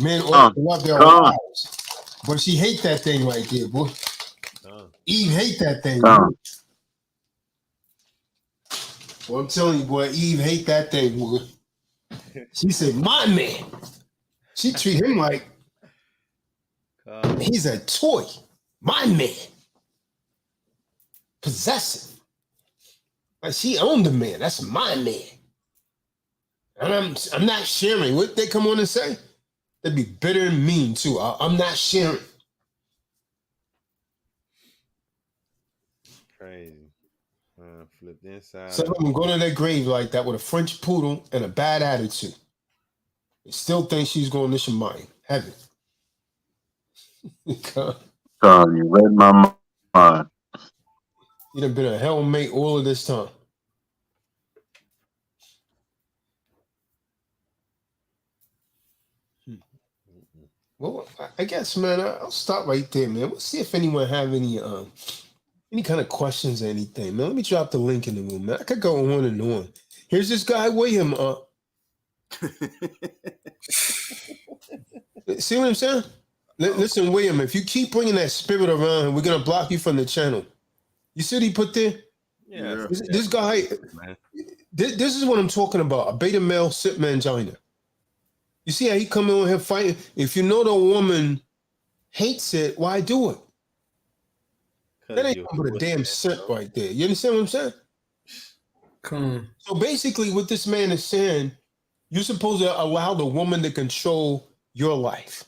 Men ought to love their wives, but she hate that thing right there, boy. Eve hate that thing. Well, I'm telling you, boy, Eve hate that thing, boy. She said, "My man." She treat him like he's a toy. My man, possessive. Like she owned the man. That's my man. And I'm not sharing. What they come on and say? They'd be bitter and mean too. I'm not sharing. Crazy. Flip the inside. Some of them go to their grave like that with a French poodle and a bad attitude. They still think she's going to Shemayim, heaven. You read my mind. You done been a hellmate all of this time. Well, I guess, man, I'll stop right there, man. We'll see if anyone have any kind of questions or anything, man. Let me drop the link in the room, man. I could go on and on. Here's this guy, William. See what I'm saying? Listen, William, if you keep bringing that spirit around, we're going to block you from the channel. You see what he put there? Yeah. This guy, this is what I'm talking about. A beta male sit mangina. You see how he come in here fighting? If you know the woman hates it, why do it? That ain't but a damn cent right there. You understand what I'm saying? Come. So basically, what this man is saying, you're supposed to allow the woman to control your life.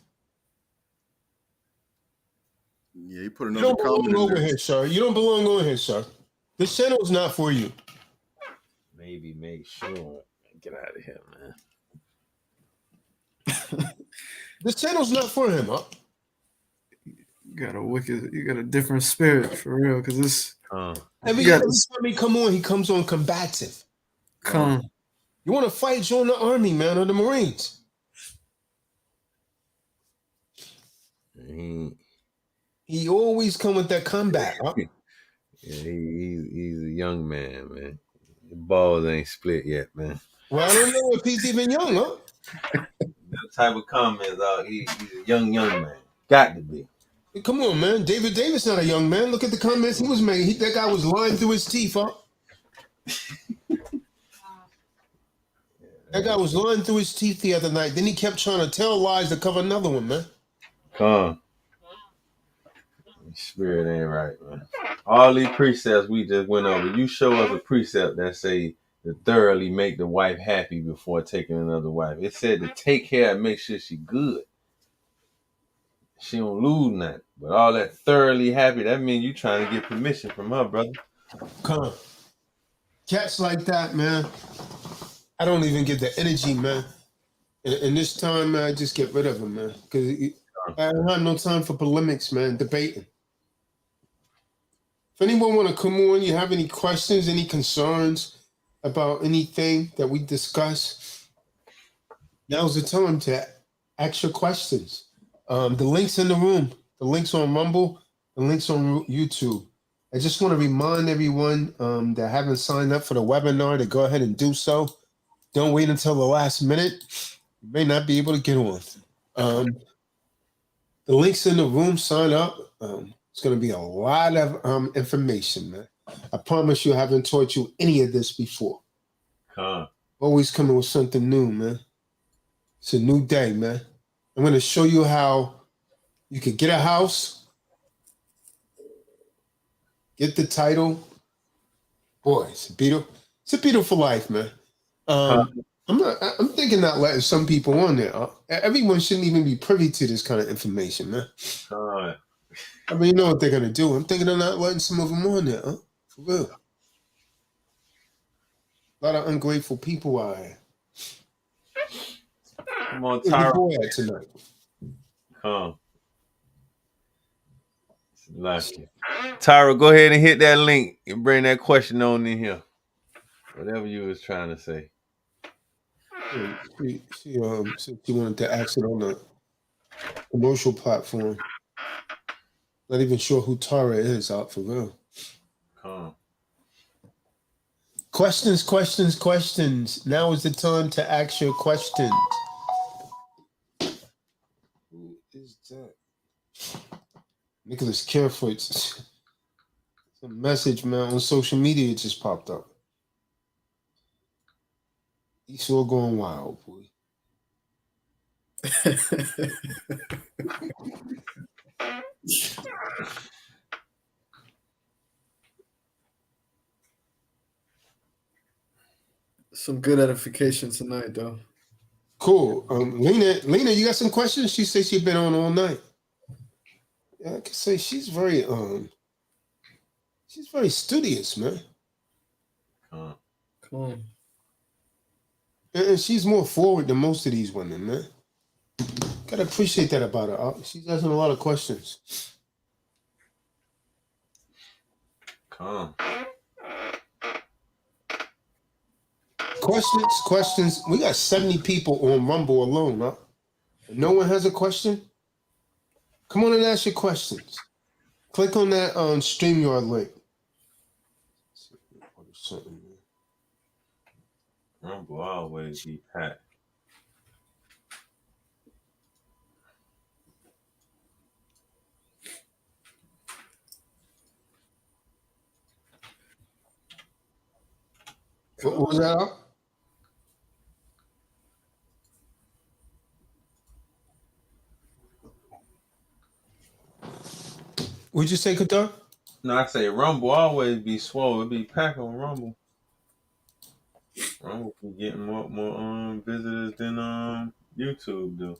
Yeah, he put You another don't belong comment in over there. here, sir. You don't belong over here, sir. This channel's not for you. Maybe make sure. Get out of here, man. This channel's not for him, huh? You got a different spirit for real, because this. Every time he come on, he comes on combative. Come. You want to fight? Join the army, man, or the Marines. He always come with that combat, huh? Yeah, he's a young man, man. The balls ain't split yet, man. Well, I don't know if he's even young, huh? That type of comments out. He's a young man. Got to be. Come on, man. David Davis not a young man. Look at the comments he was making. That guy was lying through his teeth, huh? That guy was lying through his teeth the other night. Then he kept trying to tell lies to cover another one, man. Come. Spirit ain't right, man. All these precepts we just went over. You show us a precept that say to thoroughly make the wife happy before taking another wife. It said to take care and make sure she good. She don't lose nothing. But all that thoroughly happy, that means you trying to get permission from her, brother. Come. Cats like that, man. I don't even get the energy, man. And this time, man, I just get rid of them, man. Because I don't have no time for polemics, man, debating. If anyone want to come on, you have any questions, any concerns about anything that we discuss, now's the time to ask your questions. The link's in the room. The link's on Rumble. The link's on YouTube. I just want to remind everyone that haven't signed up for the webinar to go ahead and do so. Don't wait until the last minute. You may not be able to get on. The link's in the room. Sign up. It's going to be a lot of information, man. I promise you I haven't taught you any of this before. Always coming with something new, man. It's a new day, man. I'm going to show you how you can get a house, get the title. Boy, it's a beautiful life, man. I'm thinking not letting some people on there. Everyone shouldn't even be privy to this kind of information, man. I mean, you know what they're gonna do. I'm thinking of not letting some of them on there, huh? For real. A lot of ungrateful people out here. Come on, Tyra. Tyra. Tonight. Lucky. Tyra, go ahead and hit that link and bring that question on in here. Whatever you was trying to say. She wanted to ask it on the commercial platform. Not even sure who Tara is out for real. Questions. Now is the time to ask your questions. Who is that? Nicholas Carefoot. A message, man, on social media just popped up. He's all going wild, boy. Some good edification tonight, though. Cool. Lena, you got some questions? She says she's been on all night. Yeah, I can say she's very studious, man. Cool. And she's more forward than most of these women, man. Gotta appreciate that about her. She's asking a lot of questions. Questions. We got 70 people on Rumble alone, huh? No one has a question? Come on and ask your questions. Click on that StreamYard link. Rumble always be packed. What was that? What'd you say, Qatar? No, I say Rumble always be swole. It be packed on Rumble. Rumble be getting more visitors than YouTube do.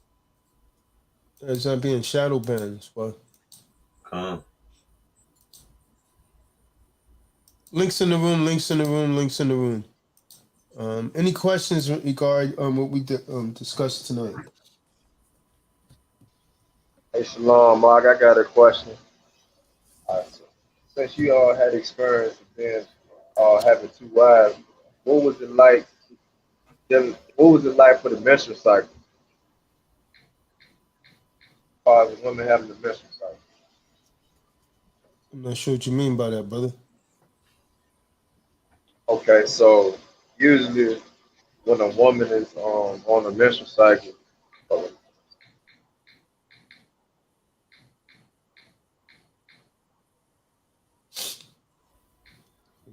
It's not being shadow banned, but Come. links in the room, links in the room, links in the room. Any questions regarding what we discussed tonight? Hey, Shalom, Mark. I got a question. So since you all had experience with being having two wives, what was it like? What was it like for the menstrual cycle? As far as the women having the menstrual cycle. I'm not sure what you mean by that, brother. Okay, so usually when a woman is on a menstrual cycle,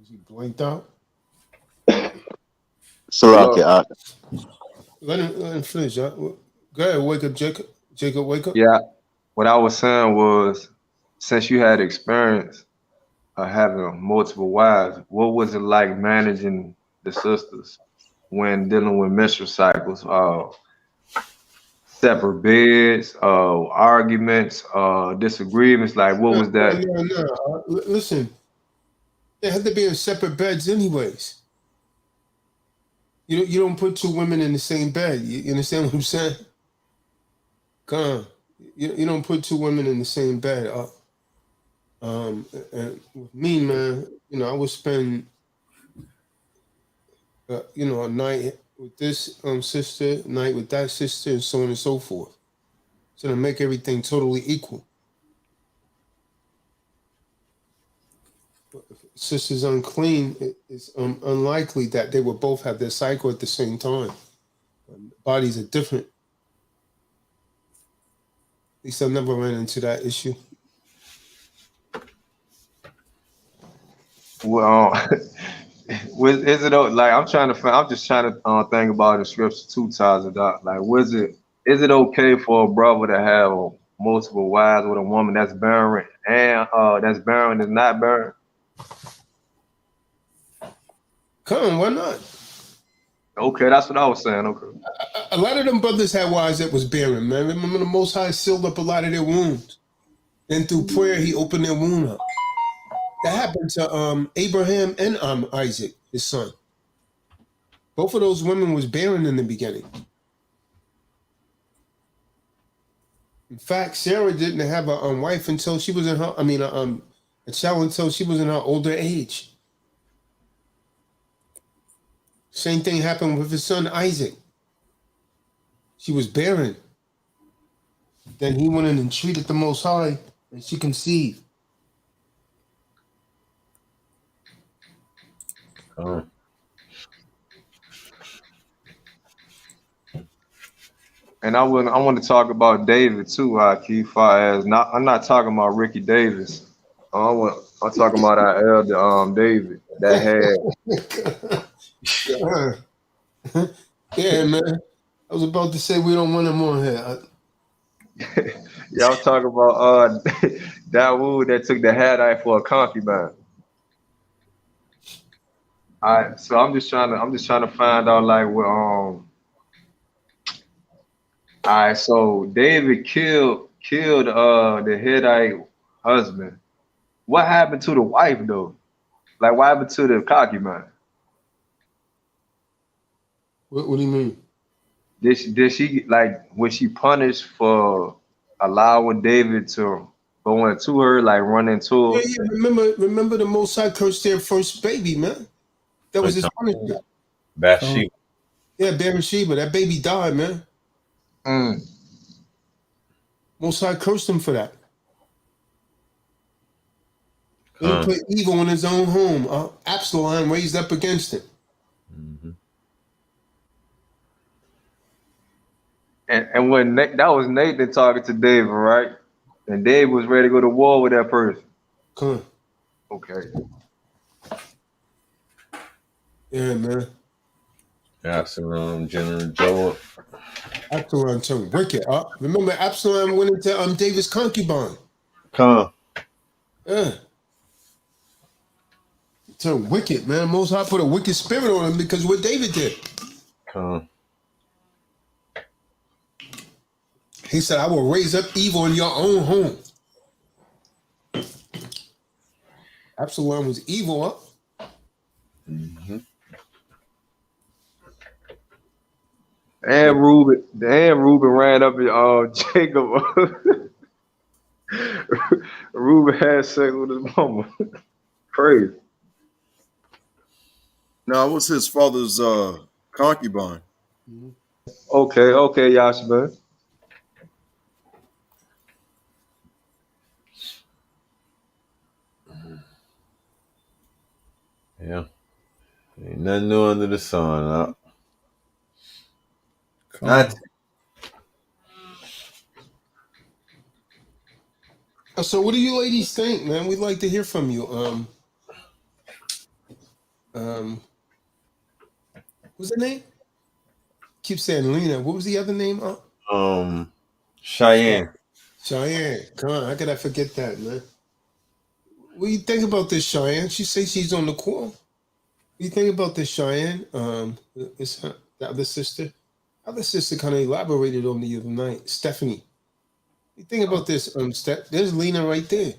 Is he blanked out? Salakia. Let him finish. Go ahead, wake up, Jacob. Jacob, wake up. yeah, what I was saying was, since you had experience of having multiple wives, what was it like managing the sisters when dealing with menstrual cycles? Separate beds, arguments, disagreements. Like, what was that? No. Listen, they had to be in separate beds, anyways. You don't put two women in the same bed. You understand what I'm saying? Come on. You don't put two women in the same bed. And with me, man, I would spend, a night with this sister, a night with that sister, and so on and so forth. So to make everything totally equal. If a sister's unclean, it's unlikely that they will both have their cycle at the same time. Bodies are different. At least I've never ran into that issue. Well, is it like I'm just trying to think about the scripture two times about like is it okay for a brother to have multiple wives with a woman that's barren and is not barren? Come on, why not? Okay, that's what I was saying. Okay. A lot of them brothers had wives that was barren, man. Remember, the Most High sealed up a lot of their wounds. And through prayer, he opened their wound up. That happened to Abraham and Isaac, his son. Both of those women was barren in the beginning. In fact, Sarah didn't have a wife until she was in her, a child until she was in her older age. Same thing happened with his son Isaac. She was barren. Then he went in and treated the Most High, and she conceived. Oh. And I want to talk about David too, I'm not talking about Ricky Davis. I'm talking about our elder David that had. Yeah, man. I was about to say we don't want him on here. Y'all talking about Dawood that took the Hadite for a concubine. All right, so I'm just trying to find out like what all right, so David killed the Hittite husband. What happened to the wife though? Like what happened to the concubine? What do you mean? Did she like, was she punished for allowing David to go into her, like run into her? Yeah. Remember the Most High cursed their first baby, man. That was his punishment. Bathsheba. Yeah, Bathsheba. That baby died, man. Most High cursed him for that. He put evil in his own home. Absalom raised up against it. Mm-hmm. And when that was Nathan talking to David, right? And David was ready to go to war with that person. Okay. Yeah, man. Absalom, General Joel. Absalom turned wicked. Remember, Absalom went into David's concubine. Come. Yeah. Turn wicked, man. Most High put a wicked spirit on him because of what David did. He said, I will raise up evil in your own home. Absalom was evil, huh? And Reuben ran up at Jacob. Reuben had sex with his mama. Crazy. Now, what's his father's concubine? Okay, Yashba. Yeah. Ain't nothing new under the sun. Not. So what do you ladies think, man? We'd like to hear from you. What's the name? Keep saying Lena. What was the other name? Cheyenne. Cheyenne. Come on, how could I forget that, man? What do you think about this, Cheyenne? She says she's on the call. What do you think about this, Cheyenne? It's her, the other sister. The other sister kind of elaborated on the other night. Stephanie. What do you think about this, Steph? There's Lena right there.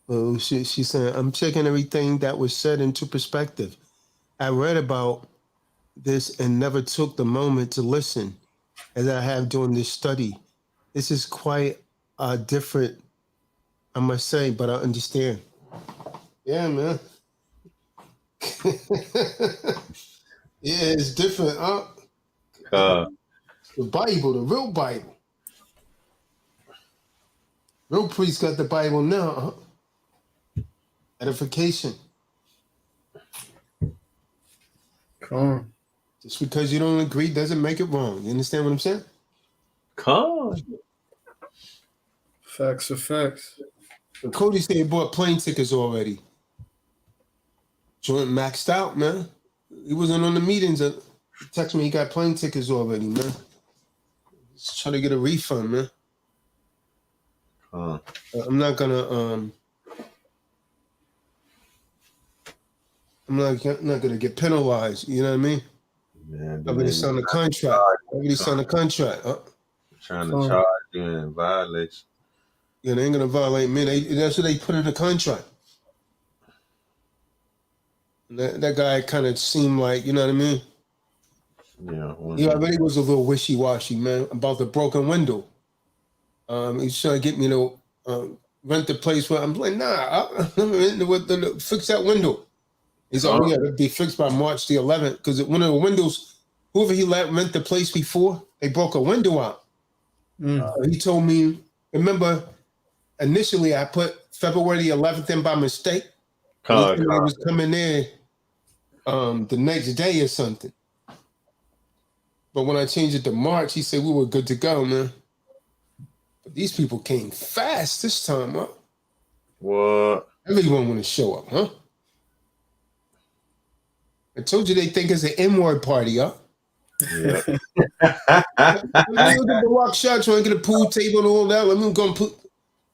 Oh, she's saying, I'm checking everything that was said into perspective. I read about this and never took the moment to listen as I have during this study. This is quite different, I must say, but I understand. Yeah, man. Yeah, it's different. The Bible, the real Bible. Real priest got the Bible now. Edification. Come on. Just because you don't agree doesn't make it wrong. You understand what I'm saying? Facts are facts. And Cody said he bought plane tickets already. Joint maxed out, man. He wasn't on the meetings. He texted me he got plane tickets already, man. He's trying to get a refund, man. I'm not gonna I'm not gonna get penalized. You know what I mean? Yeah, I already signed a contract. Trying to charge you and violate you. Yeah, they ain't gonna violate me. That's what they put in the contract. And that guy kind of seemed like, you know what I mean? Yeah. He already was a little wishy-washy, man, about the broken window. He's trying to get me to rent the place where I'm like, nah, fix that window. He's like, yeah, it'll be fixed by March the 11th because one of the windows, whoever he let rent the place before, they broke a window out. He told me, remember, initially I put February the 11th in by mistake. He was coming in the next day or something. But when I changed it to March, he said we were good to go, man. But these people came fast this time, huh? What? Everyone want to show up, huh? I told you they think it's an N-word party, huh? Yeah. Look at the rock shot trying to get a pool table and all that. Let me go and put.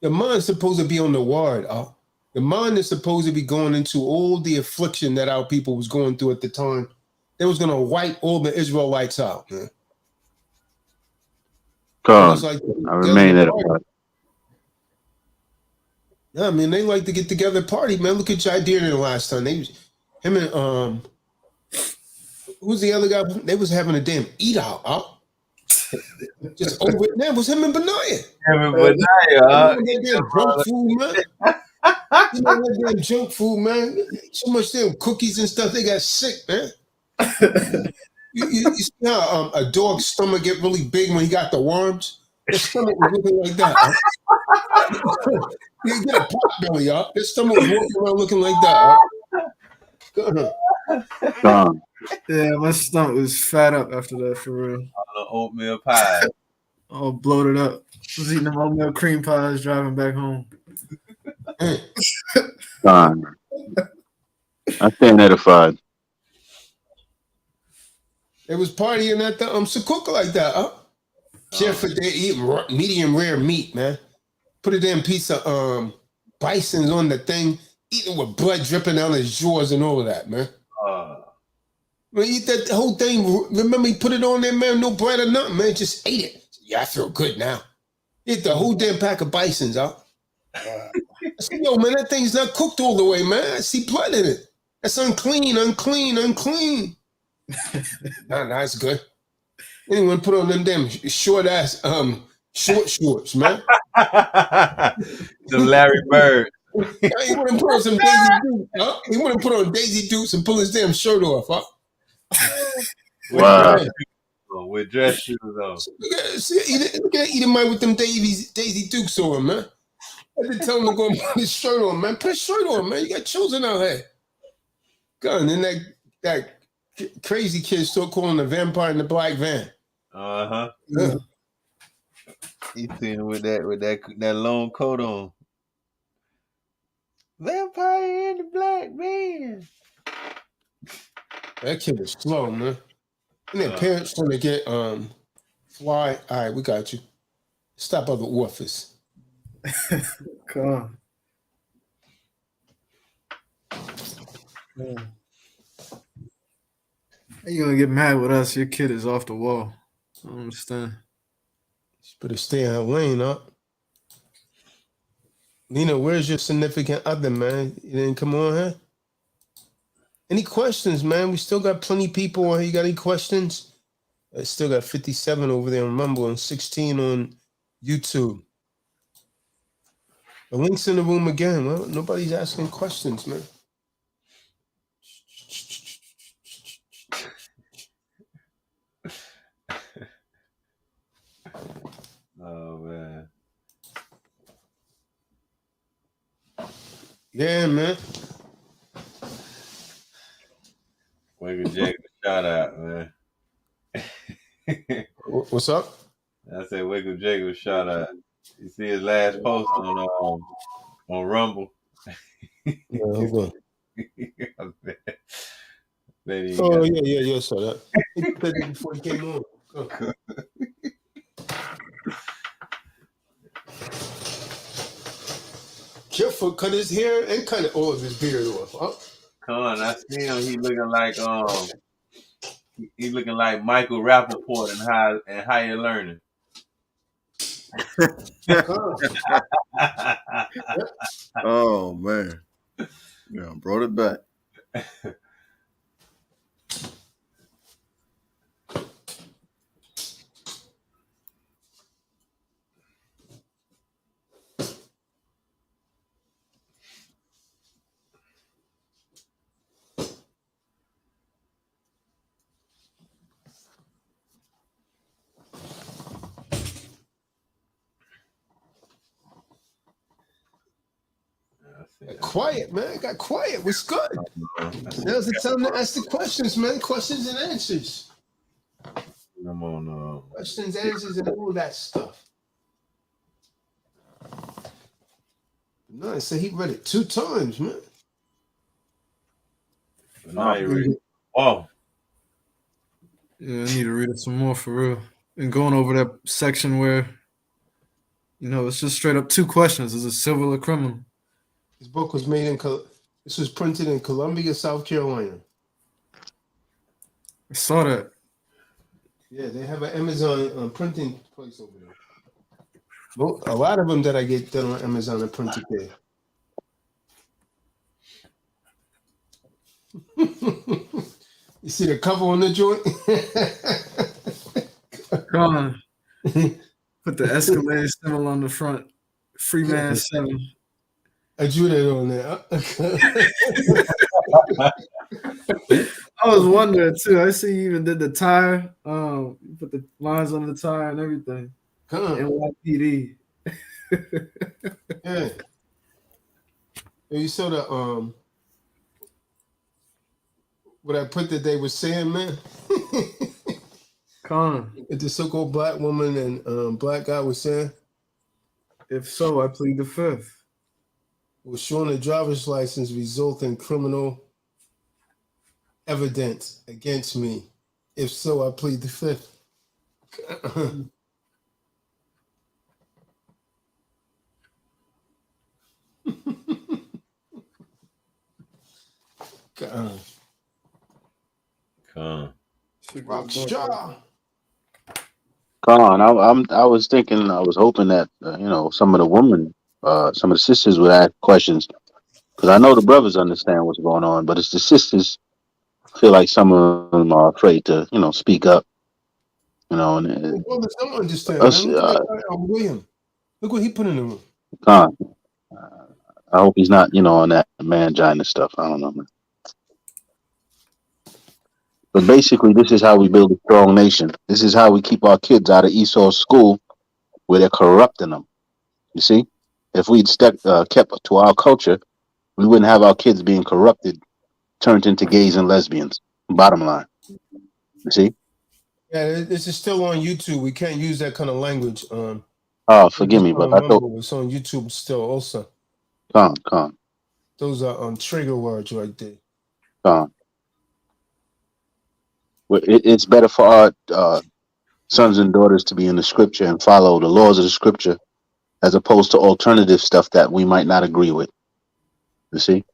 Your mind's supposed to be on the word, huh? The mind is supposed to be going into all the affliction that our people was going through at the time. They was gonna wipe all the Israelites out, man. I remain at a party. Yeah, I mean they like to get together party, man. Look at Jai Dearden the last time. Him and who's the other guy? They was having a damn eat out, huh? Just over it. That was him and Benaiah. That junk food, man. You know that damn junk food, man. So much damn cookies and stuff. They got sick, man. You see how a dog's stomach get really big when he got the worms? His stomach was looking like that. Huh? You get a pot belly up. His stomach was walking around looking like that. Huh? Yeah, my stomach was fat up after that, for real. Oatmeal pie. All bloated up. I was eating them oatmeal cream pies driving back home. I stand edified. They was partying at the Sukkot like that, huh? Careful, they eat medium rare meat, man. Put a damn piece of bison's on the thing, eating with blood dripping out his jaws and all of that, man. Man, eat that whole thing. Remember, he put it on there, man. No bread or nothing, man. Just ate it. Yeah, I feel good now. Eat the whole damn pack of bisons, huh? I said, yo, man, that thing's not cooked all the way, man. I see blood in it. That's unclean. Nah, it's good. Anyone put on them damn short ass shorts, man. The Larry Bird. He wouldn't put on some Daisy Dukes, huh? He wouldn't put on Daisy Dukes and pull his damn shirt off, huh? Wow. With dress shoes on. Look at eating man with them Daisy Dukes on, man. I had to tell him to go and put his shirt on, man. Put his shirt on, man. You got children out here. God, and then that crazy kid still calling the vampire in the black van. Yeah. He's seen him with that long coat on. Vampire in the black van. That kid is slow, man. And their parents trying to get fly. All right, we got you. Stop by the office. Come on. Yeah. How you gonna get mad with us? Your kid is off the wall. I don't understand. Better stay in her lane, huh? Nina, where's your significant other, man? You didn't come on here? Any questions, man? We still got plenty of people on here. You got any questions? I still got 57 over there on Rumble and 16 on YouTube. The link's in the room again. Well, nobody's asking questions, man. Oh, man. Yeah, man. Wiggle Jake, shout out, man. What's up? I said Wiggle Jake, shout out. You see his last post on Rumble? Yeah, hold on. Oh, yeah, saw that. He put that before he came on. Oh. Careful, cut his hair and cut all of his beard off. Huh? Come on, I see him. He looking like Michael Rappaport and Higher Learning. Oh man, yeah, brought it back. Quiet, man. Got quiet. What's good? Now's the time to ask the questions, man. Questions and answers. I'm on questions, answers, and all that stuff. No, I said he read it 2 times, man. Now you read it. Oh. Yeah, I need to read it some more for real. And going over that section where, it's just straight up 2 questions. Is it civil or criminal? This book was this was printed in Columbia, South Carolina. I saw that. Yeah, they have an Amazon printing place over there. Well, a lot of them that I get done on Amazon are printed there. You see the cover on the joint? Come on. Put the escalator symbol on the front. Freeman 7. I drew that on there. I was wondering too. I see you even did the tire. You put the lines on the tire and everything. Come on. NYPD. Yeah. You saw the what I put that they were saying, man. Come on. If the so-called black woman and black guy was saying. If so, I plead the 5th. Will showing a driver's license result in criminal evidence against me If so, I plead the fifth. Con. Rockstar. Con, I was thinking, I was hoping that some of the women, some of the sisters would ask questions because I know the brothers understand what's going on, but it's the sisters feel like some of them are afraid to speak up. And Well, don't understand, man. us, Look at William. Look what he put in the room. Con, I hope he's not on that mangina stuff. I don't know, man. But basically, this is how we build a strong nation. This is how we keep our kids out of Esau's school where they're corrupting them. You see? If we'd kept to our culture, we wouldn't have our kids being corrupted, turned into gays and lesbians. Bottom line. You see? Yeah, this is still on YouTube. We can't use that kind of language. Oh, forgive me, but I thought it's on YouTube still also. Con. Those are trigger words right there. Con. Well, it's better for our sons and daughters to be in the scripture and follow the laws of the scripture as opposed to alternative stuff that we might not agree with. You see?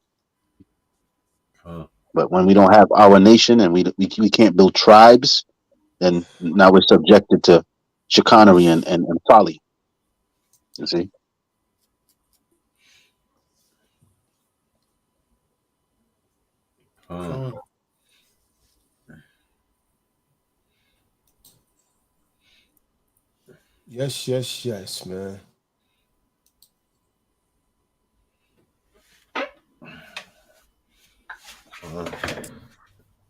But when we don't have our nation and we can't build tribes, then now we're subjected to chicanery and folly. You see? Yes, man.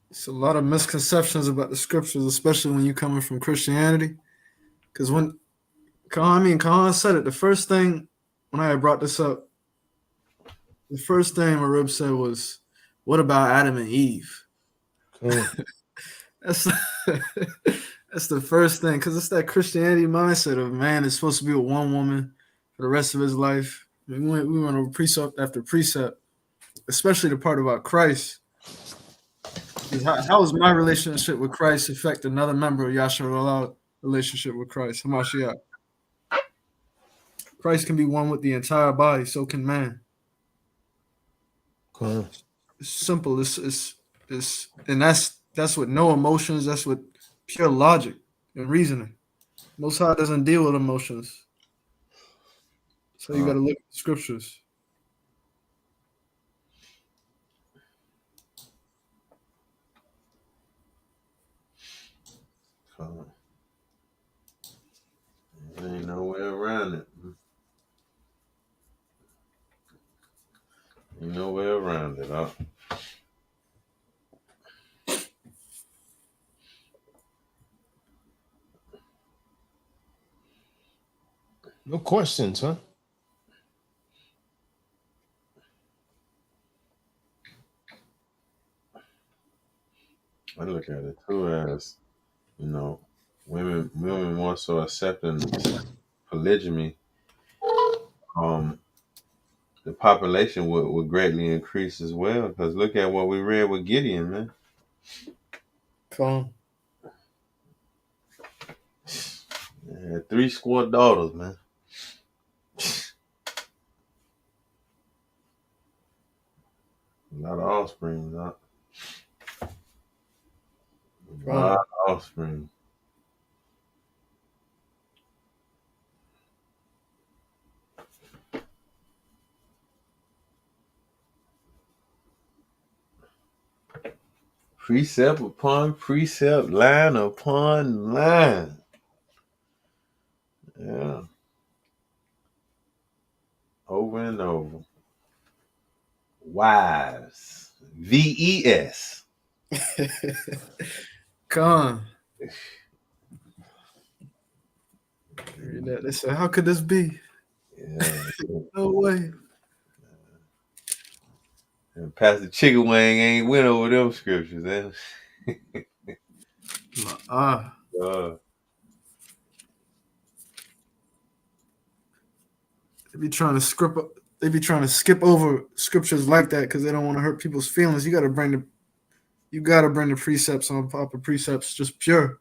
It's a lot of misconceptions about the scriptures, especially when you're coming from Christianity. Because when Khan said it, the first thing when I had brought this up, the first thing Marib said was, "What about Adam and Eve?" That's the first thing, because it's that Christianity mindset of man is supposed to be with one woman for the rest of his life. We went over precept after precept, especially the part about Christ. How does my relationship with Christ affect another member of Yasharallah relationship with Christ? Hamashiach. Christ can be one with the entire body, so can man. Cool. It's simple. It's and that's with no emotions. That's with pure logic and reasoning. Most High doesn't deal with emotions, so you got to look at the scriptures. There ain't no way around it. Ain't no way around it, huh? No questions, huh? I look at it too as, women more so accepting polygamy. The population would greatly increase as well. Because look at what we read with Gideon, man. Come. Yeah, 70 daughters, man. A lot of offspring, huh? A lot of offspring. Precept upon precept, line upon line. Yeah. Over and over. Wives. VES. Come. They said, "How could this be?" Yeah. No way. And Pastor Chicken Wing ain't went over them scriptures, eh? They be trying to skip over scriptures like that because they don't want to hurt people's feelings. You You gotta bring the precepts on proper precepts, just pure.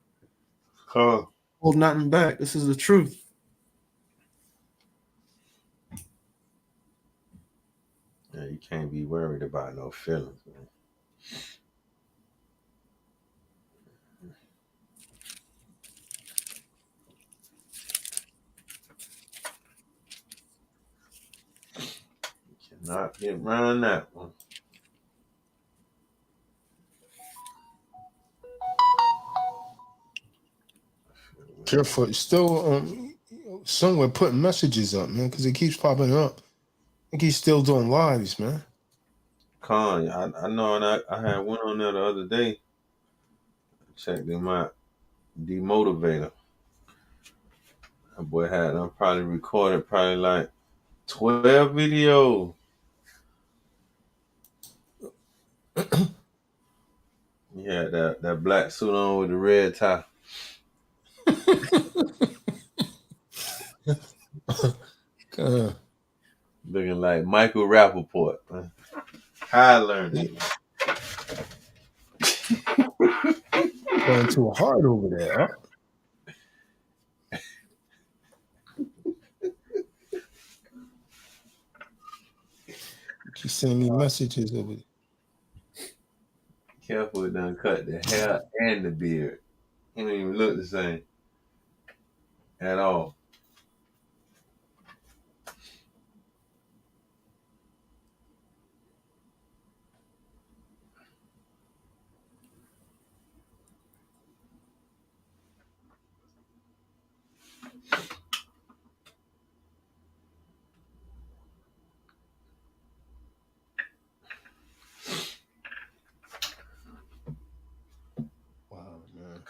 Hold nothing back. This is the truth. Yeah, you can't be worried about no feelings, man. You cannot get around that one. Careful, still somewhere putting messages up, man, because it keeps popping up. I think he's still doing lives, man. Con, I know, and I had one on there the other day. Checked him out. Demotivator. That boy had probably recorded probably like 12 videos. He had that black suit on with the red tie. Looking like Michael Rappaport. Man. High learning. Going too hard over there, huh? Keep sending me messages over there. Careful, it done cut the hair and the beard. He don't even look the same at all. Wow, man.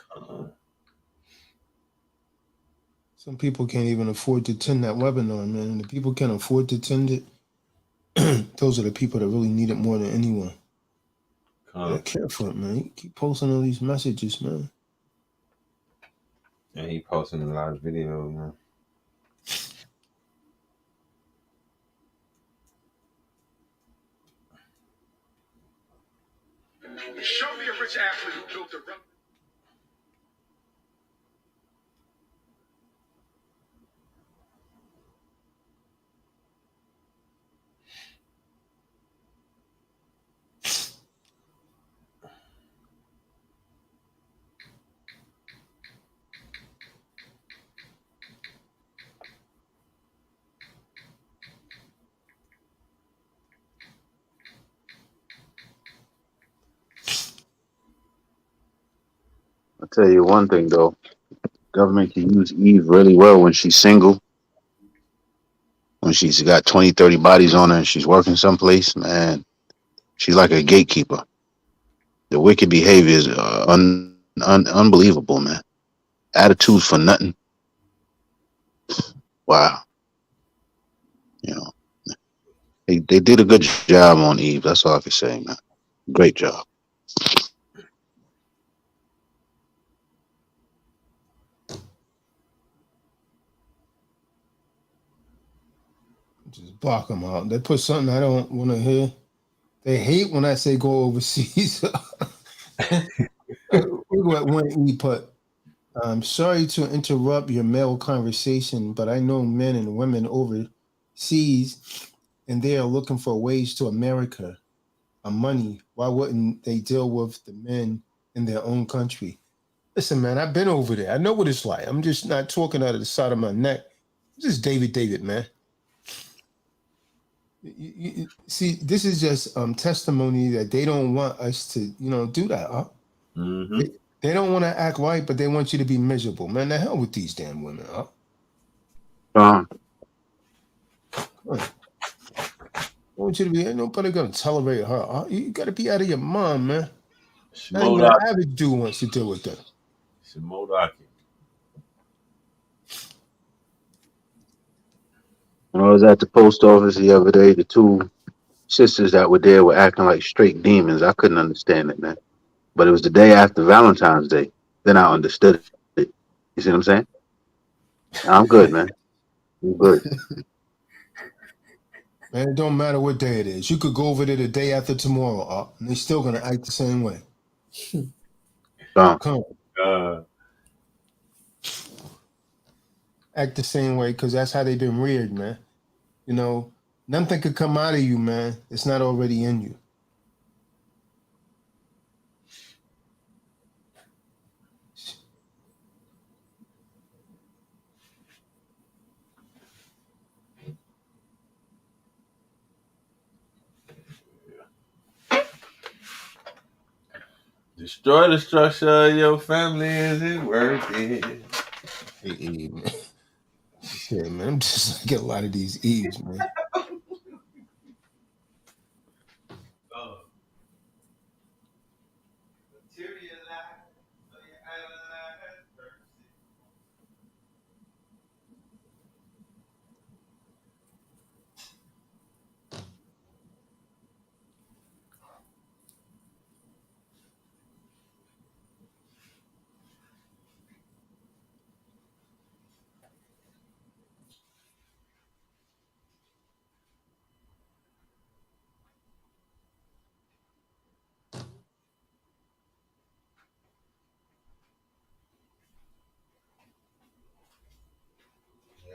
Some people can't even afford to attend that webinar, man. And the people can't afford to attend it. Those are the people that really need it more than anyone. Yeah, careful, man. You keep posting all these messages, man. Yeah, he posting a lot of videos, man. Show me a rich athlete who built a I'll tell you one thing though. Government can use Eve really well when she's single. When she's got 20, 30 bodies on her and she's working someplace, man, she's like a gatekeeper. The wicked behavior is unbelievable, man. Attitudes for nothing. Wow. You know, they did a good job on Eve. That's all I can say, man. Great job. Just block them out. They put something I don't want to hear. They hate when I say go overseas. What one he put. I'm sorry to interrupt your male conversation, but I know men and women overseas, and they are looking for ways to America, money. Why wouldn't they deal with the men in their own country? Listen, man, I've been over there. I know what it's like. I'm just not talking out of the side of my neck. This is David, man. You see, this is just testimony that they don't want us to, do that. Huh? Mm-hmm. They don't want to act right, but they want you to be miserable. Man, the hell with these damn women, huh? I want you to be, ain't nobody going to tolerate her. Huh? You got to be out of your mind, man. Not even an average dude wants to deal with that. Shimodaki. When I was at the post office the other day, the two sisters that were there were acting like straight demons. I couldn't understand it, man. But it was the day after Valentine's Day. Then I understood it. You see what I'm saying? I'm good, man. I'm good. Man, it don't matter what day it is. You could go over there the day after tomorrow, and they're still going to act the same way. Come. Act the same way, because that's how they've been reared, man. You know, nothing could come out of you, man. It's not already in you. Destroy the structure of your family. Is it worth it? Hey, man. Shit, man. I'm just like a lot of these Eves, man.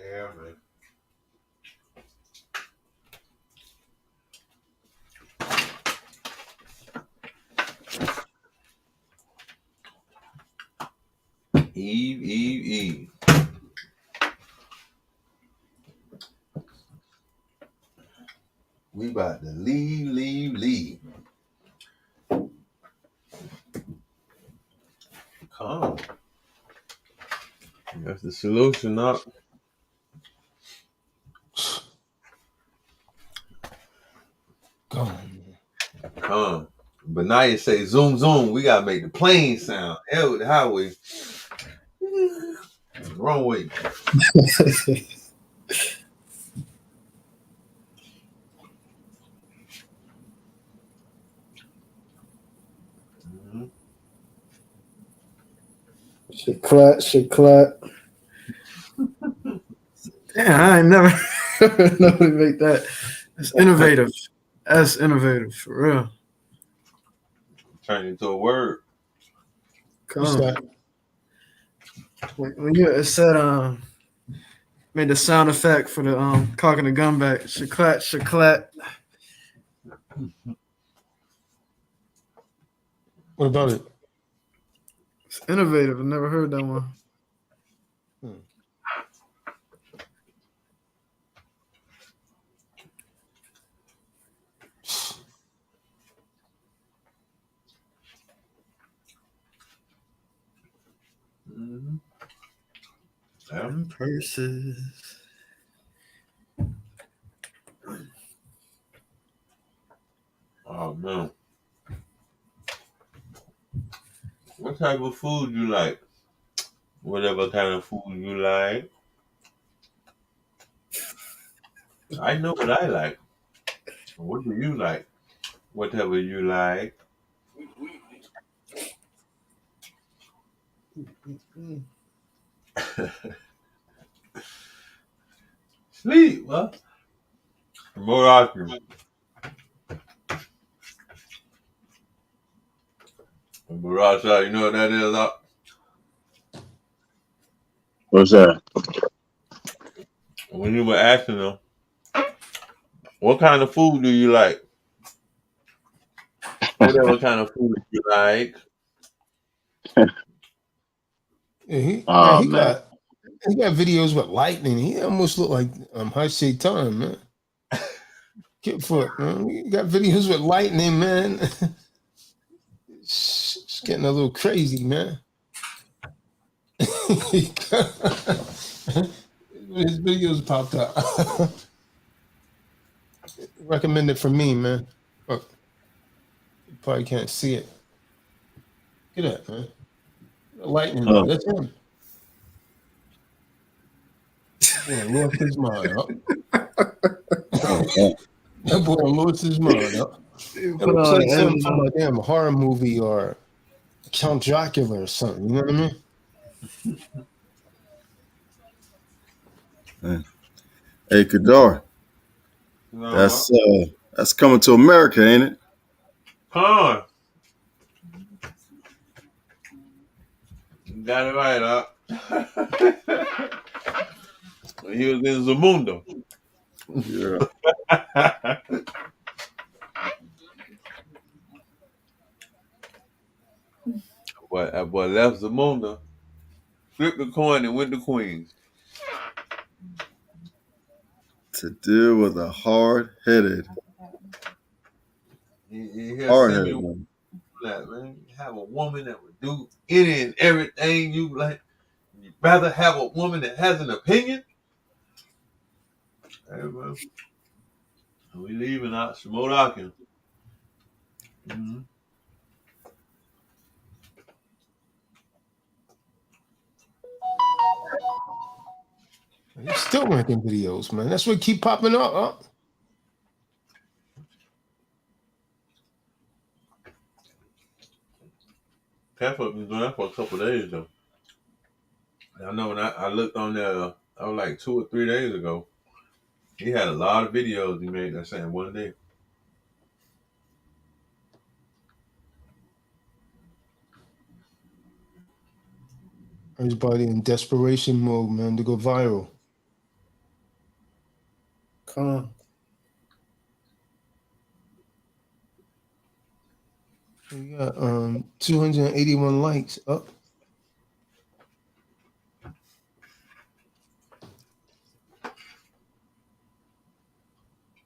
Yeah, man. Eve. We about to leave. Come. That's the solution, up. Come. But now you say zoom. We gotta make the plane sound. Hell with the highway. Wrong way. Shit clap. Damn, I ain't never nobody make that. That's innovative. That's innovative for real. Turn into a word. Come on. When you said made the sound effect for the cocking the gun back. Shaklat. What about it? It's innovative. I never heard that one. And purses. Oh man. What type of food you like? Whatever kind of food you like. I know what I like. What do you like? Whatever you like. Sleep, what? More often. Barasha, you know what that is? What's that? When you were asking them, what kind of food do you like? Whatever kind of food you like. Yeah, he Man. got videos with lightning. He almost looked like High Shaitan, man. Kidfoot, man. He got videos with lightning, man. It's getting a little crazy, man. His videos popped up. Recommended for me, man. Look, you probably can't see it. Look at that, man. Lightning, Oh. that's him. Boy, lost his mind up. That boy lost his mind up. It looks like something from a damn horror movie or Count Dracula or something. You know what I mean? Hey, Kadar. That's coming to America, ain't it? Huh? You got it right, He was in Zamundo. Yeah. That boy left Zamunda, flipped the coin, and went to Queens. To deal with a hard-headed Hard-headed one. That, man. You have a woman that would do any and everything you like. You'd rather have a woman that has an opinion? Hey, man. We leaving out Shimodakin. Mm-hmm. He's still making videos, man. That's what keep popping up, huh? Pepper been doing that for a couple of days, though. I know when I looked on there, I was like 2 or 3 days ago. He had a lot of videos he made that same one day. Everybody in desperation mode, man, to go viral. Come on. We got 281 likes up.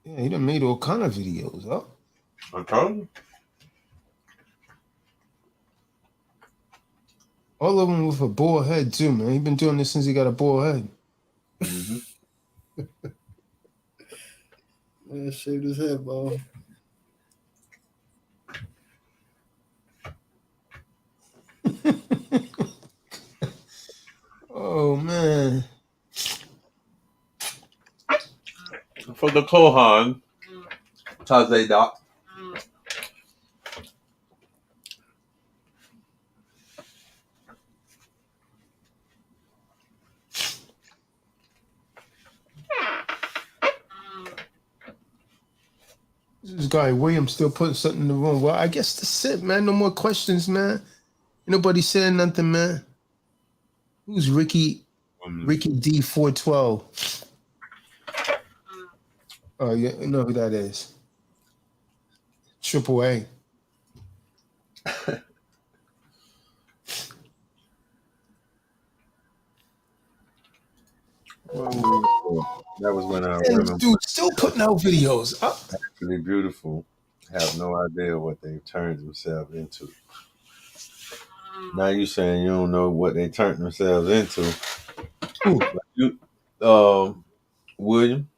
Yeah, he done made all kind of videos up. I told you. All of them with a bald head too, man. He been doing this since he got a bald head. Mm-hmm. Man, shaved his head, bro. Oh man. For the Kohan, Tazadaq. This guy William still putting something in the room. Well, I guess that's it, man. No more questions, man. Nobody saying nothing, man. Who's Ricky? Ricky D412. Oh, yeah, you know who that is. Triple A. That was when I And remember. dude, still putting out videos. Actually beautiful. Have no idea what they've turned themselves into. Now you saying you don't know what they turned themselves into. William.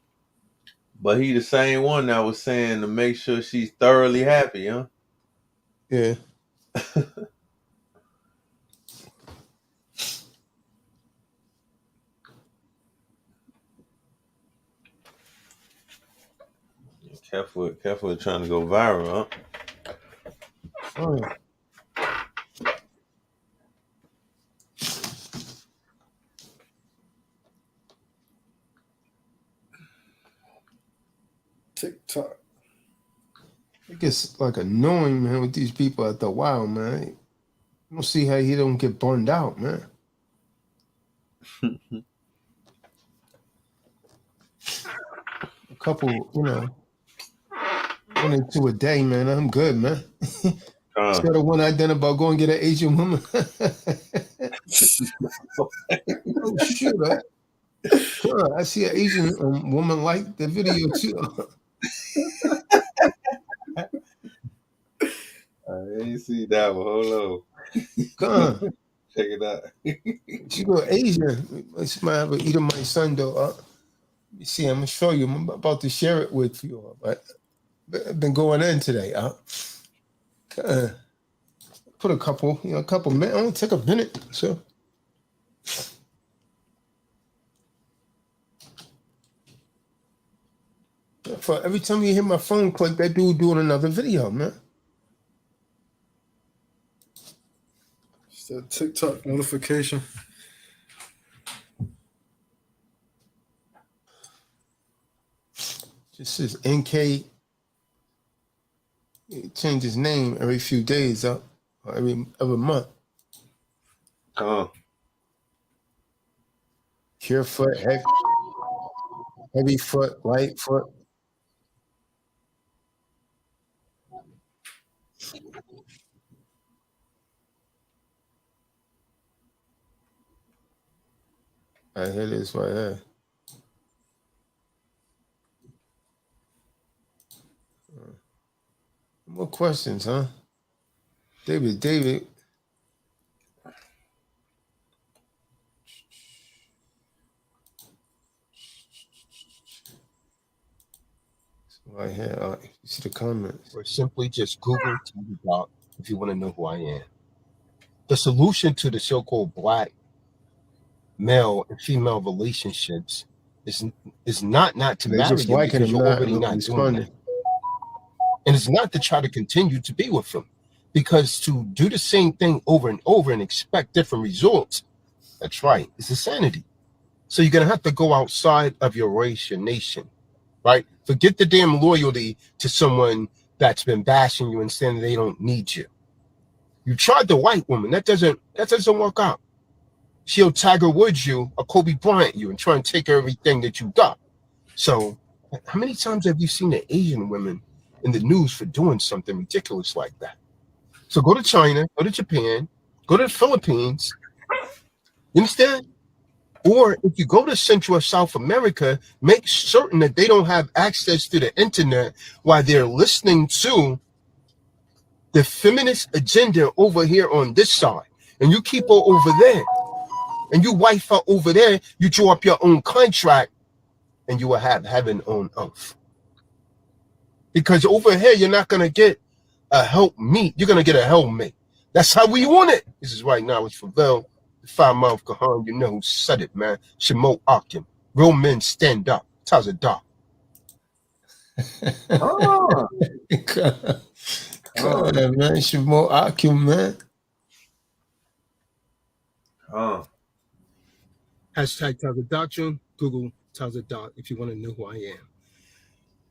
But he the same one that was saying to make sure she's thoroughly happy, huh? Yeah. Careful with trying to go viral, huh? Oh, yeah. TikTok. It gets like annoying, man, with these people after a while, man. I don't see how he don't get burned out, man. A couple, you know, 1 or 2 a day, man. I'm good, man. Instead of one identity about going get an Asian woman. Oh shoot! I see an Asian woman like the video too. I ain't see that one. Hold on. Come on. Check it out. She go Asian. It's my Edomite son though. Let me see. I'm gonna show you. I'm about to share it with you. But I've been going in today. Put a couple minutes. Only take a minute. So. For every time you hear my phone click, that dude doing another video, man. It's that TikTok notification. Just says NK. He change his name every few days or every month. Pure foot, heavy foot, light foot. I hear this right here. More questions, huh? David. Right here, you see the comments. Or simply just Google Tazadaq if you want to know who I am. The solution to the so-called black male and female relationships is not to marry them because you're already not doing that. And it's not to try to continue to be with them, because to do the same thing over and over and expect different results, that's right, it's insanity. So you're going to have to go outside of your race, your nation, right? Forget the damn loyalty to someone that's been bashing you and saying they don't need you. You tried the white woman. That doesn't work out. She'll Tiger Woods you or Kobe Bryant you and try and take everything that you got. So how many times have you seen the Asian women in the news for doing something ridiculous like that? So go to China, go to Japan, go to the Philippines. You understand? Or if you go to Central or South America, make certain that they don't have access to the internet while they're listening to the feminist agenda over here on this side. And you keep her over there. And you wife her over there. You draw up your own contract and you will have heaven on earth. Because over here, you're not going to get a helpmeet. You're going to get a helpmate. That's how we want it. This is right now. It's Favel, the 5-mouth Kahan. You know who said it, man. Shemo Akim. Real men stand up. Tazadaq. Oh. God, man. Shemo Akim, man. Hashtag Tazadaq. Google Tazadaq if you want to know who I am.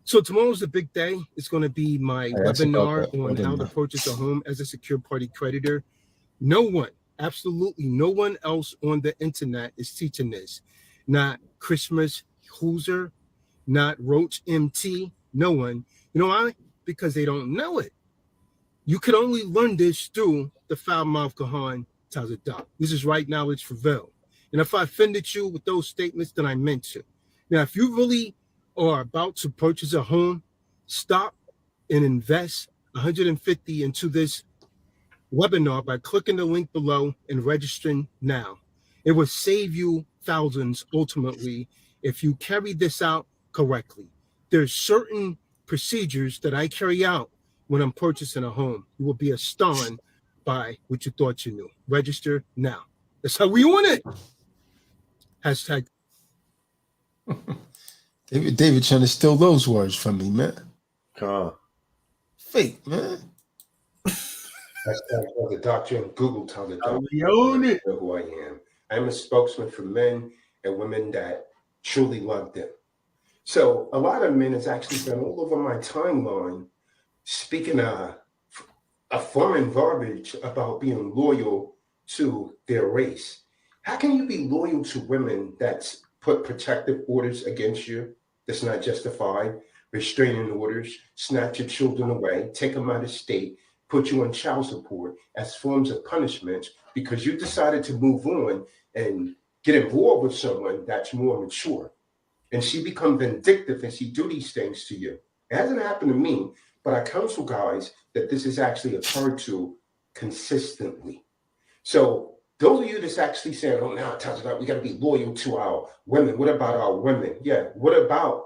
So tomorrow's the big day. It's going to be my webinar on how to purchase a home as a secured party creditor. No one, absolutely no one else on the internet is teaching this. Not Christmas Hooser, not Roach MT, no one. You know why? Because they don't know it. You can only learn this through the foul-mouthed Kahan Tazadaq. This is right knowledge for Vel. And if I offended you with those statements, then I meant to. Now, if you really are about to purchase a home, stop and invest $150 into this webinar by clicking the link below and registering now. It will save you thousands ultimately if you carry this out correctly. There's certain procedures that I carry out when I'm purchasing a home. You will be astounded by what you thought you knew. Register now. That's how we want it. Hashtag. David trying to steal those words from me, man. Fake, man. Hashtag the doctrine. Google Tazadaq. We own it. Who I am. I'm a spokesman for men and women that truly love them. So a lot of men has actually been all over my timeline speaking a foreign verbiage about being loyal to their race. How can you be loyal to women that's put protective orders against you that's not justified, restraining orders, snatch your children away, take them out of state, put you on child support as forms of punishment because you decided to move on and get involved with someone that's more mature? And she become vindictive and she do these things to you. It hasn't happened to me, but I counsel guys that this has actually occurred to consistently. So those of you that's actually saying, oh, now we got to be loyal to our women. What about our women? Yeah, what about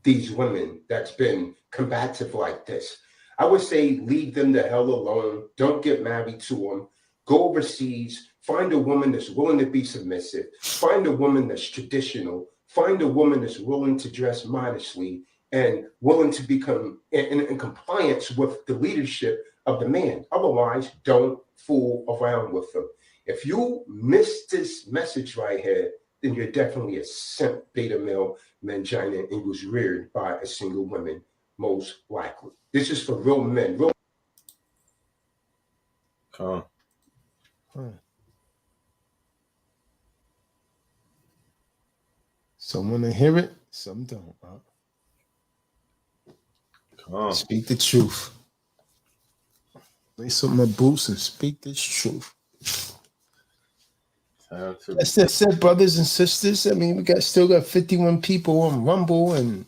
these women that's been combative like this? I would say leave them the hell alone. Don't get married to them. Go overseas. Find a woman that's willing to be submissive. Find a woman that's traditional. Find a woman that's willing to dress modestly and willing to become in compliance with the leadership of the man. Otherwise, don't fool around with them. If you miss this message right here, then you're definitely a simp beta male mangina and was reared by a single woman, most likely. This is for real men. Some want to hear it, some don't. Speak the truth. Lace up my boots and speak this truth. That's it, brothers and sisters. I mean, we still got 51 people on Rumble and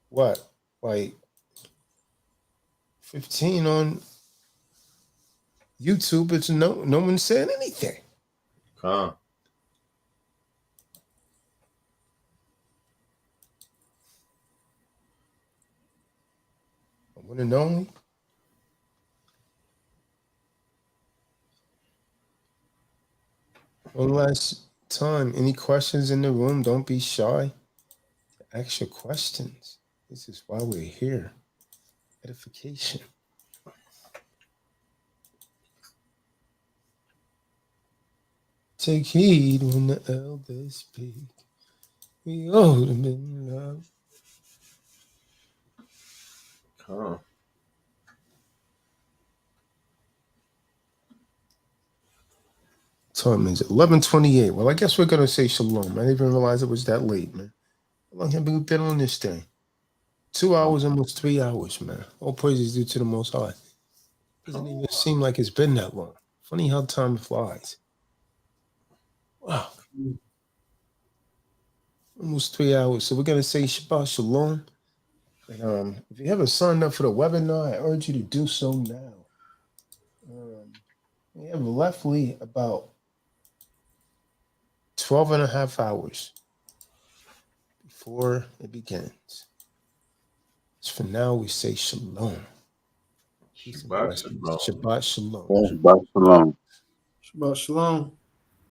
what? Like 15 on YouTube. It's no one saying anything. One and only. One last time. Any questions in the room? Don't be shy. Ask your questions. This is why we're here. Edification. Take heed when the elders speak. We owe them in love. Time is 11:28. Well, I guess we're gonna say shalom. I didn't even realize it was that late, man. How long have we been on this thing? 2 hours, almost 3 hours, man. All praises due to the Most High. Doesn't even seem like it's been that long. Funny how time flies. Wow. Almost 3 hours. So we're gonna say Shabbat Shalom. And if you haven't signed up for the webinar, I urge you to do so now. We have roughly about 12 and a half hours before it begins. So for now, we say Shalom. Shabbat Shalom. Shabbat Shalom. Shabbat Shalom. Shabbat Shalom.